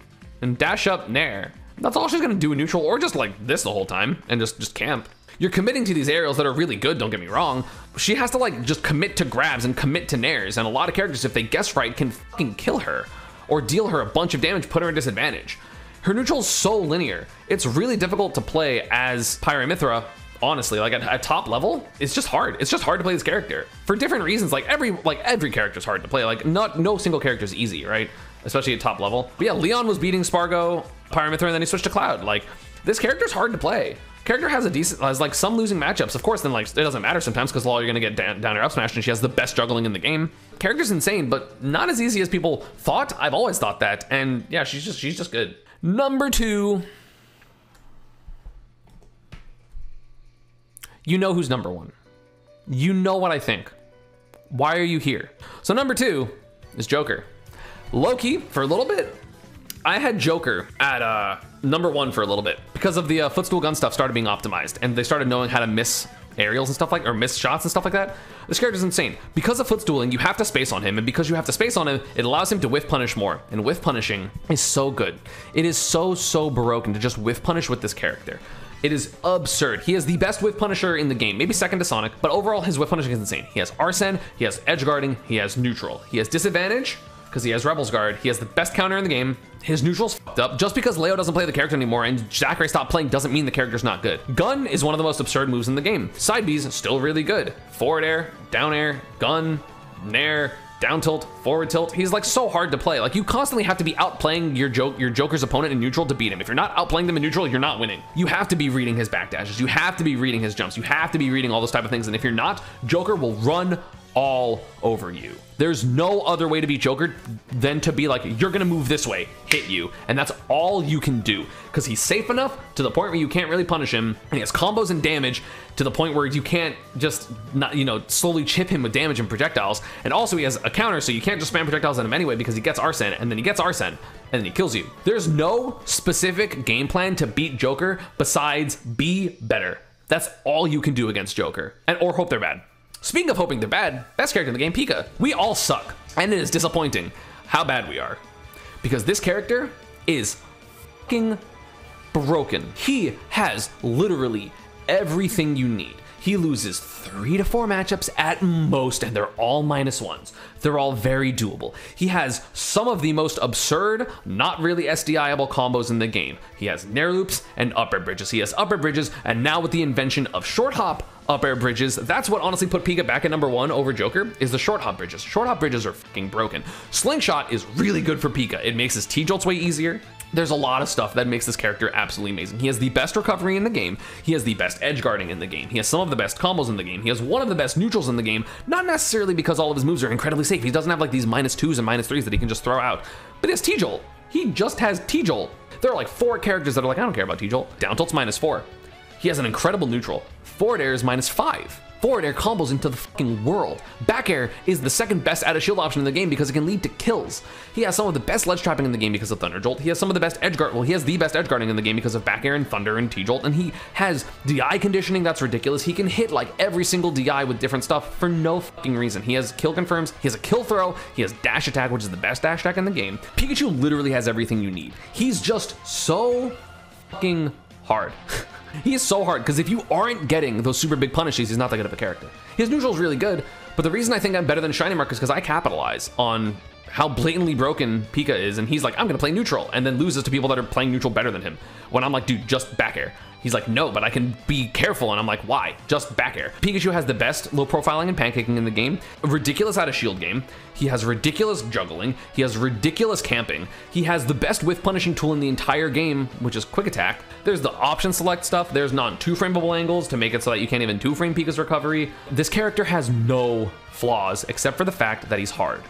and dash up nair. That's all she's gonna do in neutral, or just like this the whole time and just camp. You're committing to these aerials that are really good, don't get me wrong. She has to like just commit to grabs and commit to nairs, and a lot of characters, if they guess right, can fucking kill her or deal her a bunch of damage, put her at disadvantage. Her neutral's so linear. It's really difficult to play as Pyra/Mythra, honestly. Like at top level, it's just hard. It's just hard to play this character for different reasons. Like every character's hard to play. Like no single character is easy, right? Especially at top level. But yeah, Leon was beating Spargo, Pyra/Mythra, and then he switched to Cloud. Like, this character's hard to play. Character has like some losing matchups. Of course, then like it doesn't matter sometimes because you're gonna get down or up smashed, and she has the best juggling in the game. Character's insane, but not as easy as people thought. I've always thought that, and yeah, she's just good. Number 2. You know who's number 1. You know what I think. Why are you here? So number 2 is Joker. Low-key, for a little bit, I had Joker at number 1 for a little bit because of the footstool gun stuff started being optimized, and they started knowing how to miss aerials and stuff or miss shots and stuff like that. This character's insane. Because of footstooling, you have to space on him, and because you have to space on him, it allows him to whiff punish more, and whiff punishing is so good. It is so broken to just whiff punish with this character. It is absurd. He is the best whiff punisher in the game, maybe second to Sonic, but overall his whiff punishing is insane. He has Arsene, he has edge guarding, he has neutral, he has disadvantage because he has Rebel's Guard, he has the best counter in the game, his neutral's fucked up. Just because Leo doesn't play the character anymore and Zachary stopped playing doesn't mean the character's not good. Gun is one of the most absurd moves in the game. Side B's still really good. Forward air, down air, gun, nair, down tilt, forward tilt. He's like so hard to play. Like, you constantly have to be outplaying your Joker's opponent in neutral to beat him. If you're not outplaying them in neutral, you're not winning. You have to be reading his backdashes. You have to be reading his jumps. You have to be reading all those type of things. And if you're not, Joker will run all over you. There's no other way to beat Joker than to be like, you're gonna move this way, hit you, and that's all you can do, because he's safe enough to the point where you can't really punish him, and he has combos and damage to the point where you can't just not, slowly chip him with damage and projectiles, and also he has a counter, so you can't just spam projectiles at him anyway because he gets Arsene, and then he gets Arsene, and then he kills you. There's no specific game plan to beat Joker besides be better. That's all you can do against Joker, or hope they're bad. Speaking of hoping they're bad, best character in the game, Pika. We all suck, and it is disappointing how bad we are. Because this character is fucking broken. He has literally everything you need. He loses 3 to 4 matchups at most, and they're all -1s. They're all very doable. He has some of the most absurd, not really SDI-able combos in the game. He has Nair loops and up air bridges. He has up air bridges, and now with the invention of short hop up air bridges, that's what honestly put Pika back at #1 over Joker, is the short hop bridges. Short hop bridges are fucking broken. Slingshot is really good for Pika. It makes his T-jolts way easier. There's a lot of stuff that makes this character absolutely amazing. He has the best recovery in the game. He has the best edge guarding in the game. He has some of the best combos in the game. He has one of the best neutrals in the game, not necessarily because all of his moves are incredibly safe. He doesn't have like these -2s and -3s that he can just throw out, but he has T-jolt. He just has T-jolt. There are like 4 characters that are like, I don't care about T-jolt. Down tilt's -4. He has an incredible neutral. Forward air is -5. Forward air combos into the fucking world. Back air is the second best out of shield option in the game because it can lead to kills. He has some of the best ledge trapping in the game because of Thunder Jolt. He has some of the best edge guard. Well, he has the best edge guarding in the game because of back air and Thunder and T-jolt. And he has DI conditioning that's ridiculous. He can hit like every single DI with different stuff for no fucking reason. He has kill confirms. He has a kill throw. He has dash attack, which is the best dash attack in the game. Pikachu literally has everything you need. He's just so fucking hard. He is so hard, because if you aren't getting those super big punishes, he's not that good of a character. His neutral is really good, but the reason I think I'm better than Shiny Mark is because I capitalize on how blatantly broken Pika is, and he's like, I'm gonna play neutral, and then loses to people that are playing neutral better than him. When I'm like, dude, just back air. He's like, no, but I can be careful, and I'm like, why? Just back air. Pikachu has the best low profiling and pancaking in the game, a ridiculous out of shield game. He has ridiculous juggling. He has ridiculous camping. He has the best whiff punishing tool in the entire game, which is quick attack. There's the option select stuff. There's non-2-frameable angles to make it so that you can't even 2-frame Pika's recovery. This character has no flaws except for the fact that he's hard.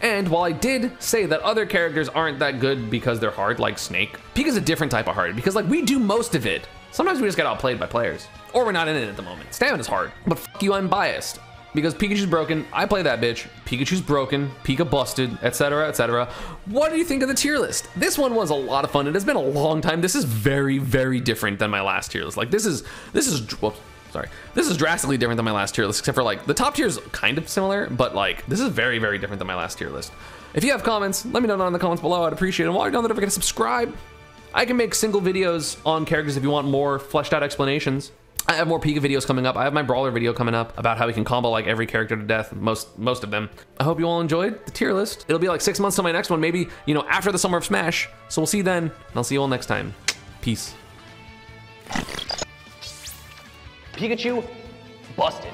And while I did say that other characters aren't that good because they're hard, like Snake, Pika's a different type of hard because like we do most of it. Sometimes we just get outplayed by players, or we're not in it at the moment. Stamina's hard, but fuck you, I'm biased. Because Pikachu's broken, I play that bitch. Pikachu's broken, Pika busted, etc, etc. What do you think of the tier list? This one was a lot of fun. It has been a long time. This is very, very different than my last tier list. Like this is, whoops, sorry. This is drastically different than my last tier list, except for like the top tier is kind of similar, but like this is very, very different than my last tier list. If you have comments, let me know down in the comments below. I'd appreciate it. And while you're down there, don't forget to subscribe. I can make single videos on characters if you want more fleshed out explanations. I have more Pika videos coming up. I have my Brawler video coming up about how we can combo like every character to death, most of them. I hope you all enjoyed the tier list. It'll be like 6 months till my next one, maybe, you know, after the summer of Smash. So we'll see you then, and I'll see you all next time. Peace. Pikachu busted.